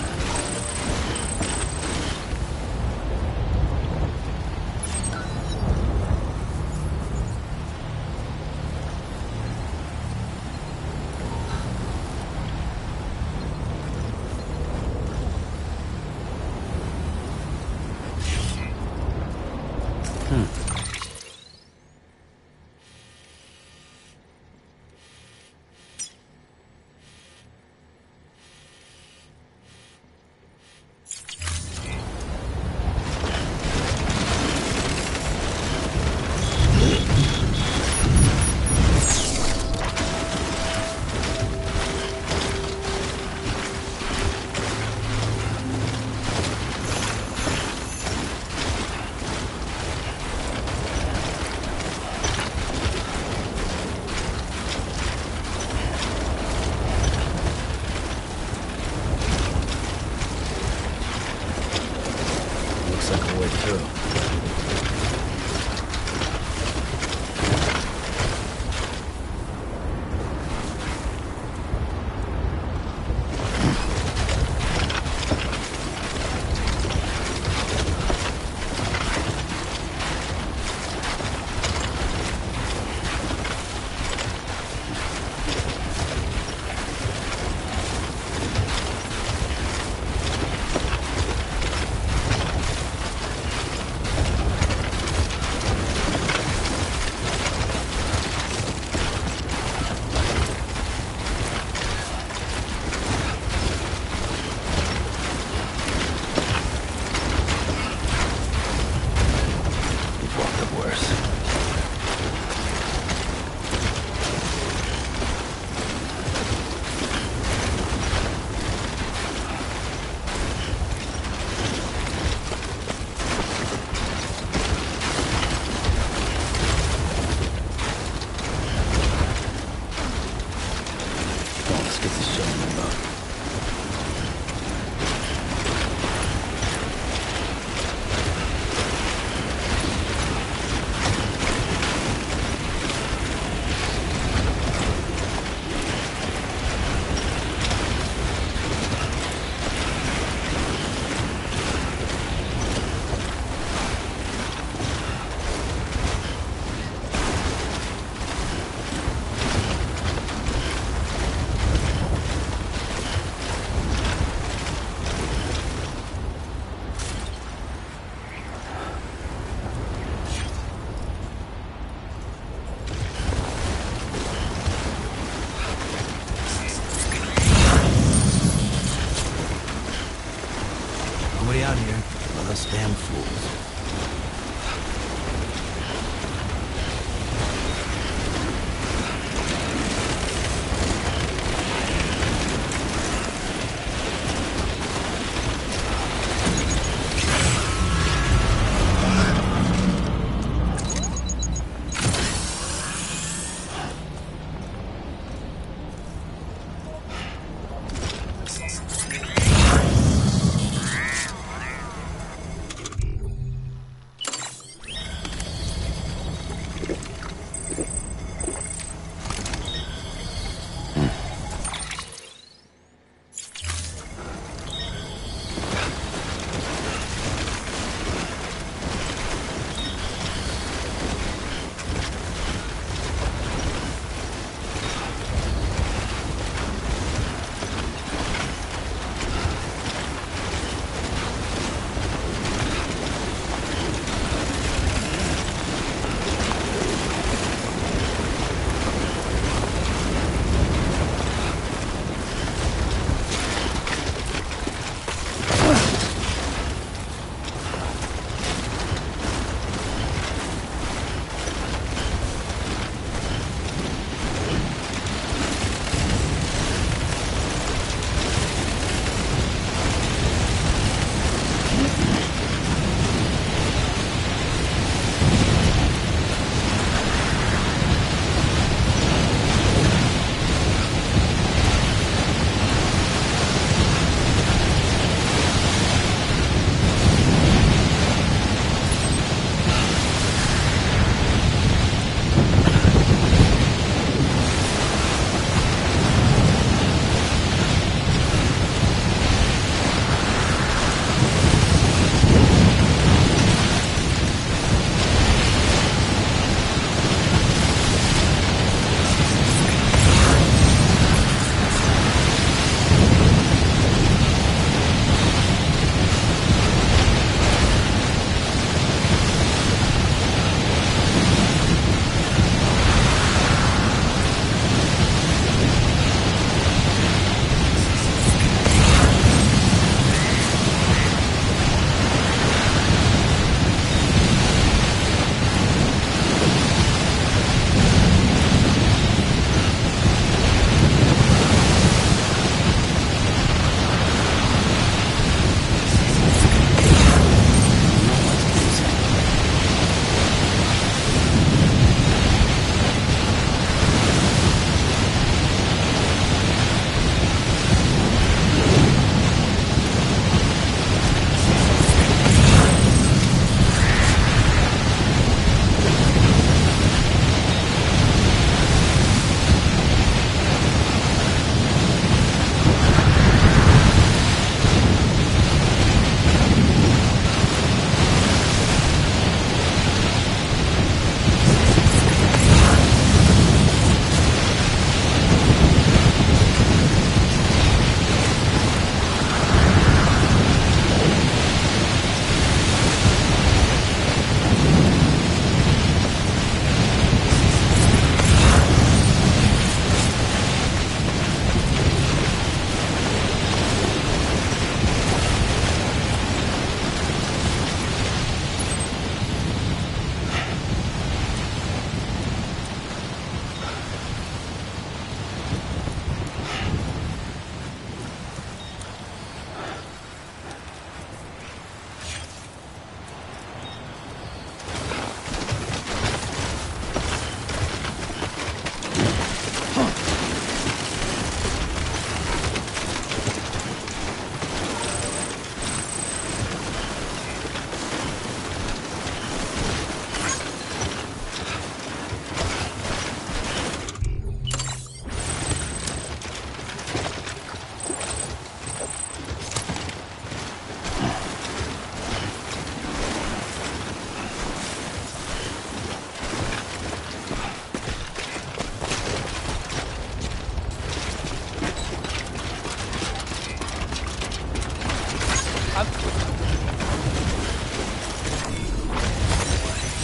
here with us damn fools.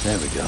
There we go.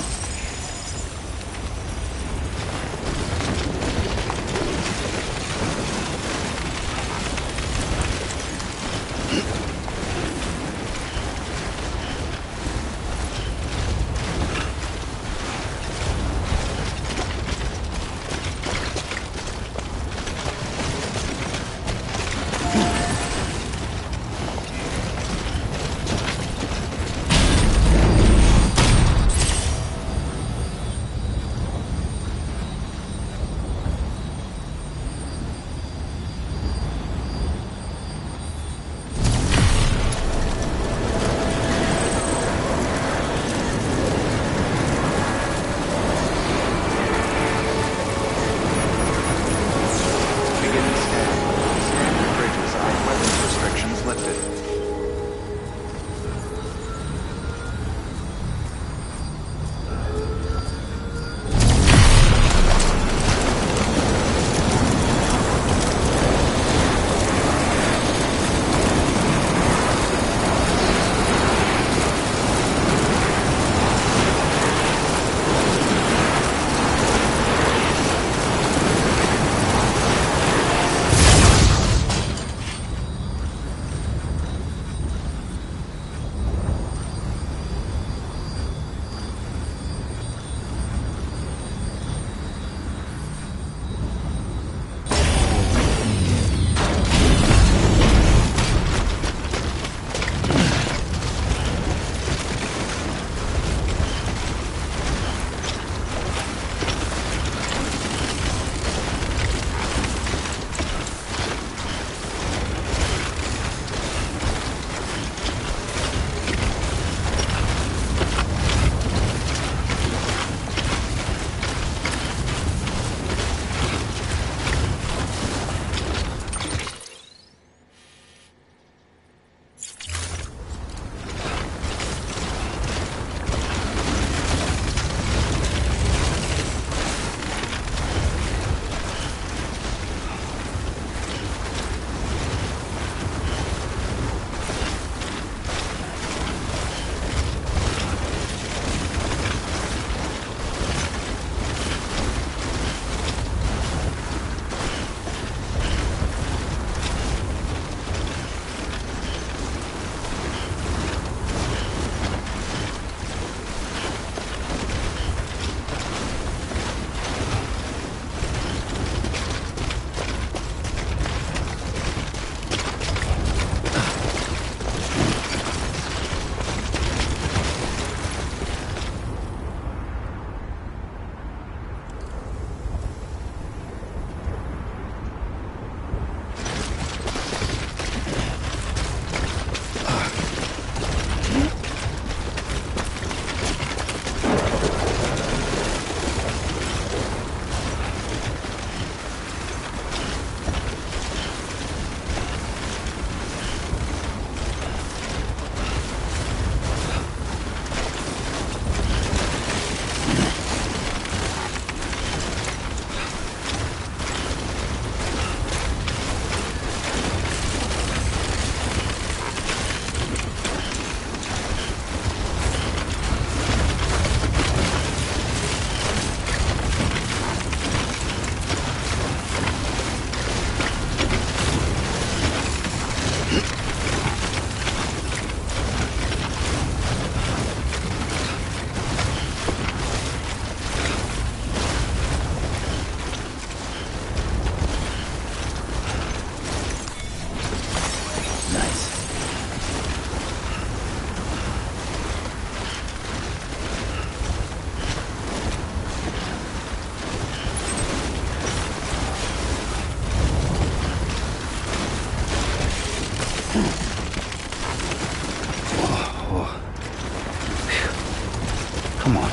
Come on.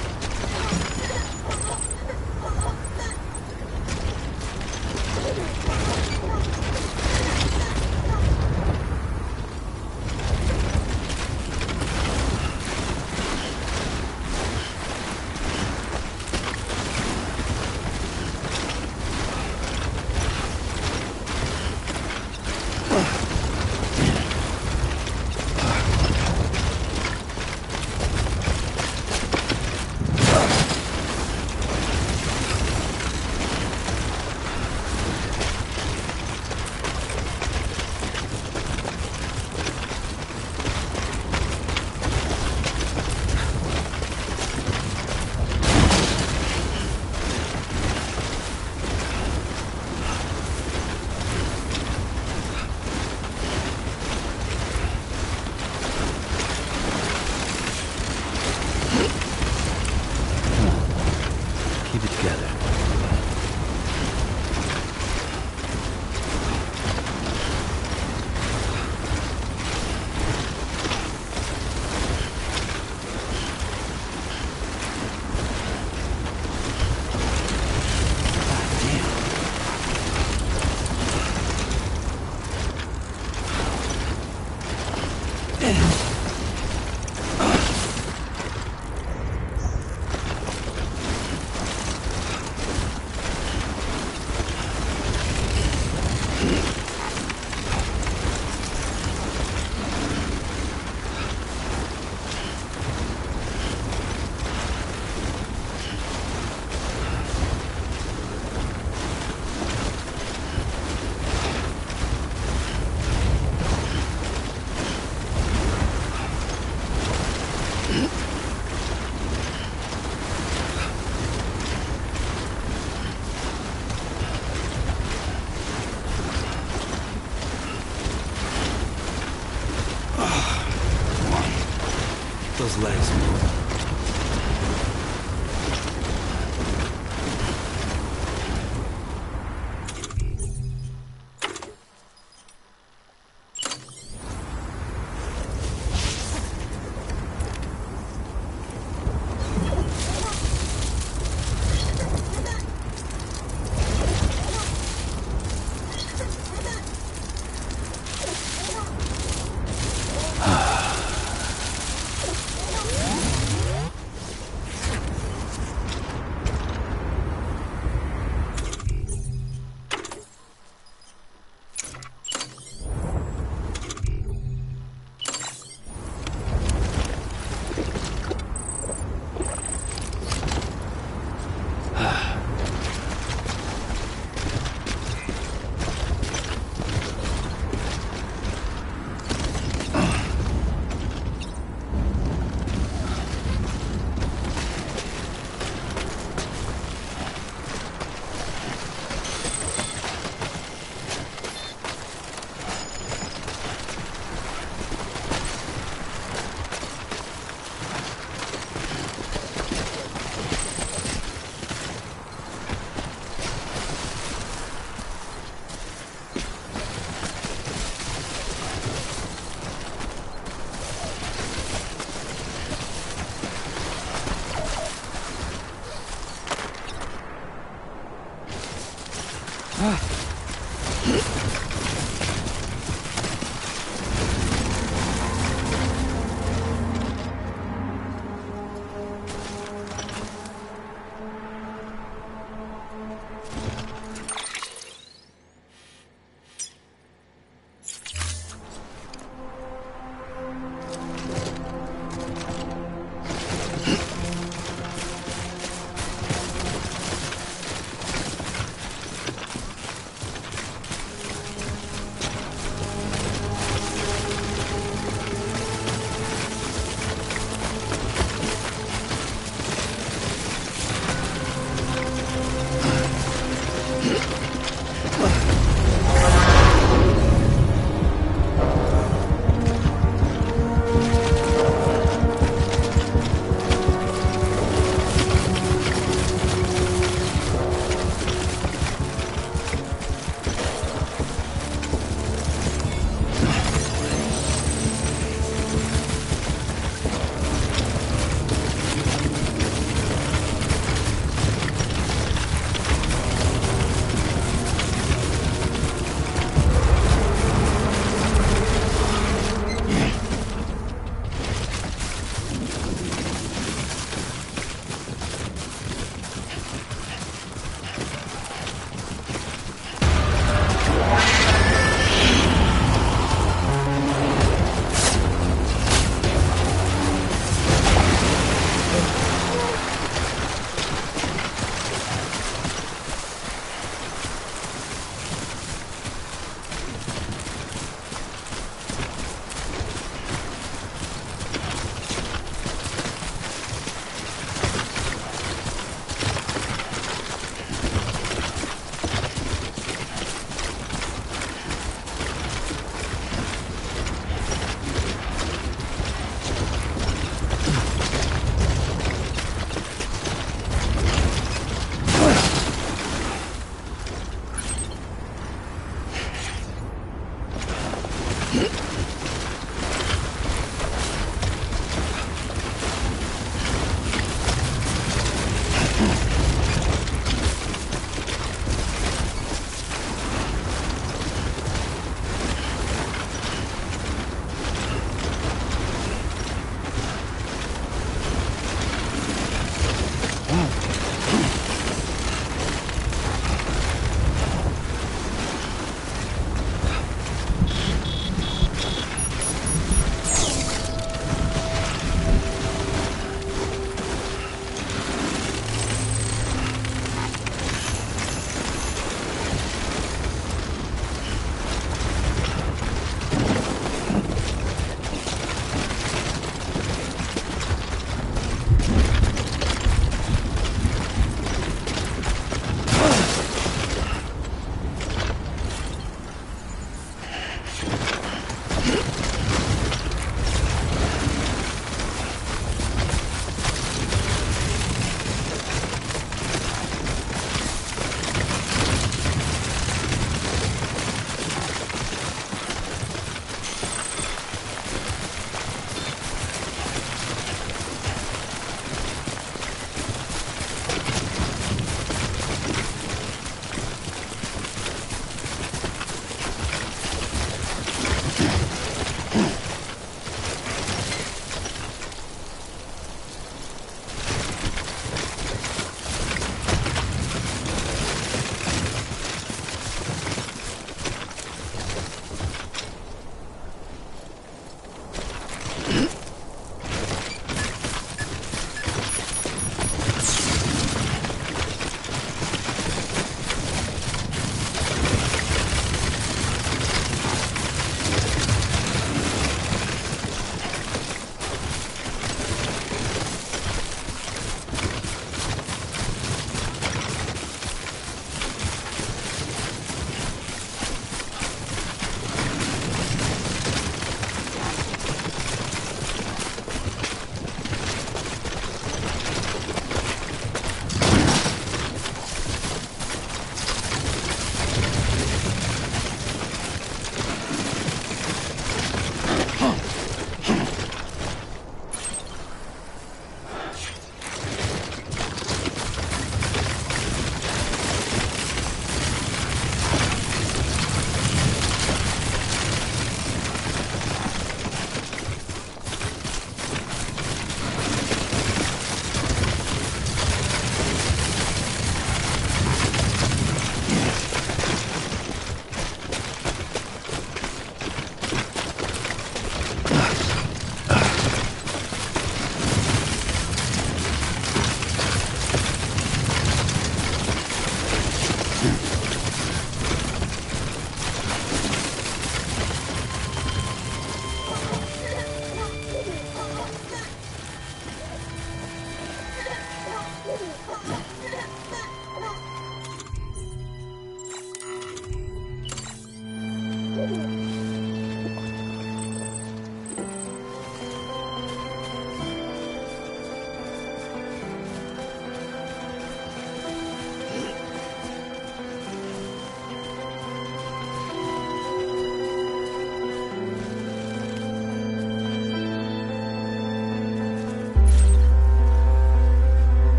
Keep it together. Those legs move.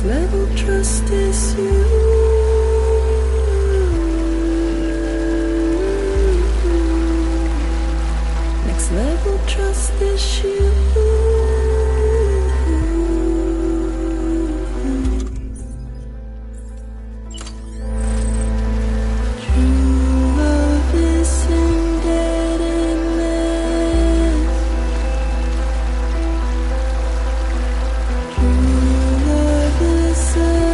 Next level trust is you. Next level trust is you. True love isn't dead endless. True love is endless.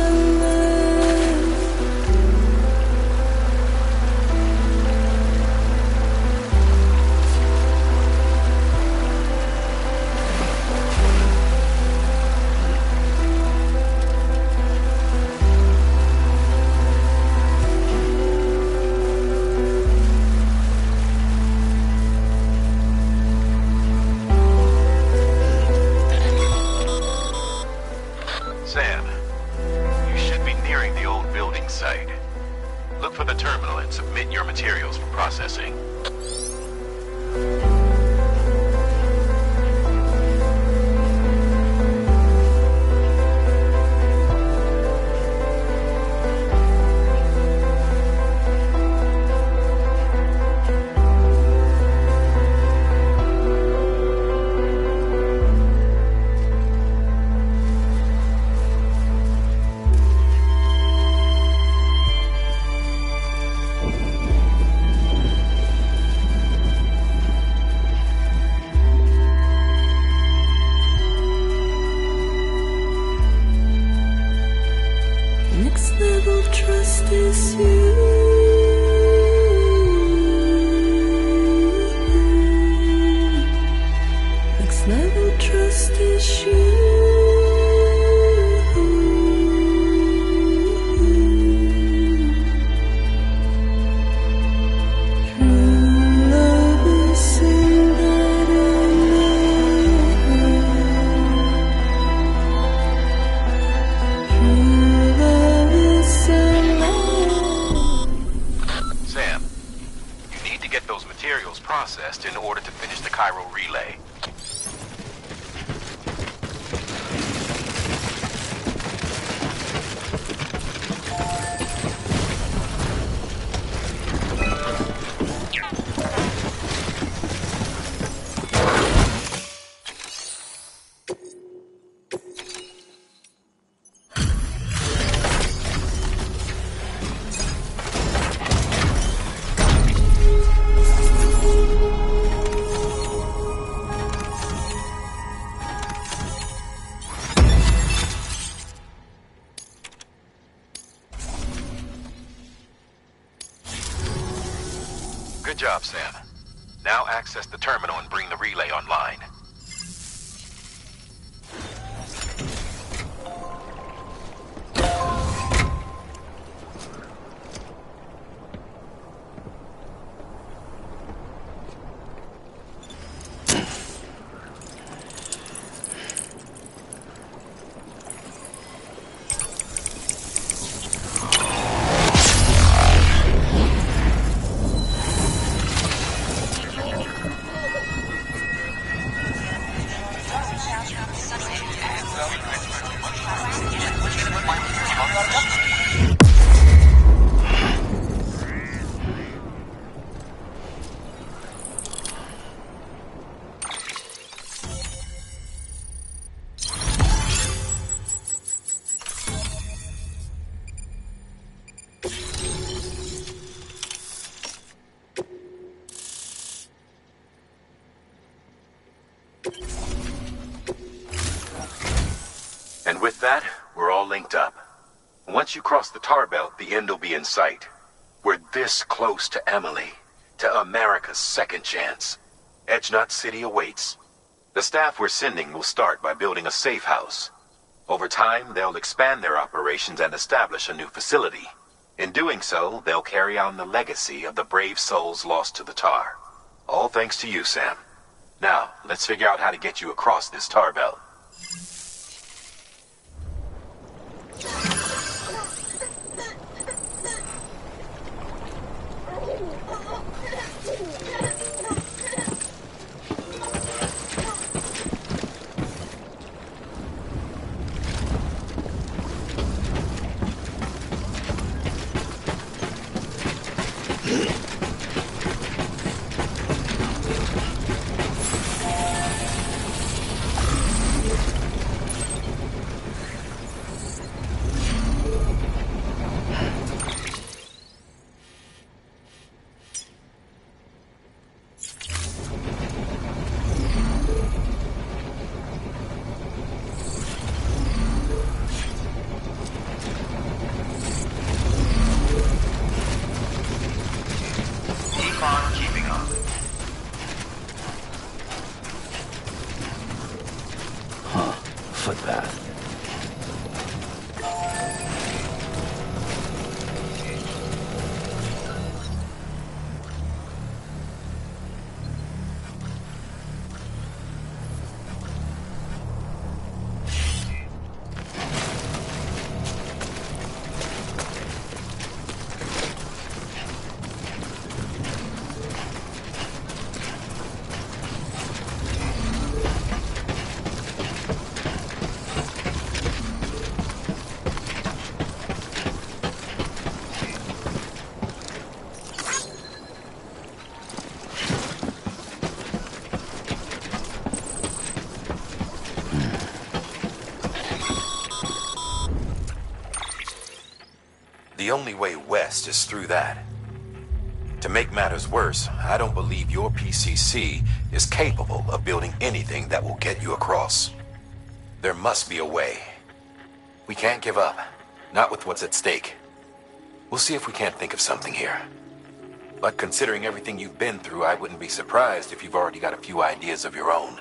Sam, you should be nearing the old building site. Look for the terminal and submit your materials for processing. Next level trust is you. Next level trust is you. True love isn't dead endless. True love is endless. Sam, you need to get those materials processed in order to finish the Cairo relay. Good job, Sam. Now access the terminal and bring the relay online. And with that, we're all linked up. Once you cross the tar belt, the end will be in sight. We're this close to Emily, to America's second chance. Edgenut City awaits. The staff we're sending will start by building a safe house. Over time, they'll expand their operations and establish a new facility. In doing so, they'll carry on the legacy of the brave souls lost to the tar. All thanks to you, Sam. Now, let's figure out how to get you across this tar belt. The only way west is through that. To make matters worse, I don't believe your PCC is capable of building anything that will get you across. There must be a way. We can't give up. Not with what's at stake. We'll see if we can't think of something here. But considering everything you've been through, I wouldn't be surprised if you've already got a few ideas of your own.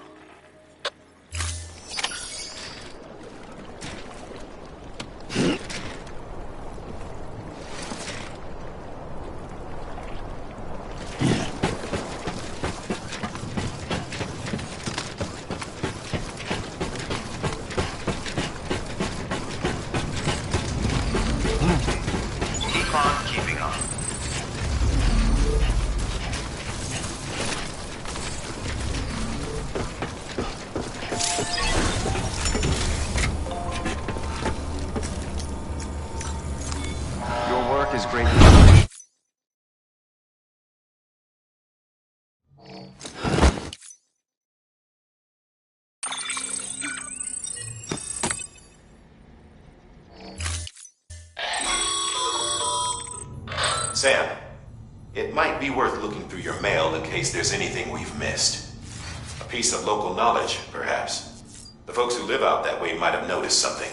Is great. Sam, it might be worth looking through your mail in case there's anything we've missed. A piece of local knowledge, perhaps. The folks who live out that way might have noticed something.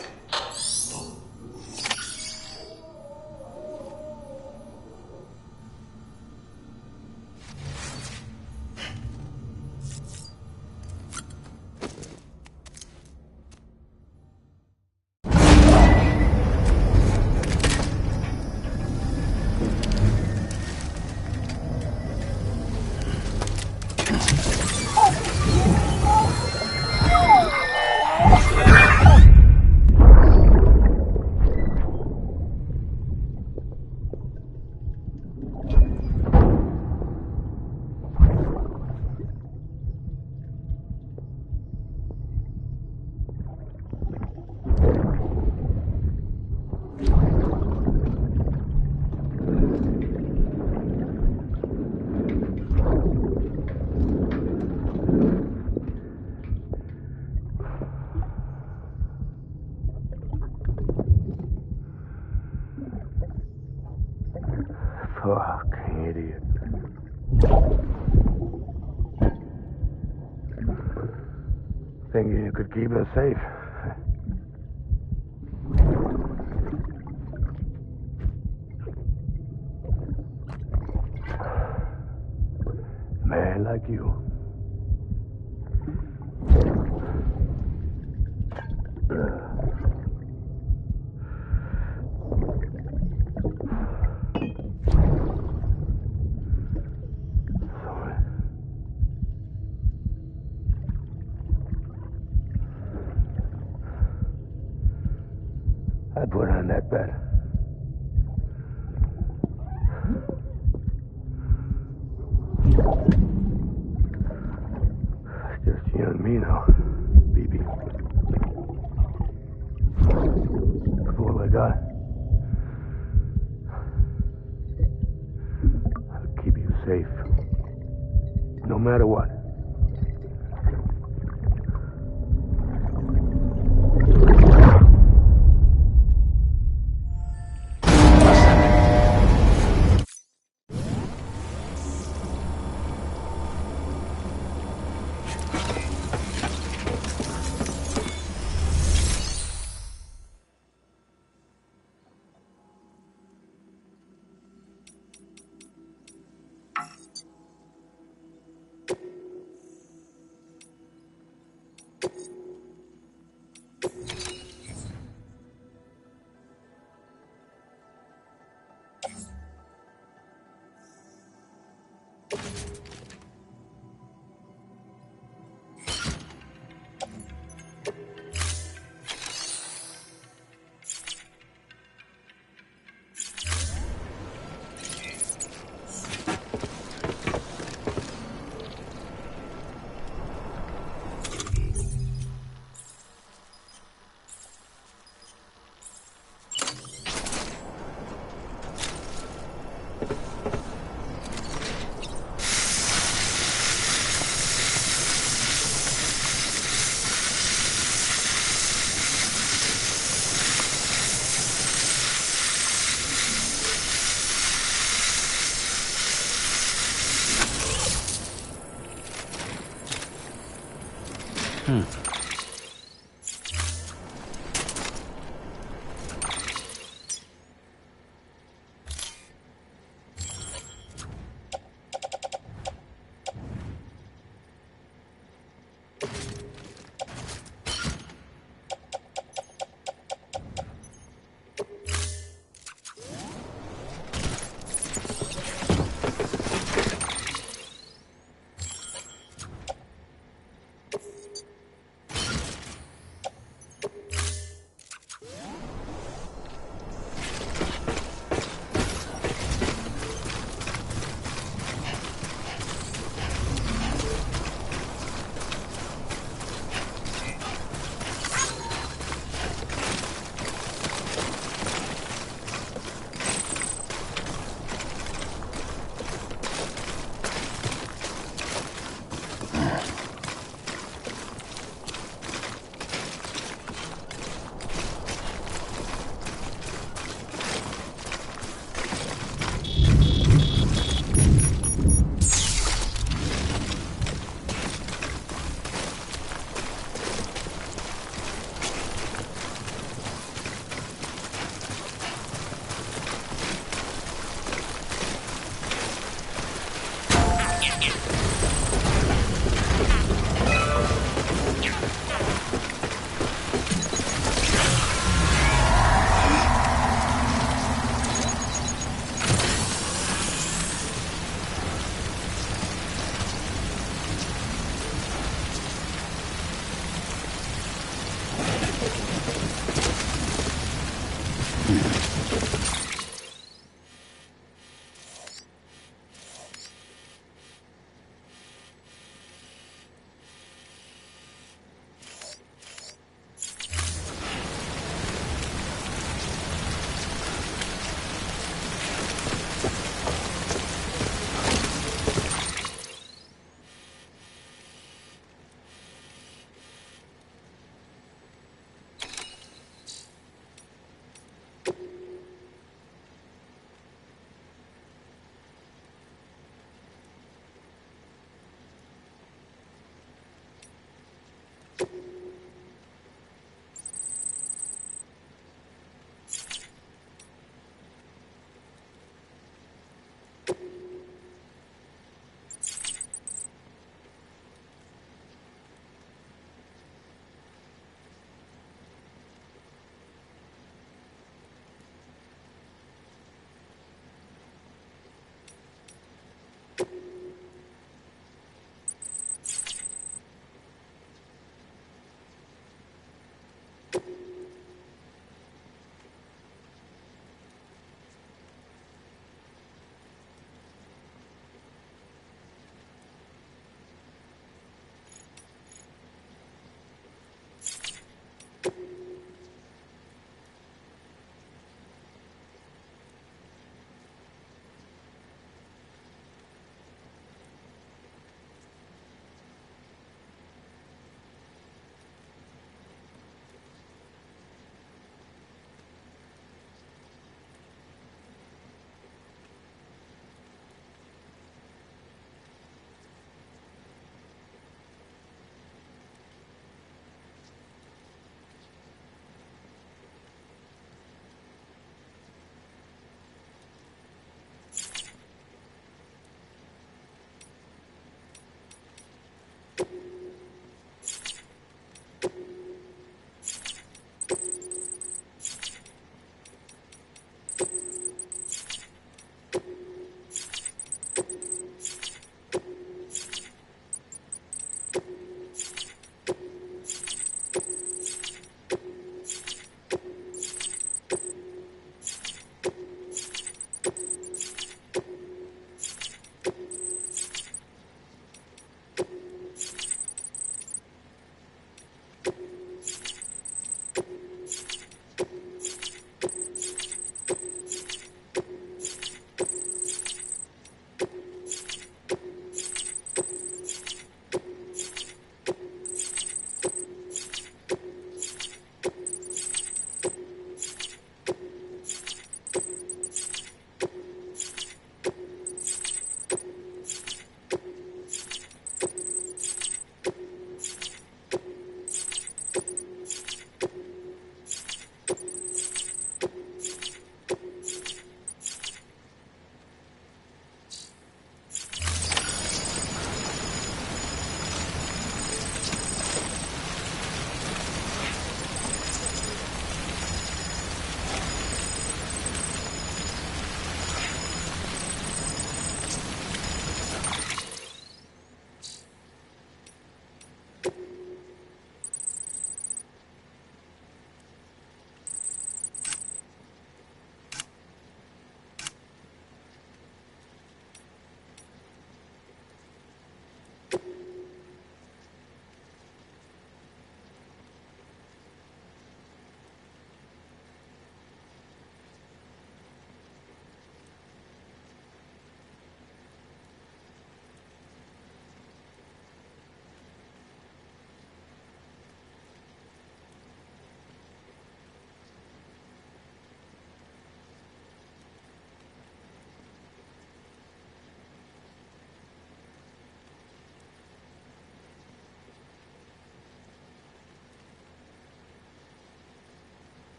Fucking idiot. Thinking you could keep us safe. Man like you. I put on that bet. It's just you and me now, BB. That's all I got. I'll keep you safe. No matter what.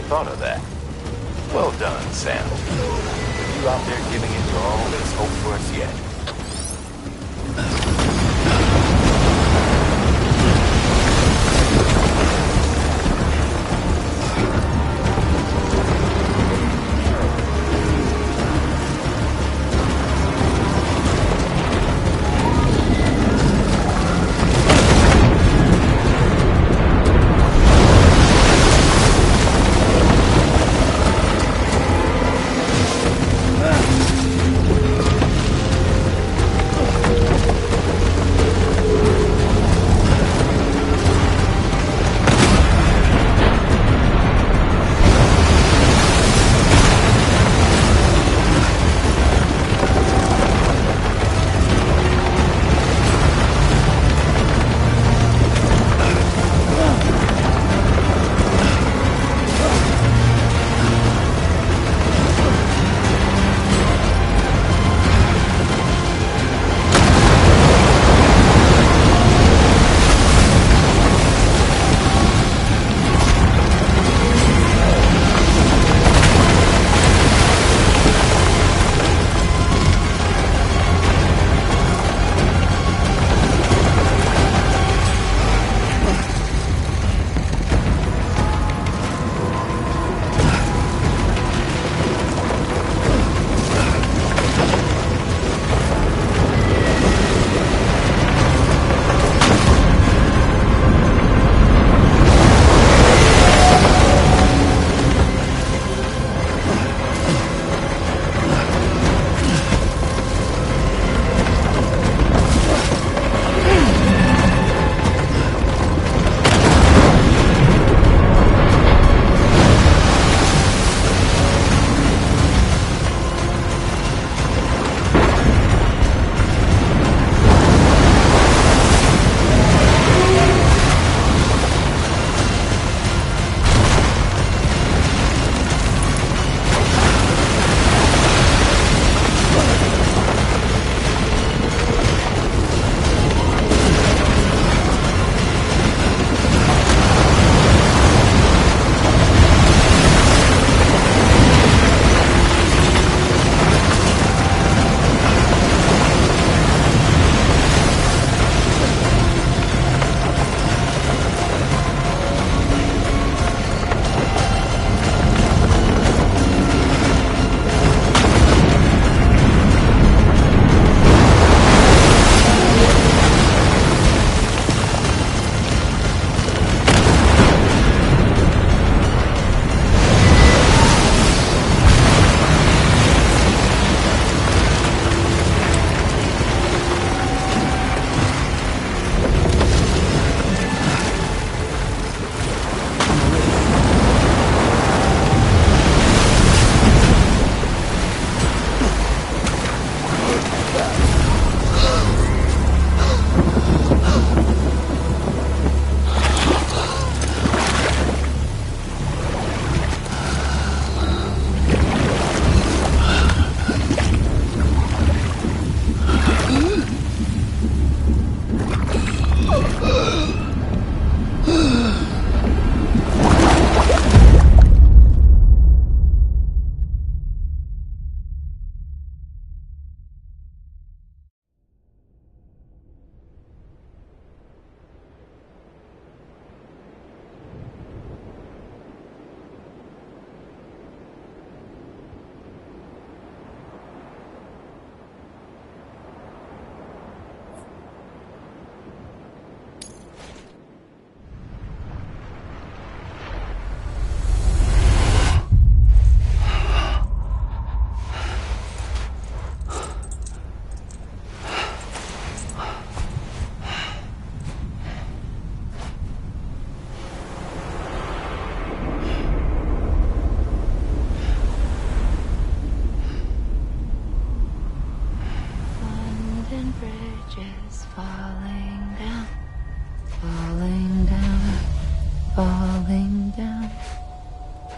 thought of that. Well done, Sam. You out there giving it your all, there's hope for us yet.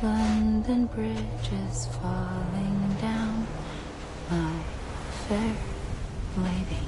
London Bridge is falling down, my fair lady.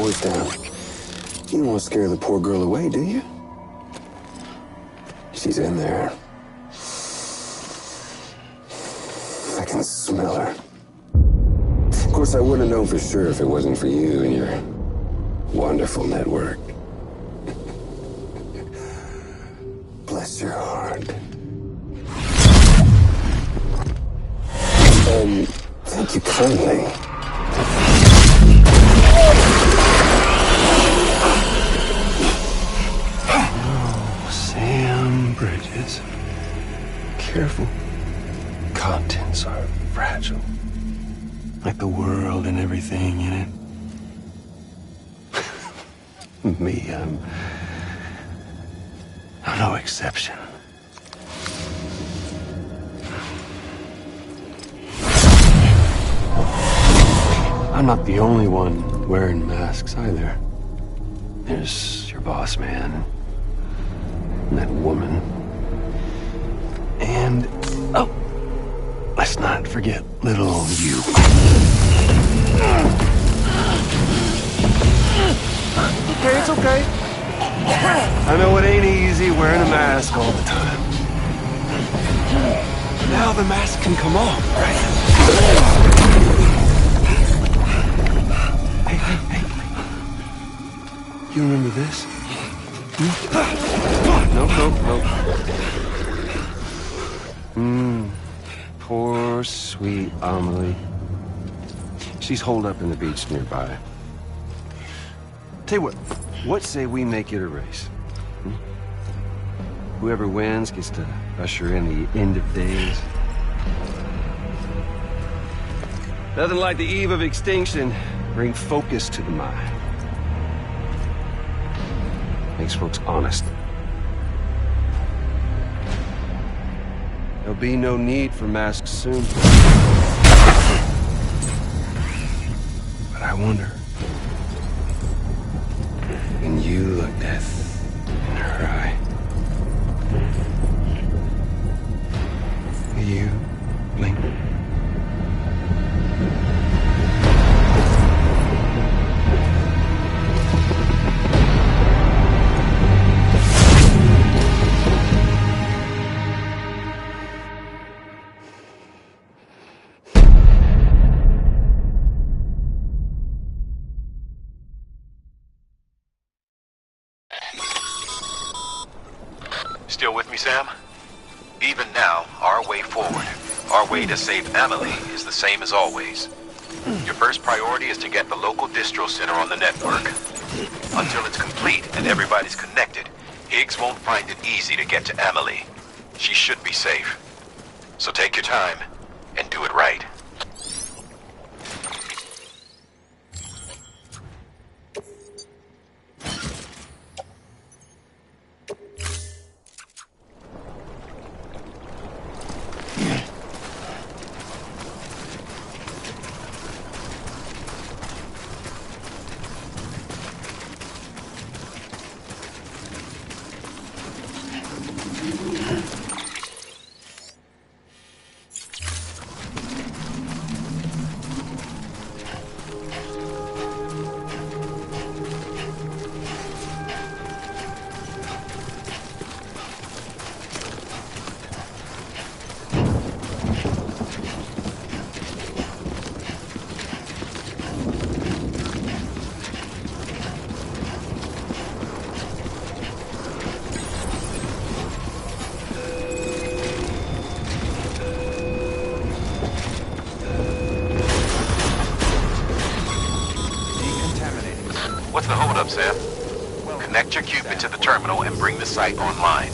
voice down. You don't want to scare the poor girl away, do you? She's in there. I can smell her. Of course, I wouldn't have known for sure if it wasn't for you and your wonderful network. Bless your heart. Thank you kindly. Oh, Sam Bridges. Careful. Contents are fragile. Like the world and everything in it. Me, I'm no exception. I'm not the only one wearing masks either. There's your boss man, and that woman, and, oh, let's not forget little old you. Okay, it's okay. I know it ain't easy wearing a mask all the time. But now the mask can come off, right? Hey. You remember this? Nope. Poor, sweet Amelie. She's holed up in the beach nearby. Tell you what say we make it a race? Whoever wins gets to usher in the end of days. Nothing like the eve of extinction. Bring focus to the mind. Makes folks honest. There'll be no need for masks soon. But I wonder, when you look death in her eye, will you blink? Still with me, Sam? Even now, our way forward, our way to save Amelie is the same as always. Your first priority is to get the local distro center on the network. Until it's complete and everybody's connected, Higgs won't find it easy to get to Amelie. She should be safe. So take your time and do it right. What's the holdup, Sam? Connect your Cupid to the terminal and bring the site online.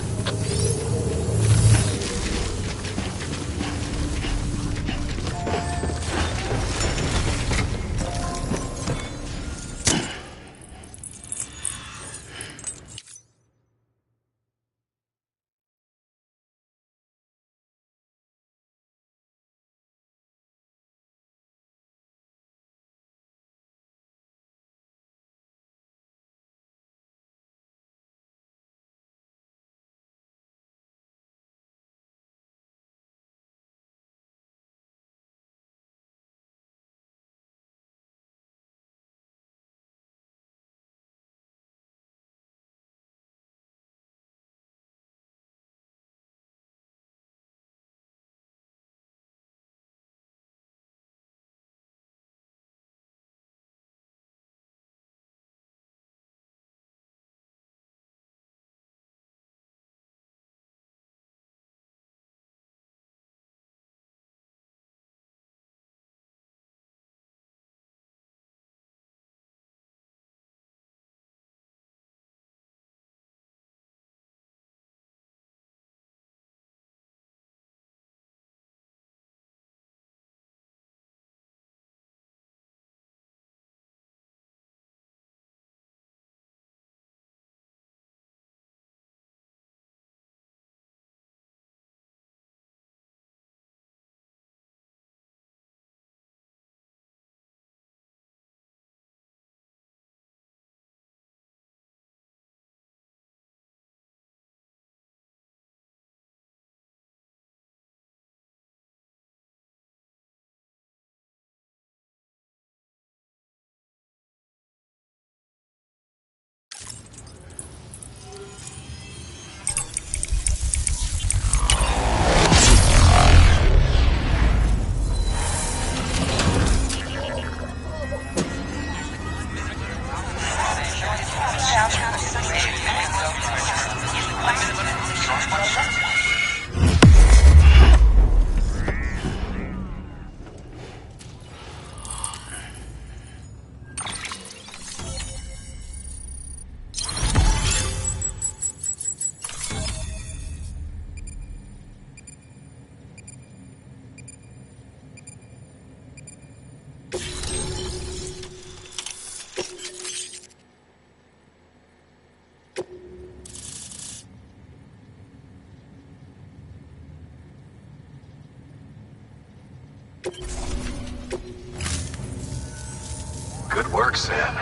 Good work, Sam.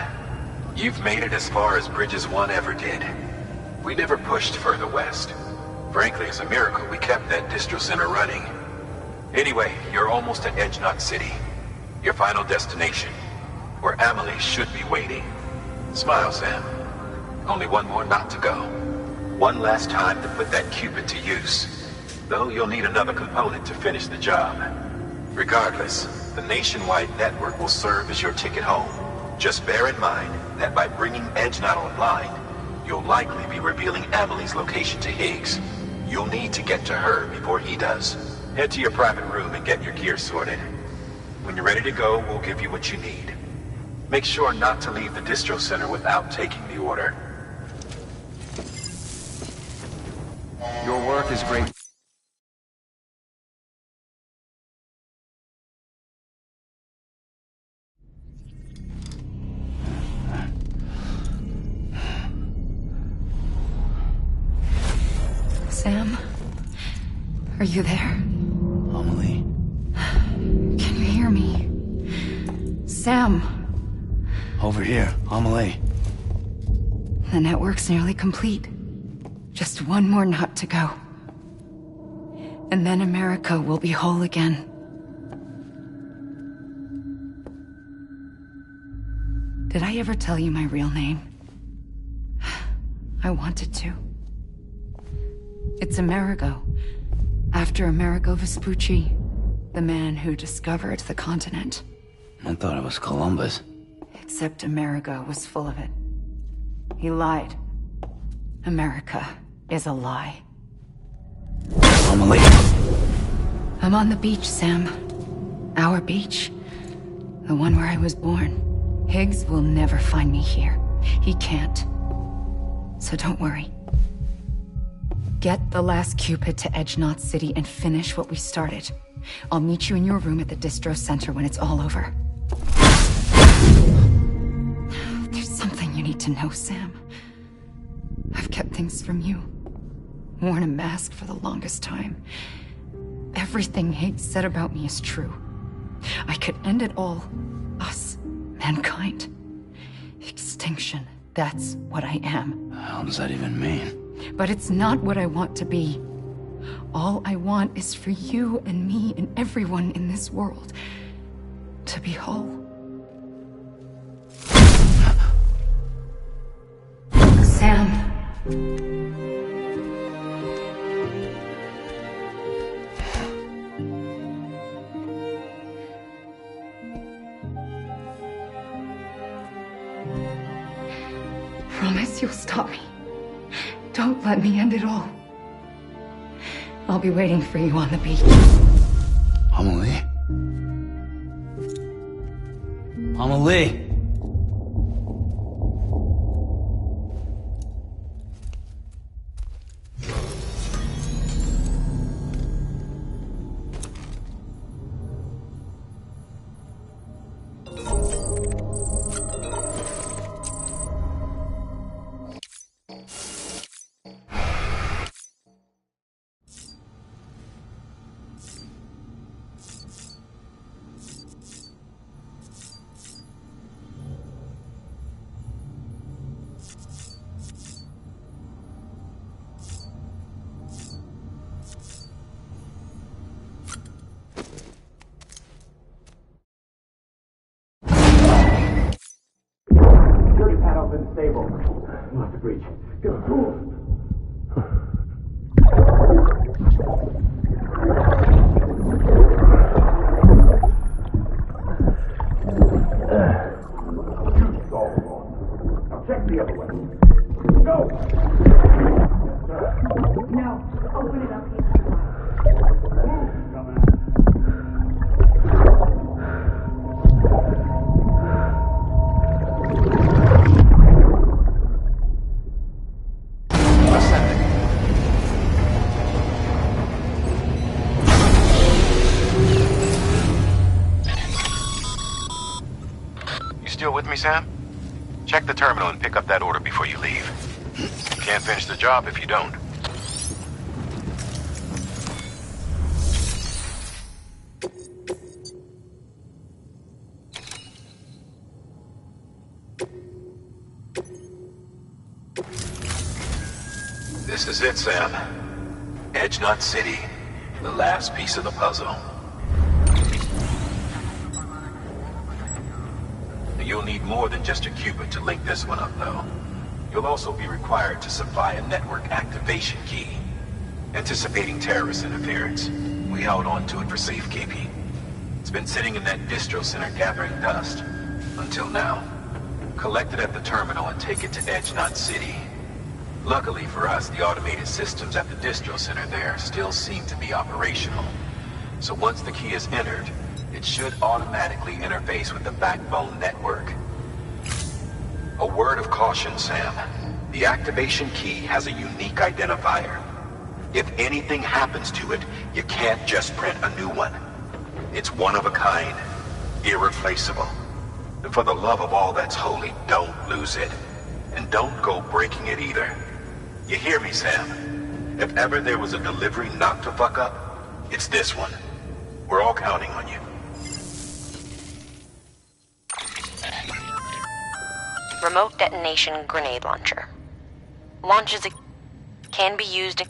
You've made it as far as Bridges 1 ever did. We never pushed further west. Frankly, it's a miracle we kept that distro center running. Anyway, you're almost at Edge Knot City. Your final destination, where Amelie should be waiting. Smile, Sam. Only one more knot to go. One last time to put that Cupid to use. Though you'll need another component to finish the job. Regardless, the nationwide network will serve as your ticket home. Just bear in mind that by bringing Edge Knot online, you'll likely be revealing Amelie's location to Higgs. You'll need to get to her before he does. Head to your private room and get your gear sorted. When you're ready to go, we'll give you what you need. Make sure not to leave the distro center without taking the order. Your work is great. Sam? Are you there? Amelie? Can you hear me? Sam! Over here, Amelie. The network's nearly complete. Just one more knot to go. And then America will be whole again. Did I ever tell you my real name? I wanted to. It's Amerigo. After Amerigo Vespucci, the man who discovered the continent. I thought it was Columbus. Except Amerigo was full of it. He lied. America is a lie. Amelie. I'm on the beach, Sam. Our beach. The one where I was born. Higgs will never find me here. He can't. So don't worry. Get the last Cupid to Edge Knot City and finish what we started. I'll meet you in your room at the distro center when it's all over. There's something you need to know, Sam. I've kept things from you. Worn a mask for the longest time. Everything Higgs said about me is true. I could end it all. Us. Mankind. Extinction. That's what I am. The hell does that even mean? But it's not what I want to be. All I want is for you and me and everyone in this world to be whole. Sam. Promise you'll stop me. Don't let me end it all. I'll be waiting for you on the beach. Amelie? Amelie! In the stable. Not the breach. Go. Now check the other way. Go! No, open it up here. Still with me, Sam? Check the terminal and pick up that order before you leave. You can't finish the job if you don't. This is it, Sam. Edge Knot City. The last piece of the puzzle. You'll need more than just a qubit to link this one up, though. You'll also be required to supply a network activation key. Anticipating terrorist interference, we held on to it for safekeeping. It's been sitting in that distro center gathering dust. Until now. Collect it at the terminal and take it to Edge Knot City. Luckily for us, the automated systems at the distro center there still seem to be operational. So once the key is entered, it should automatically interface with the backbone network. A word of caution, Sam. The activation key has a unique identifier. If anything happens to it, you can't just print a new one. It's one of a kind, irreplaceable. And for the love of all that's holy, don't lose it. And don't go breaking it either. You hear me, Sam? If ever there was a delivery not to fuck up, it's this one. We're all counting on you. Remote detonation grenade launcher. Launches can be used.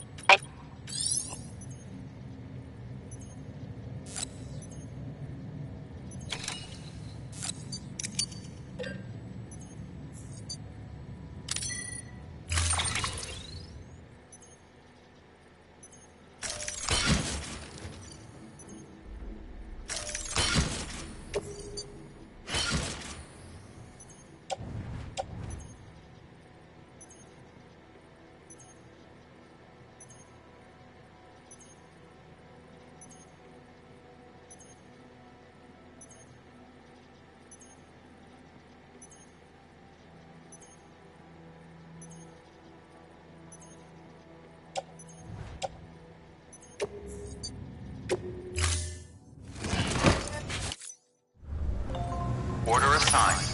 Order assigned.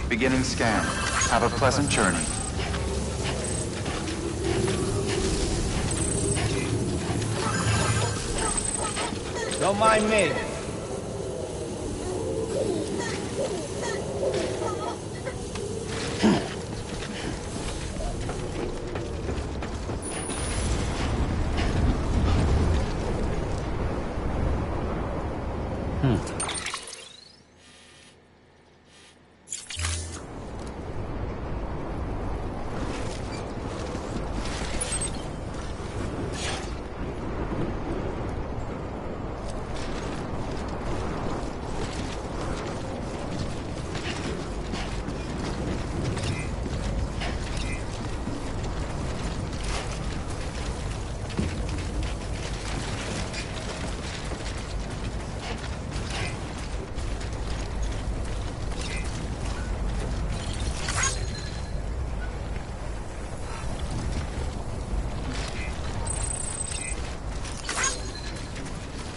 Beginning scan. Have a pleasant journey. Don't mind me.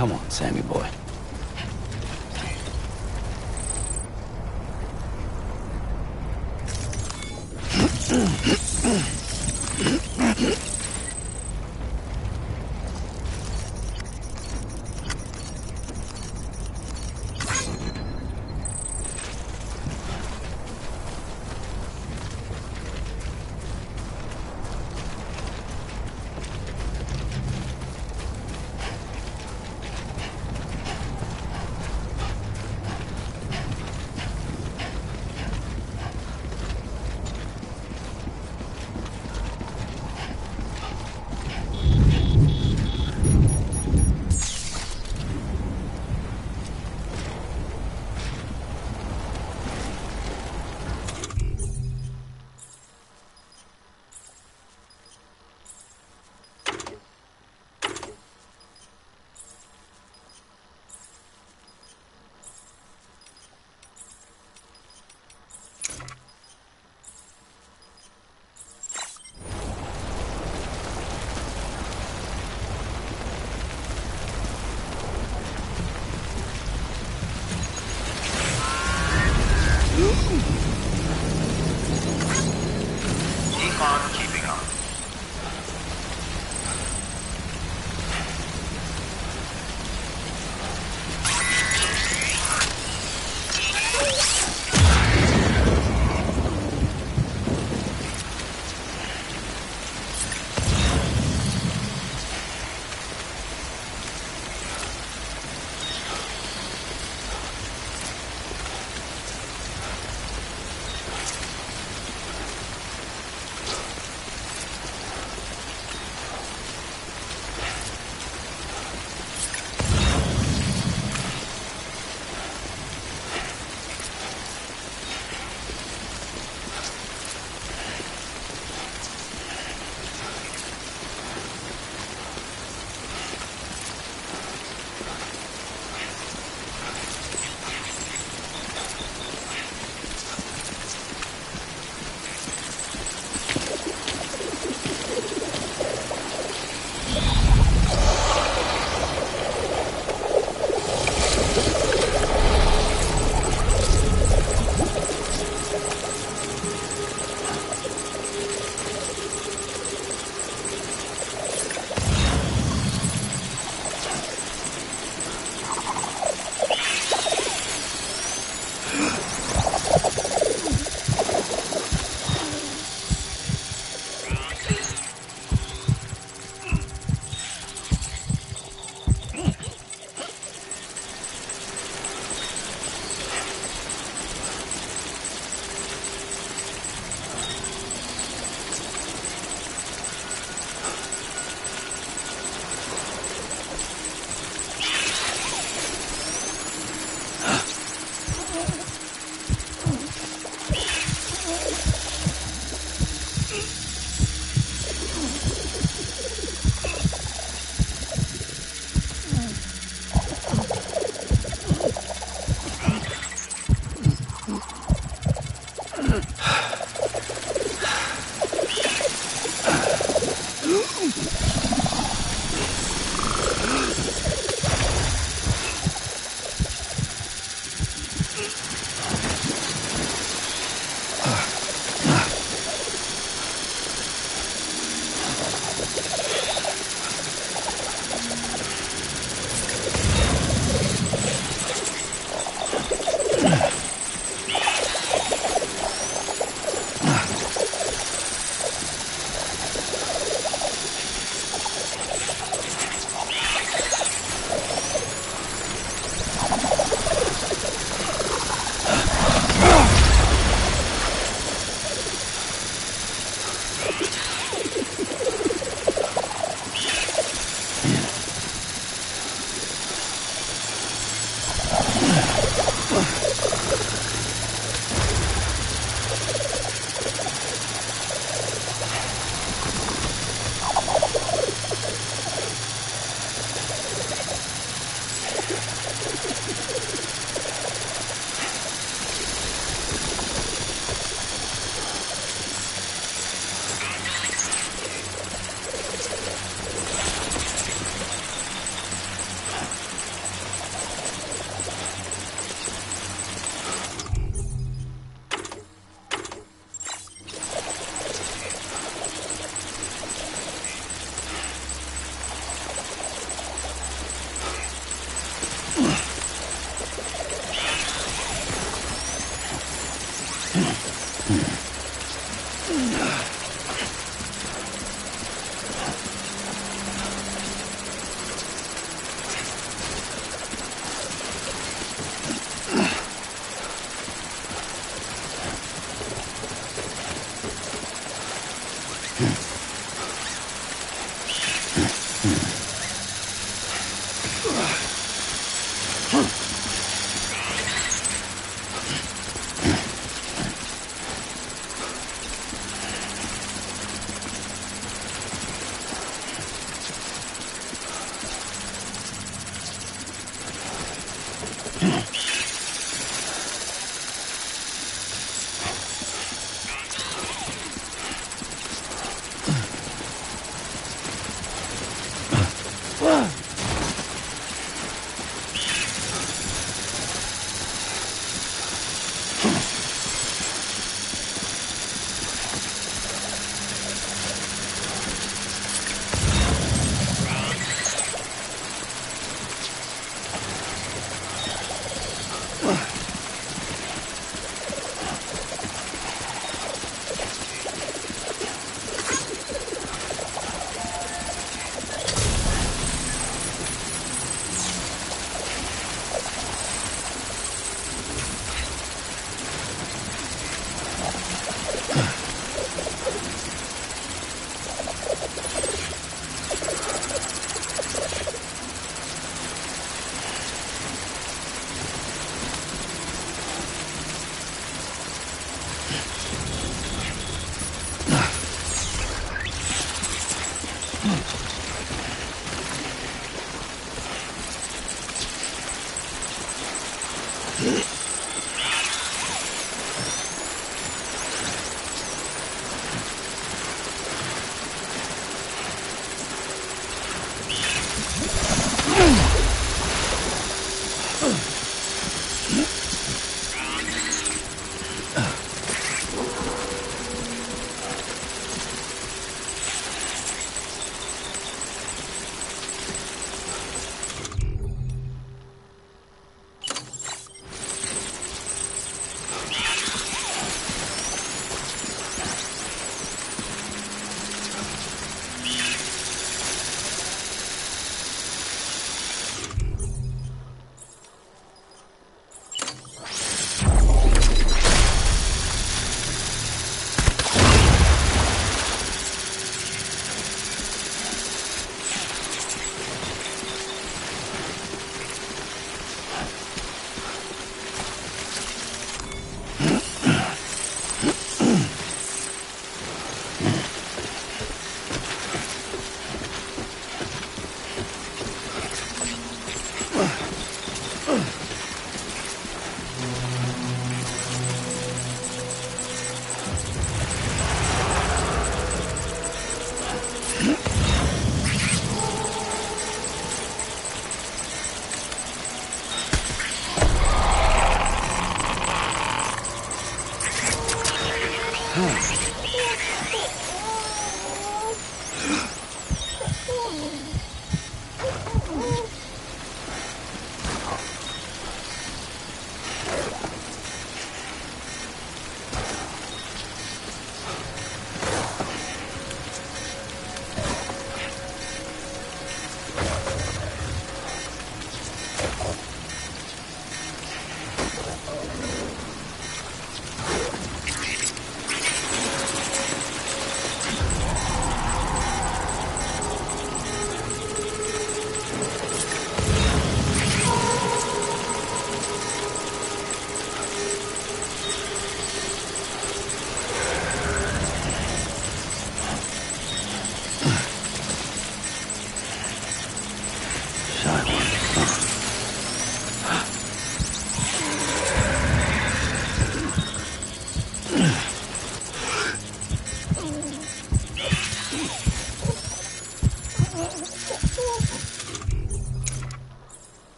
Come on, Sammy boy.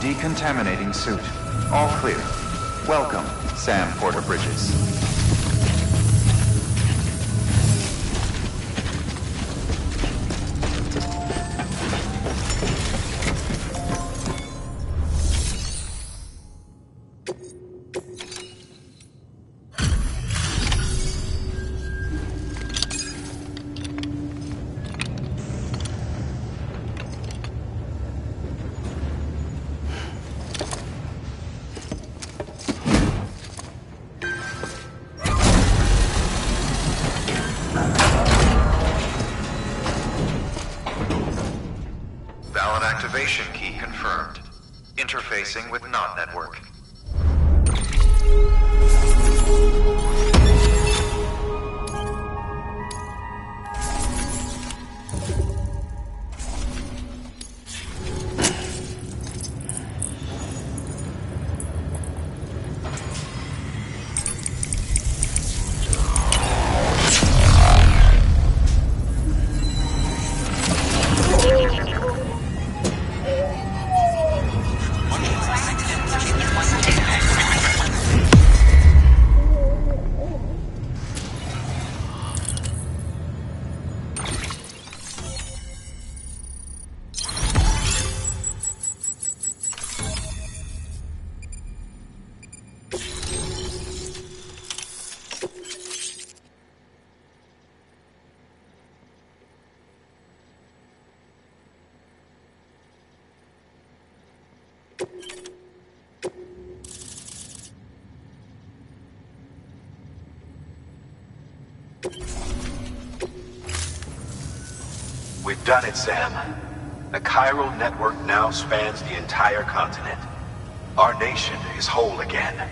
Decontaminating suit. All clear. Welcome, Sam Porter Bridges. Activation key confirmed. Interfacing with NOT network. done it, Sam. The chiral network now spans the entire continent. Our nation is whole again.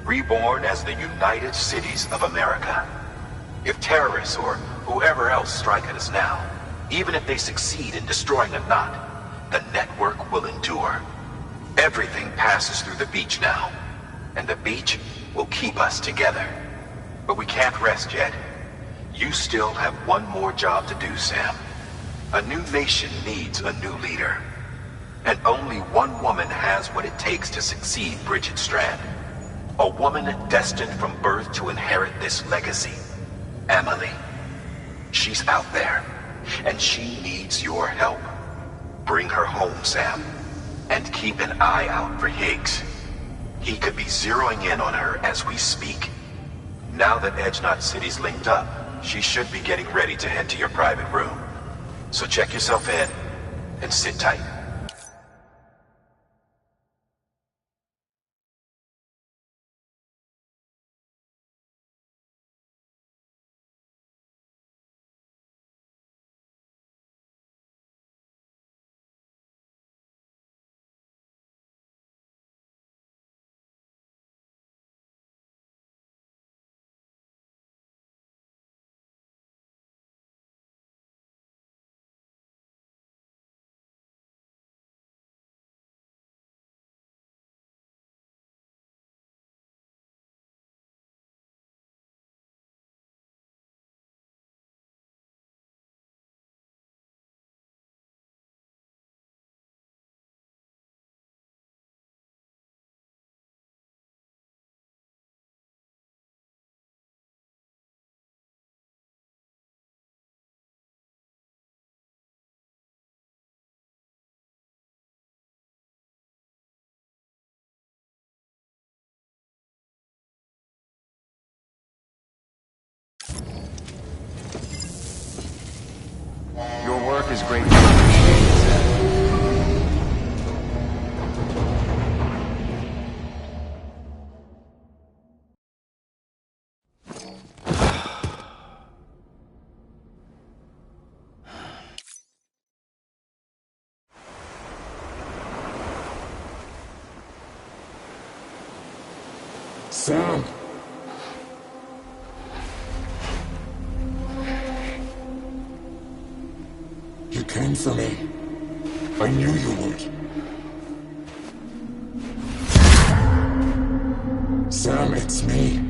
Reborn as the United Cities of America. If terrorists or whoever else strike at us now, even if they succeed in destroying the knot, the network will endure. Everything passes through the beach now, and the beach will keep us together. But we can't rest yet. You still have one more job to do, Sam. A new nation needs a new leader. And only one woman has what it takes to succeed Bridget Strand. A woman destined from birth to inherit this legacy. Emily. She's out there, and she needs your help. Bring her home, Sam. And keep an eye out for Higgs. He could be zeroing in on her as we speak. Now that Edge Knot City's linked up, she should be getting ready to head to your private room. So check yourself in, and sit tight. Your work is greatly appreciated, Sam. Sam! You came for me. I knew you would. Sam, it's me.